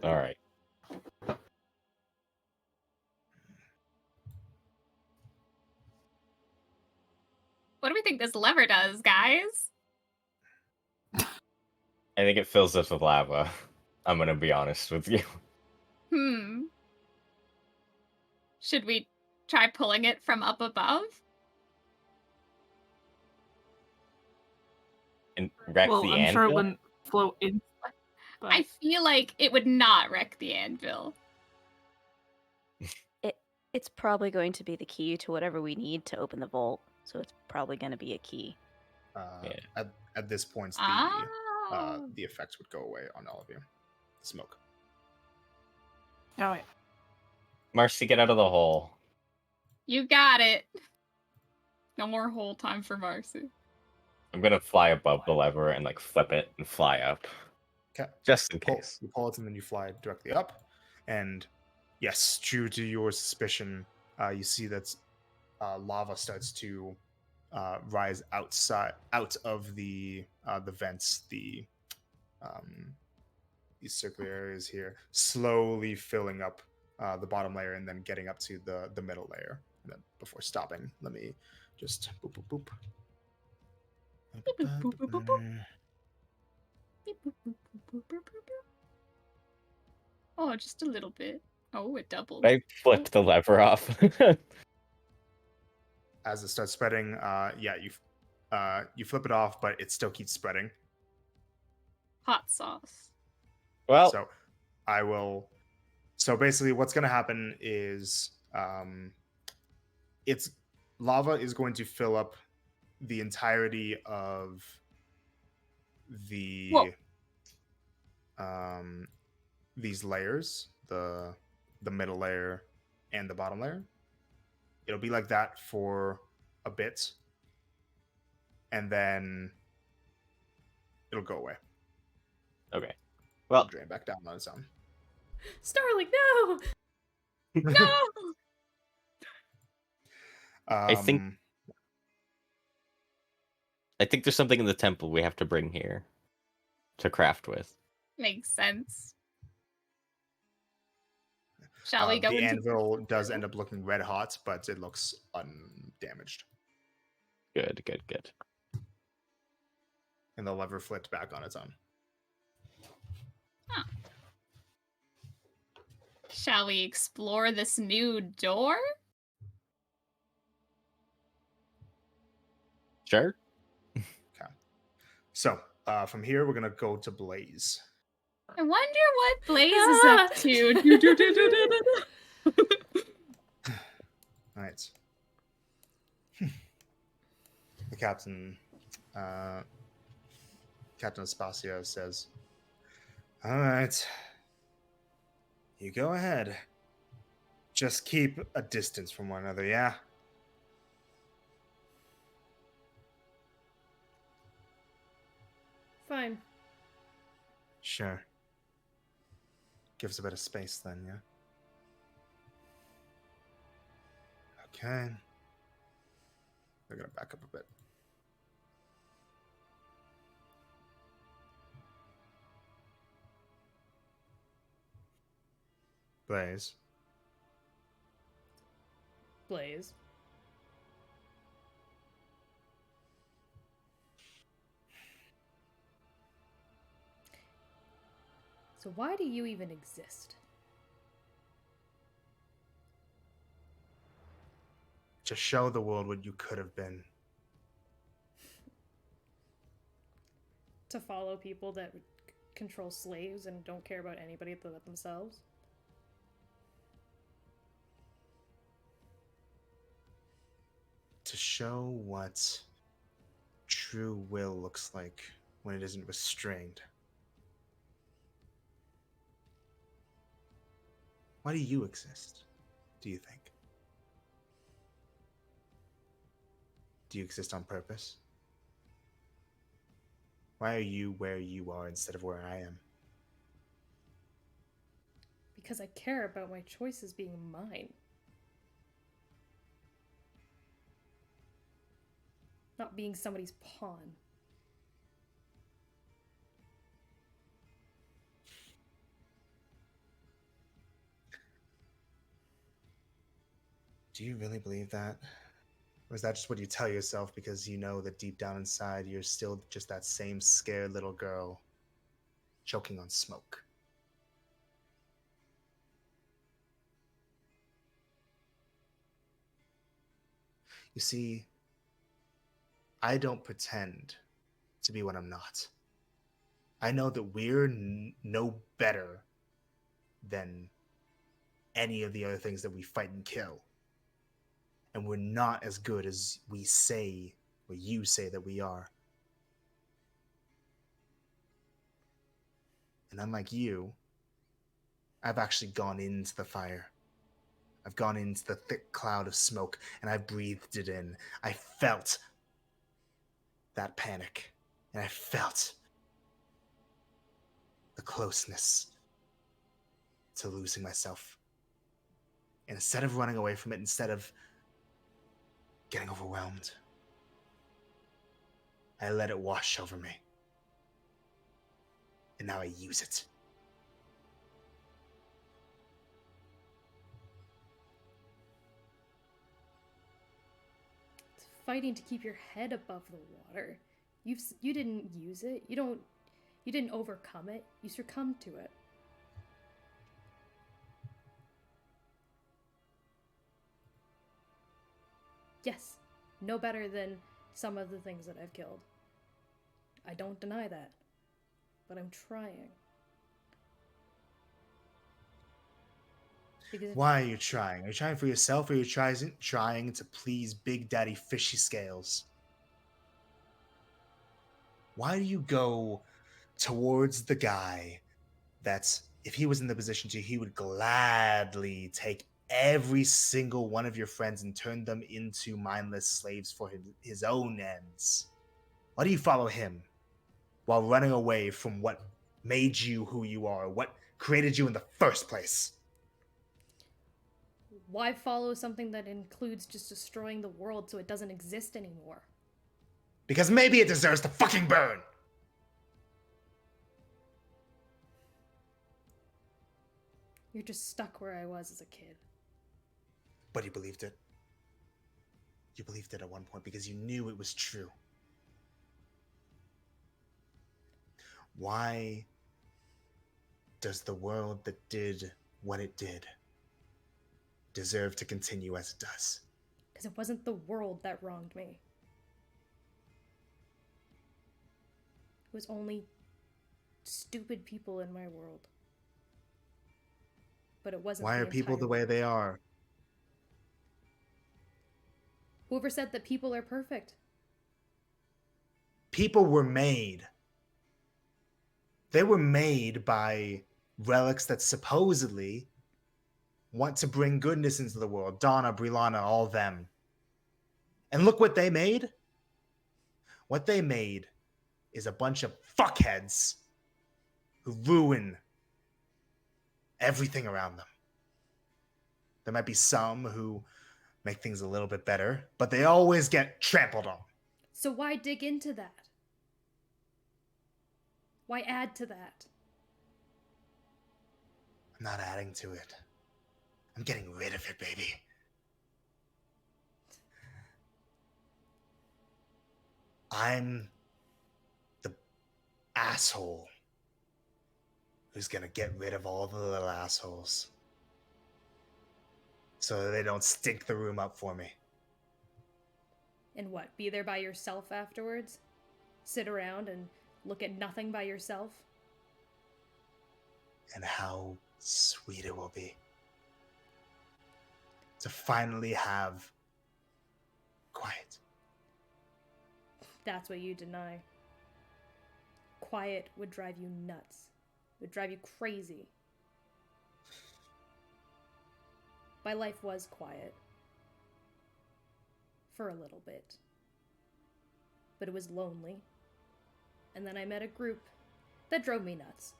All right. What do we think this lever does, guys? I think it fills us with lava. I'm gonna be honest with you. Should we try pulling it from up above? And wreck Well, the I'm anvil? sure it wouldn't float in. But I feel like it would not wreck the anvil. It's probably going to be the key to whatever we need to open the vault. So it's probably going to be a key. Yeah. At this point, Oh. the effects would go away on all of you. The smoke. oh, wait. Marcy, get out of the hole. You got it. No more whole time for Marcy. I'm gonna fly above the lever and like flip it and fly up. Okay. Just in case. You pull it and then you fly directly up. And yes, true to your suspicion, you see that lava starts to rise out of the vents, these circular areas here, slowly filling up the bottom layer and then getting up to the middle layer. And then before stopping, let me just boop boop boop. Boop, boop, boop, boop, boop. Beep, boop, boop, boop, boop, boop, boop. Oh, just a little bit. Oh, it doubled. I flipped the lever off. As it starts spreading, you flip it off, but it still keeps spreading. Hot sauce. Well, So I will. So basically, what's going to happen is it's lava is going to fill up the entirety of the these layers, the middle layer and the bottom layer. It'll be like that for a bit, and then it'll go away. Okay. Well, Well, drain back down on its own. Starling, no! No! I think there's something in the temple we have to bring here to craft with. Makes sense. Shall we go the into anvil does end up looking red hot, but it looks undamaged, Good, good, good. and the lever flipped back on its own. Huh. Shall we explore this new door? Sure. So from here, we're gonna go to Blaze. I wonder what Blaze is up to. All right. The captain, Captain Espacio says, "All right, you go ahead. Just keep a distance from one another, yeah?" Fine. Sure. Give us a bit of space then, yeah? Okay. They're gonna back up a bit. Blaze. Blaze. So why do you even exist? To show the world what you could have been. To follow people that control slaves and don't care about anybody but themselves? To show what true will looks like when it isn't restrained. Why do you exist, do you think? Do you exist on purpose? Why are you where you are instead of where I am? Because I care about my choices being mine. Not being somebody's pawn. Do you really believe that? Or is that just what you tell yourself because you know that deep down inside you're still just that same scared little girl choking on smoke? You see, I don't pretend to be what I'm not. I know that we're no better than any of the other things that we fight and kill. And we're not as good as we say, or you say that we are. And unlike you, I've actually gone into the fire. I've gone into the thick cloud of smoke, and I breathed it in. I felt that panic, and I felt the closeness to losing myself. And instead of running away from it, instead of getting overwhelmed, I let it wash over me. And now I use it. It's fighting to keep your head above the water. You didn't use it. You didn't overcome it. You succumbed to it. Yes, no better than some of the things that I've killed. I don't deny that. But I'm trying. Because if, Why are you trying? Are you trying for yourself, or are you trying to please Big Daddy Fishy Scales? Why do you go towards the guy that, if he was in the position to, he would gladly take every single one of your friends and turn them into mindless slaves for his own ends? Why do you follow him while running away from what made you who you are, what created you in the first place? why follow something that includes just destroying the world so it doesn't exist anymore? Because maybe it deserves to fucking burn. You're just stuck where I was as a kid. But you believed it. You believed it at one point because you knew it was true. Why does the world that did what it did deserve to continue as it does? Because it wasn't the world that wronged me. It was only stupid people in my world. But it wasn't. Why the are people entire the way world. they are? Whoever said that people are perfect? People were made. They were made by relics that supposedly want to bring goodness into the world. Donna, Brilana, all them. And look what they made. What they made is a bunch of fuckheads who ruin everything around them. There might be some who make things a little bit better, but they always get trampled on. So why dig into that? Why add to that? I'm not adding to it. I'm getting rid of it, baby. I'm the asshole who's gonna get rid of all the little assholes so that they don't stink the room up for me. And what? Be there by yourself afterwards? Sit around and look at nothing by yourself? And how sweet it will be to finally have quiet. That's what you deny. Quiet would drive you nuts. It would drive you crazy. My life was quiet. For a little bit. But it was lonely. And then I met a group that drove me nuts.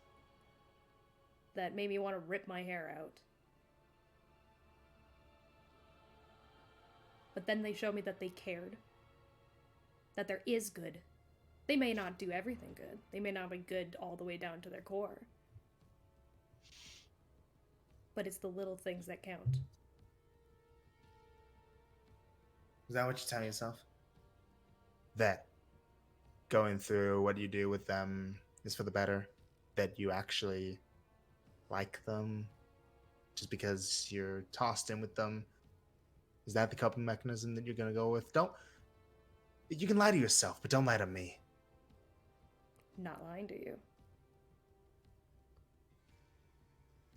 That made me want to rip my hair out. But then they showed me that they cared. That there is good. They may not do everything good. They may not be good all the way down to their core. But it's the little things that count. Is that what you tell yourself? That going through what you do with them is for the better? That you actually like them just because you're tossed in with them? Is that the coping mechanism that you're going to go with? You can lie to yourself, but don't lie to me. Not lying to you.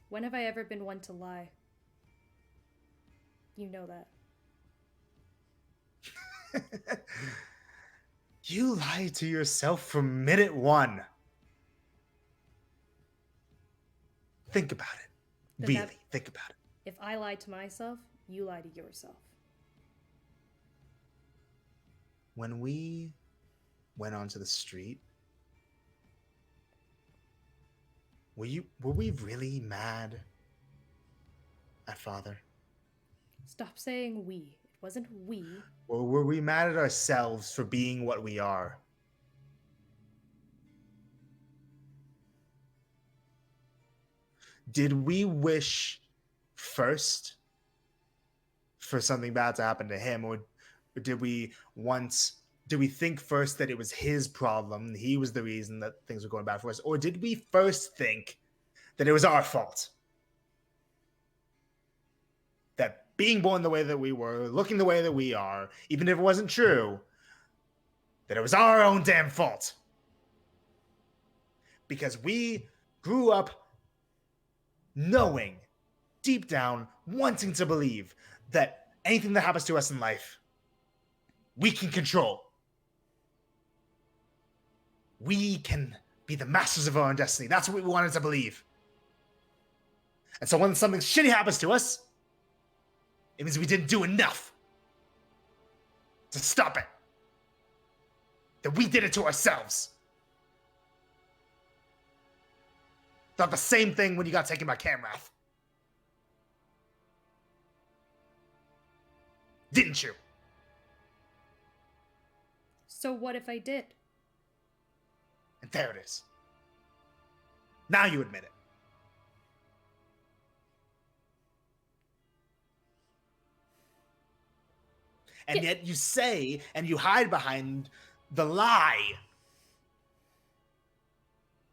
When have I ever been one to lie? You know that. You lie to yourself from minute one. Think about it. Then Really, that- think about it. If I lie to myself, you lie to yourself. When we went onto the street, were we really mad at Father? Stop saying we. It wasn't we. Or were we mad at ourselves for being what we are? Did we wish first for something bad to happen to him, or did we think first that it was his problem, he was the reason that things were going bad for us, or did we first think that it was our fault? That being born the way that we were, looking the way that we are, even if it wasn't true, that it was our own damn fault. Because we grew up knowing deep down wanting to believe that anything that happens to us in life, we can control. We can be the masters of our own destiny. That's what we wanted to believe. And so when something shitty happens to us, it means we didn't do enough to stop it. That we did it to ourselves. Thought the same thing when you got taken by Camrath. Didn't you? So what if I did? And there it is. Now you admit it. And yet you say and you hide behind the lie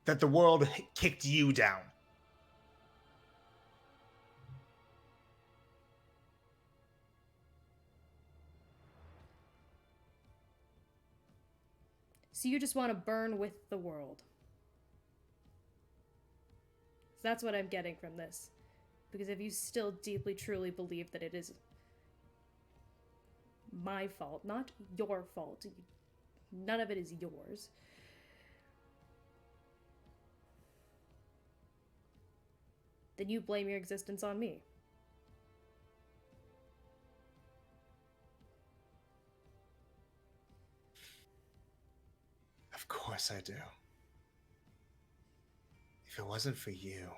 that the world kicked you down. So you just want to burn with the world. That's what I'm getting from this. Because if you still deeply, truly believe that it is my fault, not your fault, none of it is yours, then you blame your existence on me. Of course I do. If it wasn't for you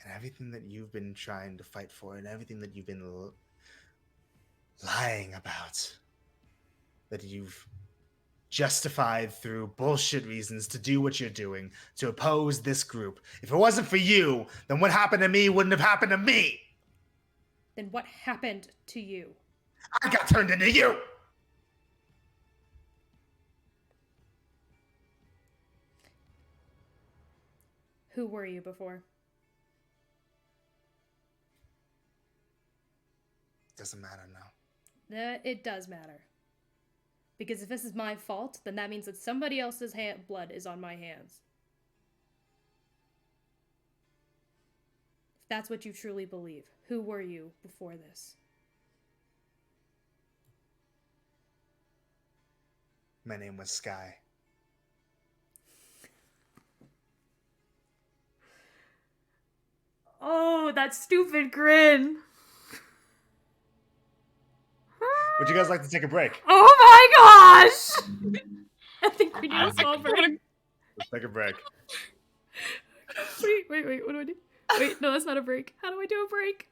and everything that you've been trying to fight for and everything that you've been lying about, that you've justified through bullshit reasons to do what you're doing, to oppose this group. If it wasn't for you, then what happened to me wouldn't have happened to me. Then what happened to you? I got turned into you. Who were you before? Doesn't matter now. It does matter. Because if this is my fault, then that means that somebody else's blood is on my hands. If that's what you truly believe, who were you before this? My name was Sky. Oh, that stupid grin. Would you guys like to take a break? Oh my gosh! I think we need a small break. Let's take a break. Wait, what do I do? Wait, no, that's not a break. How do I do a break?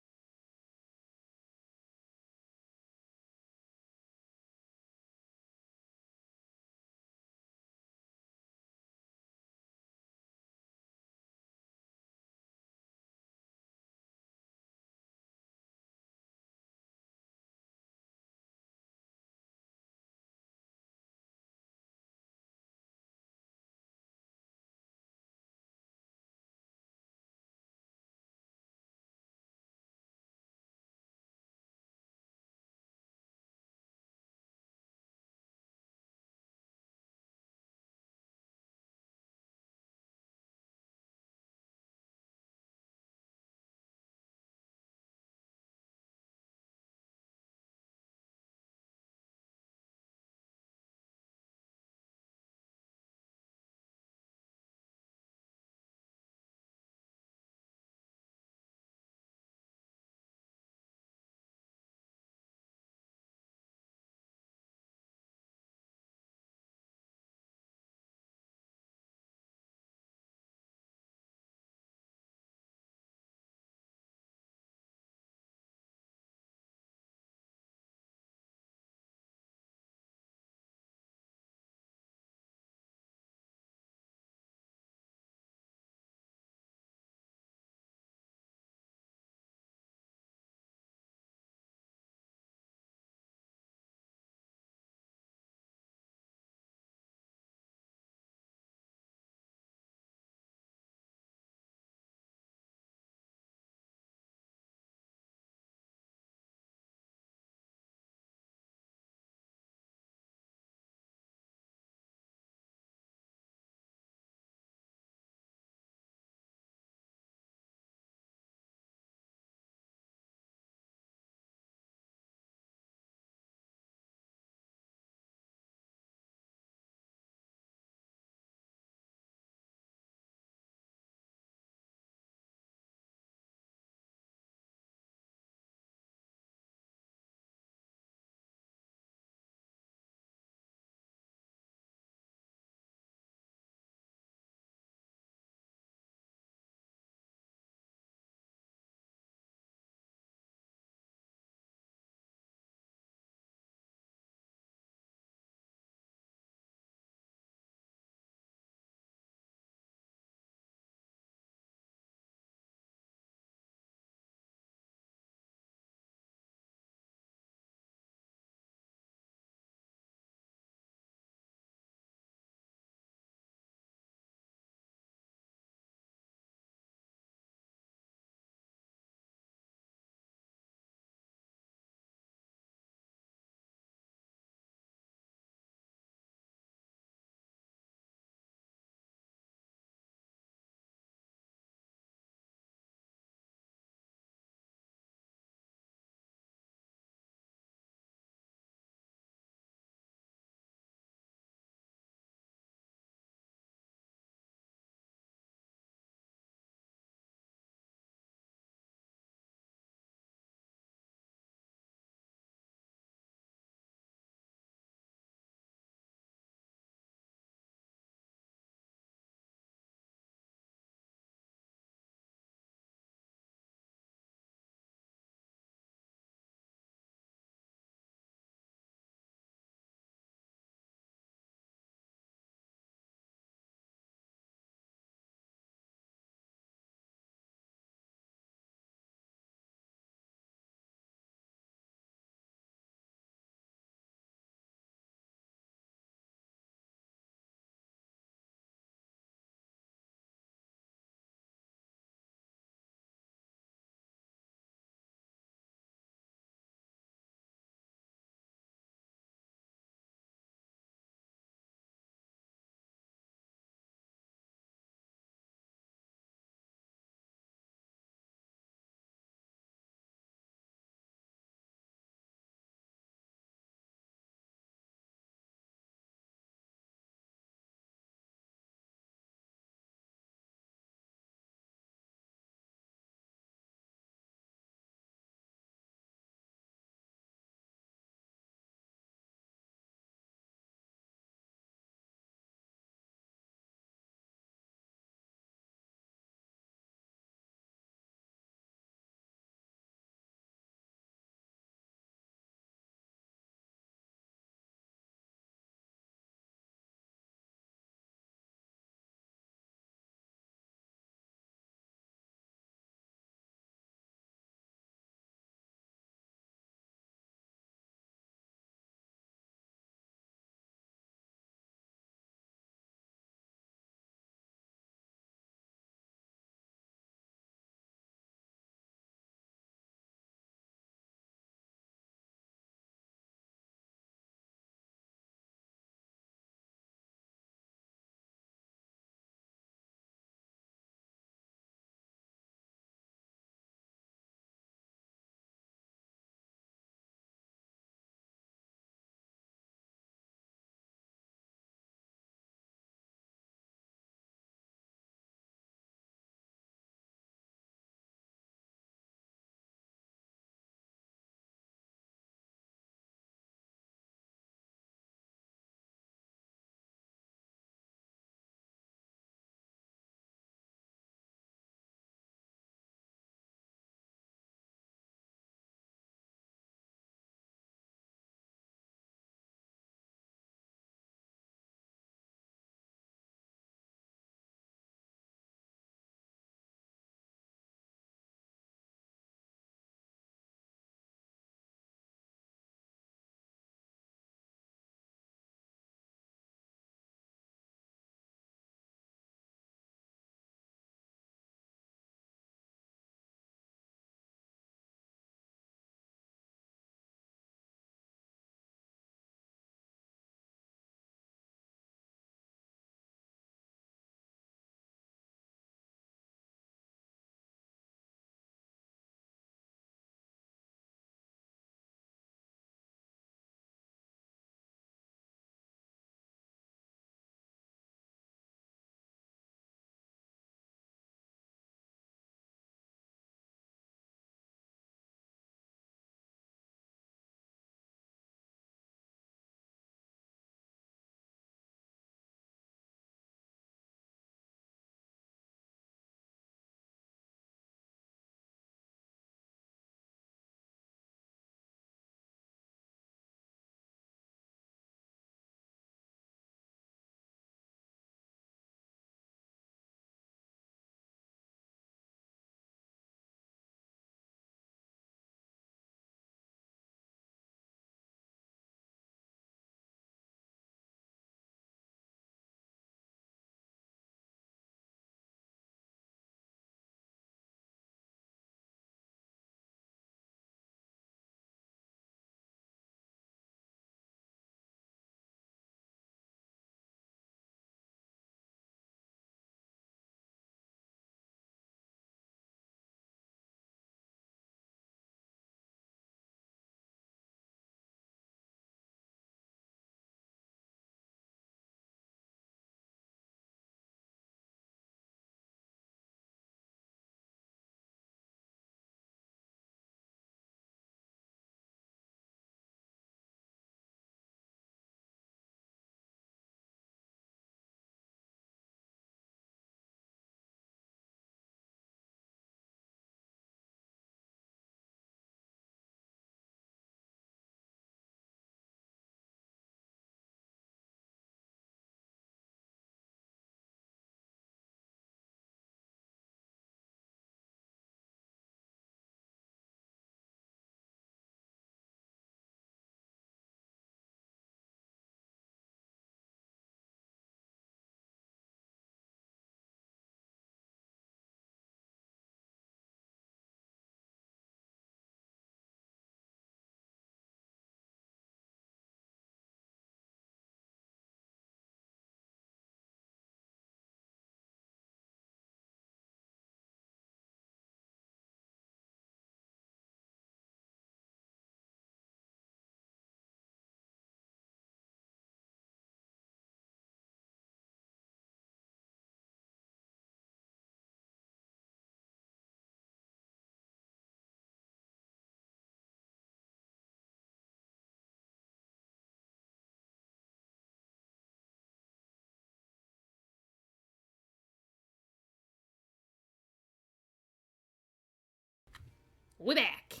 we're back.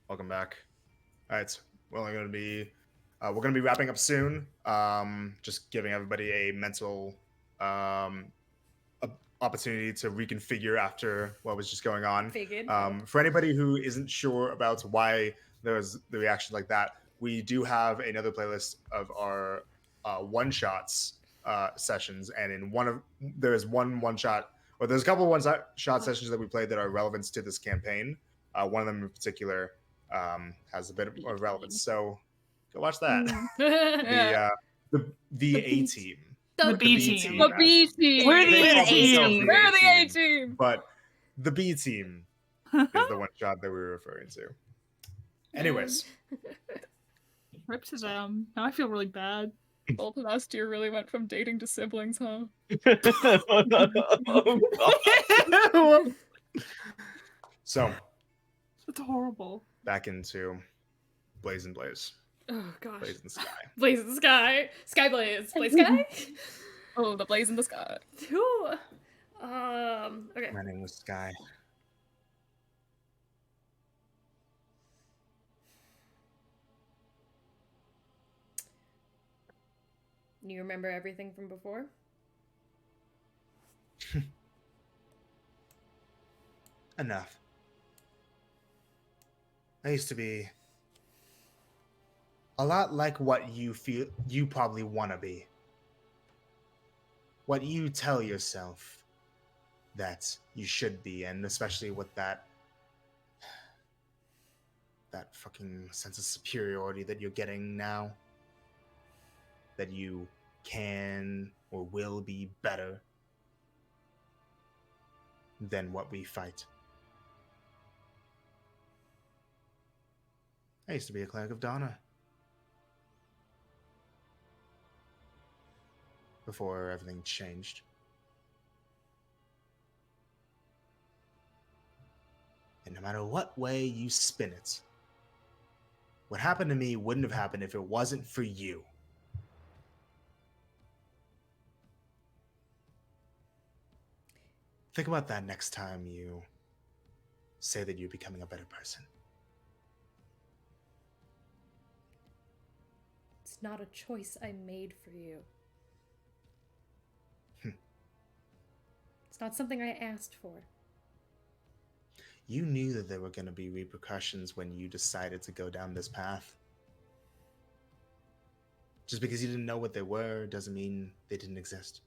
Welcome back. All right, we're going to be wrapping up soon. Just giving everybody a mental opportunity to reconfigure after what was just going on. Figured. For anybody who isn't sure about why there was the reaction like that, we do have another playlist of our one shots sessions, and there's a couple of one-shot sessions that we played that are relevant to this campaign. One of them in particular has a bit of relevance, so go watch that. Yeah. The A team. The B B team. The B team. We're the They A call themselves team. We're the A team. but the B team is the one shot that we were referring to. Anyways, Rip to them. Now I feel really bad. Both last year really went from dating to siblings, huh? so It's horrible. back into Blaze and Blaze. Oh gosh. Blaze in the sky. Blaze in the sky. Sky blaze. Blaze sky. Oh, the blaze in the sky. Ooh. Okay. My name was Sky. You remember everything from before? Enough. I used to be a lot like what you feel you probably want to be. What you tell yourself that you should be, and especially with that fucking sense of superiority that you're getting now. That you can or will be better than what we fight. I used to be a cleric of Donna. Before everything changed. And no matter what way you spin it, what happened to me wouldn't have happened if it wasn't for you. Think about that next time you say that you're becoming a better person. It's not a choice I made for you. It's not something I asked for. You knew that there were going to be repercussions when you decided to go down this path. Just because you didn't know what they were doesn't mean they didn't exist.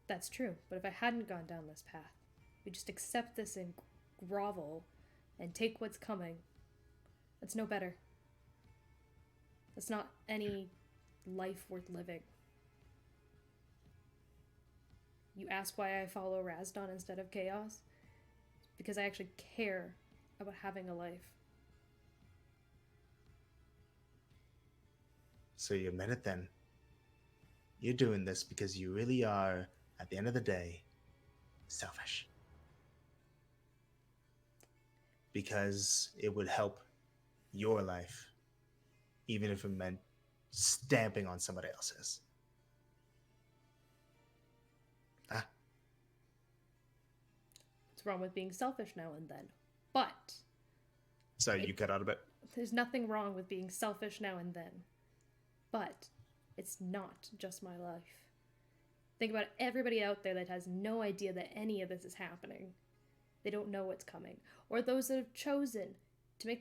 That's true, but if I hadn't gone down this path, we just accept this and grovel and take what's coming. That's no better. That's not any life worth living. You ask why I follow Razdon instead of Chaos? It's because I actually care about having a life. So you admit it then. You're doing this because you really are, at the end of the day, selfish. Because it would help your life, even if it meant stamping on somebody else's. Ah. What's wrong with being selfish now and then? But Sorry, you cut out a bit. there's nothing wrong with being selfish now and then. But it's not just my life. Think about everybody out there that has no idea that any of this is happening. They don't know what's coming. Or those that have chosen to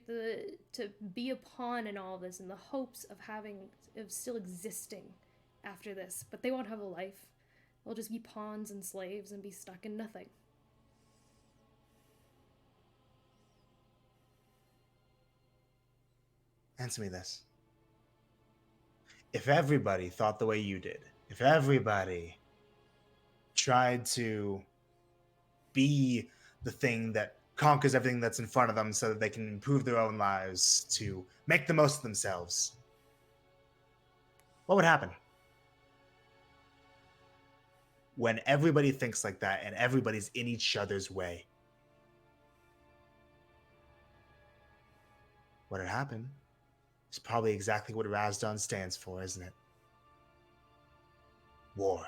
be a pawn in all this in the hopes of still existing after this. But they won't have a life. They'll just be pawns and slaves and be stuck in nothing. Answer me this. If everybody thought the way you did, if everybody tried to be the thing that conquers everything that's in front of them so that they can improve their own lives, to make the most of themselves, what would happen? When everybody thinks like that and everybody's in each other's way, what would happen? It's probably exactly what Razdon stands for, isn't it? War.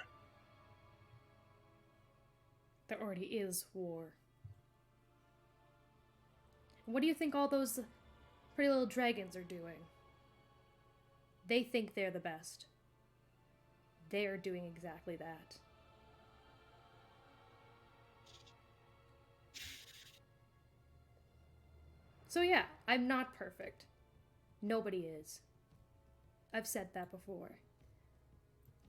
There already is war. What do you think all those pretty little dragons are doing? They think they're the best. They are doing exactly that. So yeah, I'm not perfect. Nobody is. I've said that before.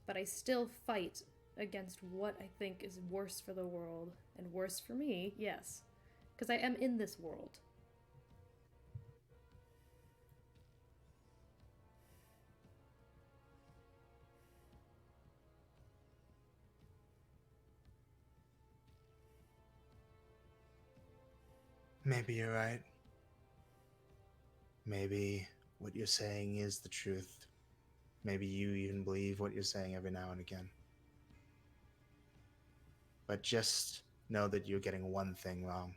But I still fight against what I think is worse for the world, and worse for me, yes. Because I am in this world. Maybe you're right. Maybe what you're saying is the truth. Maybe you even believe what you're saying every now and again. But just know that you're getting one thing wrong.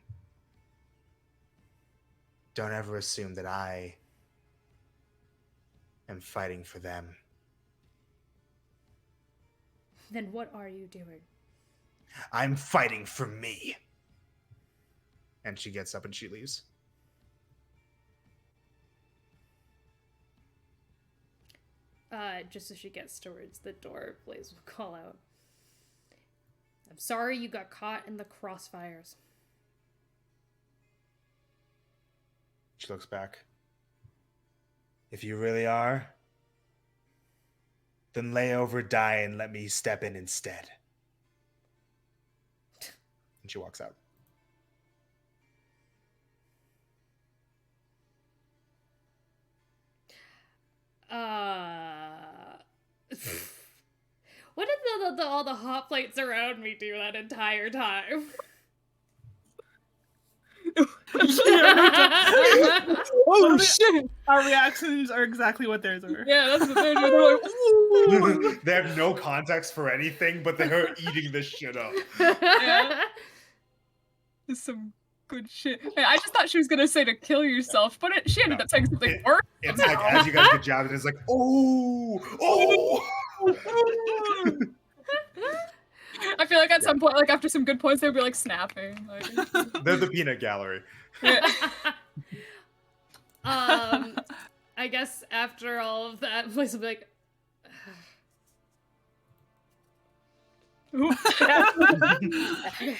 Don't ever assume that I am fighting for them. Then what are you doing? I'm fighting for me. And she gets up and she leaves. Just as she gets towards the door, Blaze will call out, I'm sorry you got caught in the crossfires. She looks back. If you really are, then lay over, die, and let me step in instead. And she walks out. What did all the hot plates around me do that entire time? Oh shit! Our reactions are exactly what theirs are. Yeah, that's what they're doing. They're like, "Ooh." They have no context for anything, but they're eating this shit up. Yeah. It's some good shit. Hey, I just thought she was gonna say to kill yourself, but she ended up saying something worse. It's like as you guys get jabbed, it's like, oh. I feel like at some point, like after some good points, they'd be like snapping. Like, They're the peanut gallery. yeah. I guess after all of that, Blaze will be like, All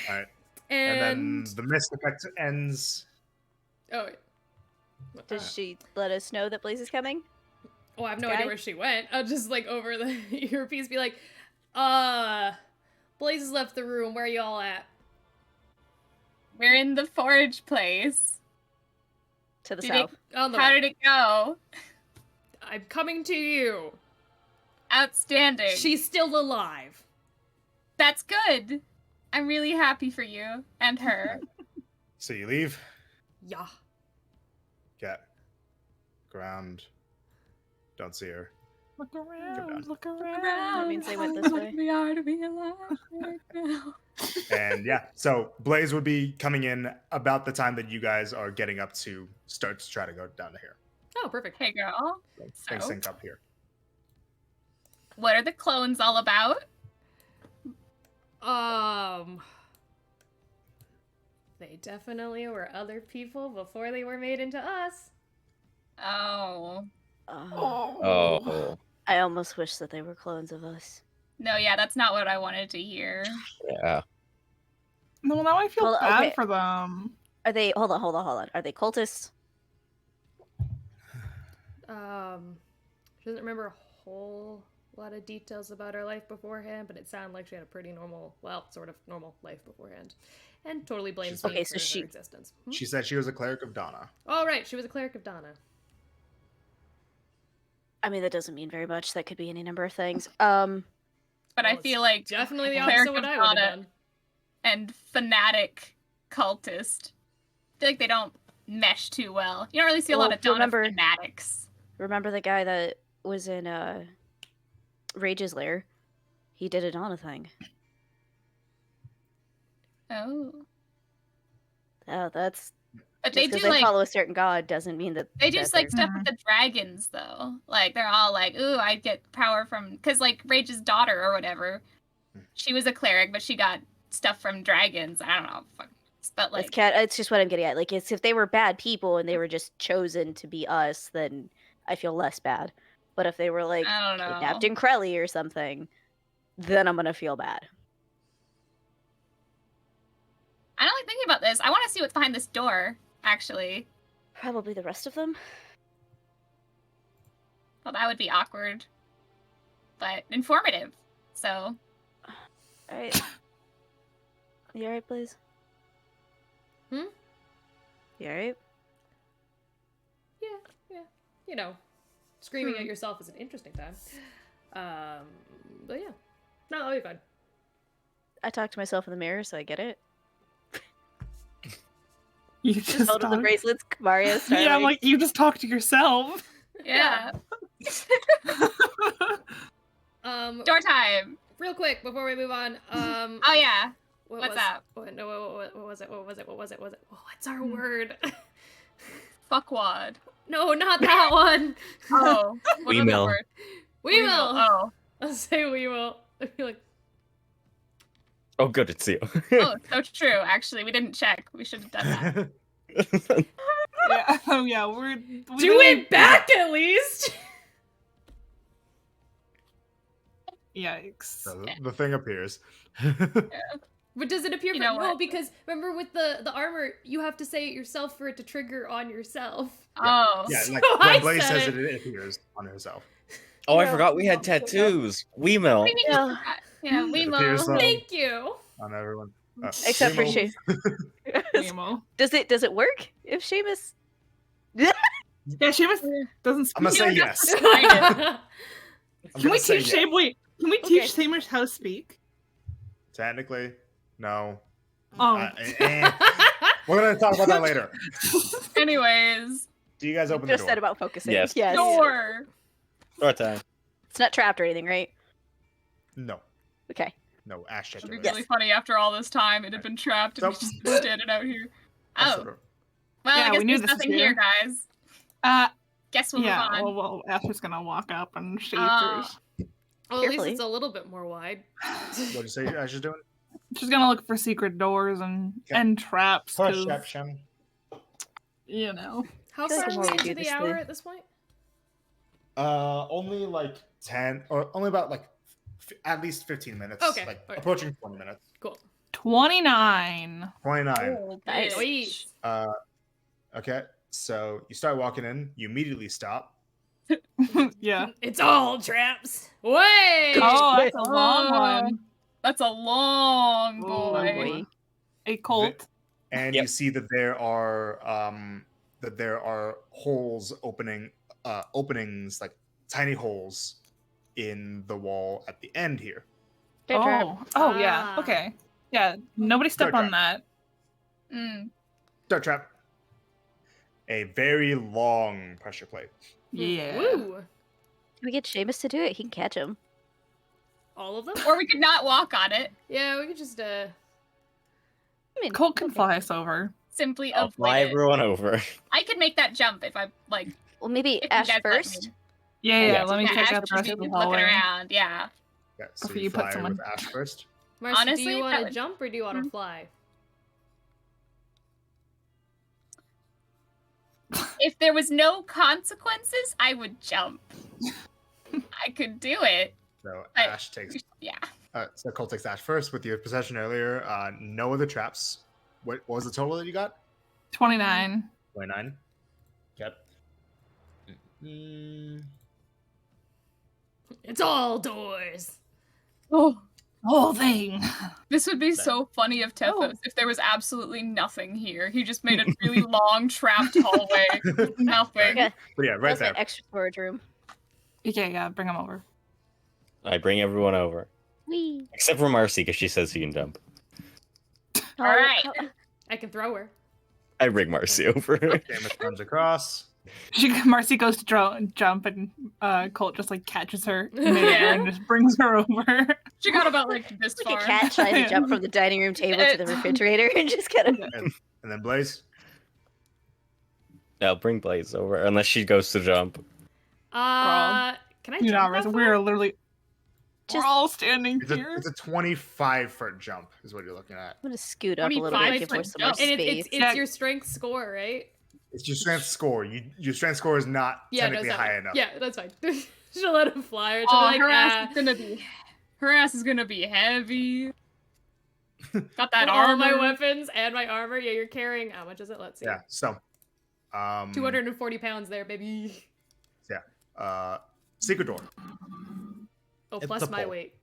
right. And then and the mist effect ends. oh, wait. Does she let us know that Blaze is coming? Oh, I have no Guy? idea where she went. I'll just like over the earpiece be like, Blaze has left the room. Where are you all at? We're in the forge place. To the Did south. On the How way. did it go? I'm coming to you. Outstanding. She's still alive. That's good. I'm really happy for you and her. So you leave. Yeah. Get ground. Don't see her. Look down. around, look around. That means they went this way. We are to be alive right now. And yeah, so Blaze would be coming in about the time that you guys are getting up to start to try to go down to here. Oh, perfect. Hey, girl. Things So, sync up here. what are the clones all about? They definitely were other people before they were made into us. Oh. Oh, Oh, I almost wish that they were clones of us. No, yeah, that's not what I wanted to hear. yeah. Well, now I feel Well, bad okay. for them. Are they? Hold on. Are they cultists? She doesn't remember a whole lot of details about her life beforehand, but it sounded like she had a pretty normal, well, sort of normal life beforehand. And totally blames me Okay, for so she- her existence. She said she was a cleric of Donna. Oh, right, she was a cleric of Donna. I mean, that doesn't mean very much. That could be any number of things. But Well, I it's feel like Definitely the Cleric opposite of what of I would have Donna. done. and fanatic cultist. I feel like they don't mesh too well. You don't really see a lot Well, of Donna remember- fanatics. Remember the guy that was in Rage's lair? He did a Donna thing. Oh. Oh, that's But just they because do they like follow a certain god doesn't mean that they do that like they're- stuff with the dragons though. Like they're all like, ooh, I get power from because like Rage's daughter or whatever, she was a cleric, but she got stuff from dragons. I don't know, fuck, but like It's just what I'm getting at. Like, it's if they were bad people and they were just chosen to be us, then I feel less bad. But if they were like I don't know. kidnapped in Crelly or something, then I'm gonna feel bad. I don't like thinking about this. I want to see what's behind this door, actually. Probably the rest of them. Well, that would be awkward, but informative. So, Alright. You alright, please? Hmm? You alright? Yeah. You know, screaming at yourself is an interesting time. But yeah. No, that'll be fine. I talk to myself in the mirror, so I get it. You Just just hold up the talk- bracelets, Mario. Yeah, I'm like, you just talk to yourself. yeah. Door Door time. real quick before we move on. Oh, yeah. What's was, up? What was it? What's our word? Fuckwad. No, not that one. Oh. what other Weemill. word? Weevil. Oh. I'll say Weevil. I feel like Oh, good, it's you. Oh, so true. Actually, we didn't check. We should have done that. Yeah. Oh yeah. do it back at least. Yikes. So the thing appears. But does it appear? You know No, what? because remember with the armor, you have to say it yourself for it to trigger on yourself. Oh. Yeah, So like I when Blaze said says it. it appears on herself. Oh, I No. forgot we had tattoos. Weemill. What do you mean you Yeah. forgot? Yeah, It appears Weemo. Thank you. on everyone. Except for Weemo. Weemo. Does it work if Seamus? Yeah, Seamus doesn't I'm gonna speak. say You were yes. just excited. I'm Can gonna we say teach yes. Seamus? Wait, can we Okay. teach Seamus how to speak? Technically, no. Oh, We're gonna talk about that later. Anyways, Do you guys open the Just door? said about focusing. Yes. Yes. door. Door time. It's not trapped or anything, right? No, Okay. no. Ash checked It'd be it. Yes. really funny after all this time. It had been trapped and we So- just been standing out here. That's Oh, the door. well, Yeah, I guess we knew there's this was nothing here. here, guys. uh, Guess we'll yeah. move on. Well, Asher's gonna walk up and shave Oh. through. Well, at least Carefully. it's a little bit more wide. What did you say Ash is doing? She's gonna look for secret doors and traps. 'cause, Perception. you know. How feel like far the are more we we into do the this, hour the- at this point? Only like 10, or only about like at least 15 minutes. Okay, Like alright. approaching 20 minutes. Cool. 29. 29. Oh, Nice. bitch. Okay, so you start walking in. You immediately stop. Yeah. It's all traps. Way. Oh, that's a Oh. long one. That's a long Oh, boy. boy. A colt. And Yep. you see that there are holes openings, like tiny holes in the wall at the end here. Bear trap. Oh yeah. Ah. Okay. Yeah. Nobody step Bear on that. Mm. Dirt trap. A very long pressure plate. Yeah. Woo. Can we get Seamus to do it? He can catch him. All of them? Or we could not walk on it. Yeah, we could just I mean, Colt can okay. fly us over. Simply I'll fly avoid it. everyone over. I could make that jump if I like. Well, maybe If you Ash guys let first. me. Yeah. Yeah. Let me Yeah, check Ash out would the rest be of the looking hallway. around. Yeah. Yeah, so Before you you put fly someone- with Ash first. Marcy, do Honestly, you want that to would- jump or do you want to fly? If there was no consequences, I would jump. I could do it. So I- Ash takes. Yeah. So Colt takes Ash first with your possession earlier. No other traps. What was the total that you got? 29. 29. Yep. Mm, It's all doors. Oh, Whole thing. this would be so funny of Tethos if there was absolutely nothing here. He just made a really long trapped hallway with nothing. Yeah. But yeah, right That's there. an extra storage room. Yeah. Bring him over. I bring everyone over. Wee. Except for Marcy, because she says he can jump. Oh, right. I can throw her. I bring Marcy over. Seamus runs across. Marcy goes to jump, and Colt just like catches her in midair and just brings her over. She got about like this Like far. a cat trying to jump from the dining room table to the refrigerator and just kind of. And then Blaze. I'll bring Blaze over, unless she goes to jump. Can I You know, jump that we're far? literally. We're all standing It's a, here. it's a 25-foot jump, is what you're looking at. I'm gonna scoot up a little bit, give her 25 some more foot And space. it's Yeah. your strength score, right? It's your strength score. Your strength score is not Yeah, technically high enough. Yeah, that's fine. She'll let him fly. Or she'll Oh, be like, her ass is gonna be. Her ass is gonna be heavy. Got that all armor. my weapons and my armor. Yeah, you're carrying. How much is it? Let's see. Yeah. So, 240 pounds there, baby. secret door. Oh, It's plus the my pole. weight.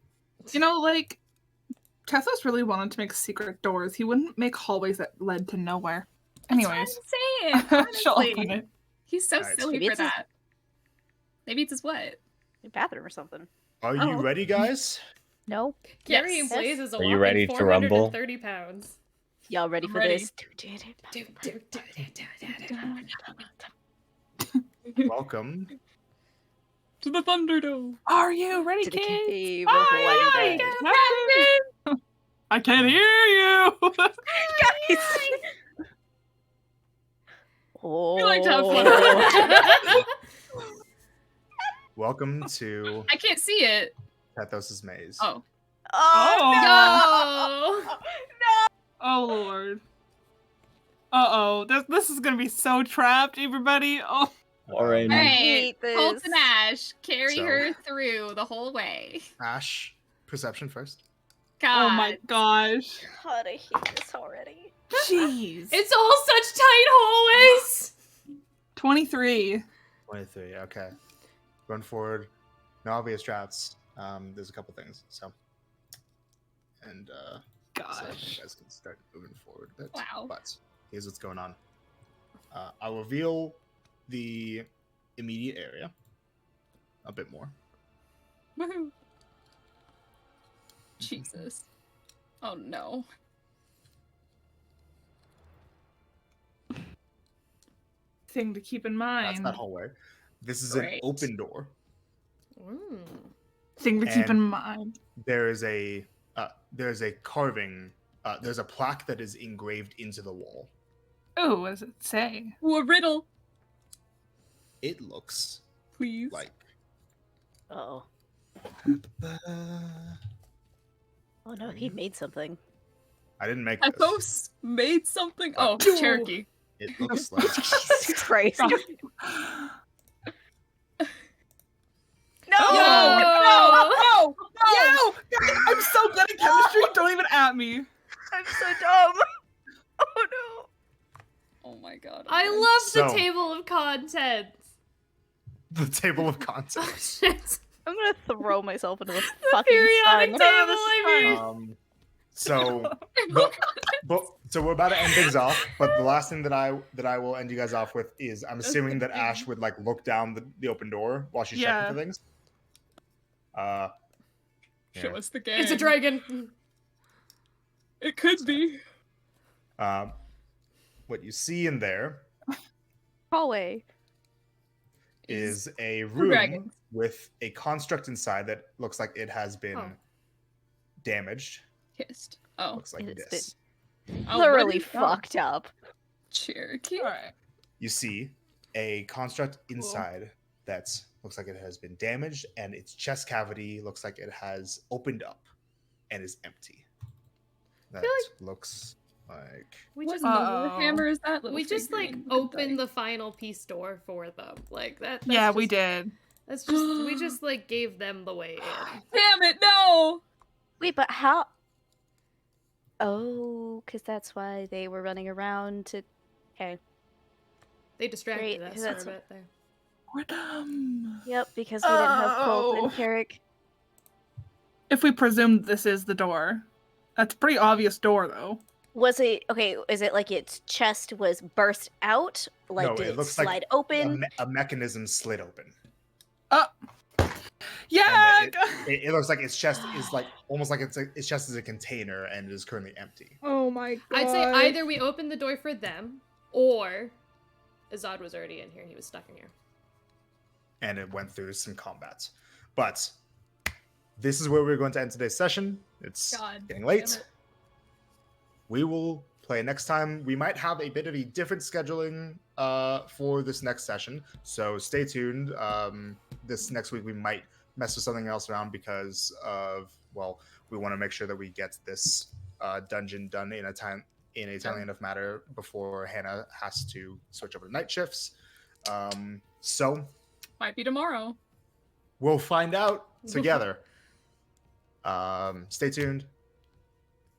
You know, like, Tethos really wanted to make secret doors. He wouldn't make hallways that led to nowhere. Anyways, That's what I'm saying. she'll Honestly. open it. He's so Alright, silly maybe for it's his- that. Maybe it's his what? A bathroom or something. Are you Oh. ready, guys? No? Carrying Yes. Blaze is a Are you whopping ready to rumble? 430 pounds. Y'all ready for Ready. this? Welcome. To the Thunderdome. Are you ready, To the kids? cave of Aye, wonder. aye, I can't hear you. Guys! Oh. We like to have fun. Welcome to I can't see it. Pathos' Maze. Oh. Oh, No! Oh Lord. Uh-oh. This is gonna be so trapped, everybody. Oh. Orange. I Alright. hate this. Colt and Ash, carry So- her through the whole way. Ash, perception first. God. Oh my gosh. God, I hate this already. Jeez. It's all such tight hallways! 23. 23. Okay. Going forward. No obvious traps. There's a couple things. So, and so Gosh. you guys can start moving forward a bit. Wow. But here's what's going on. I'll reveal the immediate area a bit more. Woohoo. Jesus. Oh no. Thing to keep in That's mind. that hallway. This is Great. an open door. Mm. Thing to keep in And- mind. There's a carving. There's a plaque that is engraved into the wall. Oh, what does it say? Ooh, a riddle, It looks please. like. Oh. I Oh no, he made something. didn't make this. Athos made something. Oh, Ooh. Cherokee. It looks like. Jesus Christ. Oh. No! No! I'm so good at chemistry. Don't even at me. I'm so dumb. Oh no. Oh my god. I okay. love the So- table of contents. The table of Oh, contents. shit. I'm gonna throw myself into the The fucking periodic sun. table, this is I mean. So we're about to end things off, but the last thing that I will end you guys off with is I'm assuming that Ash would like look down the open door while she's Yeah. checking for things. Show here. us the game. It's a dragon. It could be. What you see in there Hallway. is a room dragons. with a construct inside that looks like it has been Oh. damaged. Kissed. Oh, Looks like It's this. oh what Thoroughly is that? fucked up. Cherokee. All right. You see a construct inside that looks like it has been damaged, and its chest cavity looks like it has opened up and is empty. That feel looks like We What just hammer is that? Little we just like figurine? opened the final piece door for them. Like that. That's Yeah, we just- did. That's just we just like gave them the way in. Damn it! No. Wait, but how? Oh, because that's why they were running around to. Okay. They distracted Great, us that's- for a bit there. We're dumb. Yep, because we didn't have Colt Oh. and Carrick. If we presume this is the door, that's a pretty obvious door, though. Was it okay? Is it like its chest was burst out? Like No, did it it looks like slide open? a mechanism slid open. Yeah. And it looks like its chest is like almost like its chest is a container and it is currently empty. Oh my god. I'd say either we opened the door for them, or Azad was already in here and he was stuck in here. And it went through some combats. But this is where we're going to end today's session. It's God getting damn late. it. We will play next time. We might have a bit of a different scheduling for this next session, so stay tuned. This next week we might mess with something else around because of, well, we want to make sure that we get this dungeon done in a timely enough matter before Hannah has to switch over to night shifts. So Might be tomorrow. we'll find out together. Stay tuned,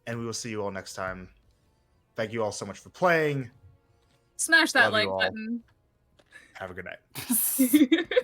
and we will see you all next time. Thank you all so much for playing. Smash that Love you like all. button. Have a good night.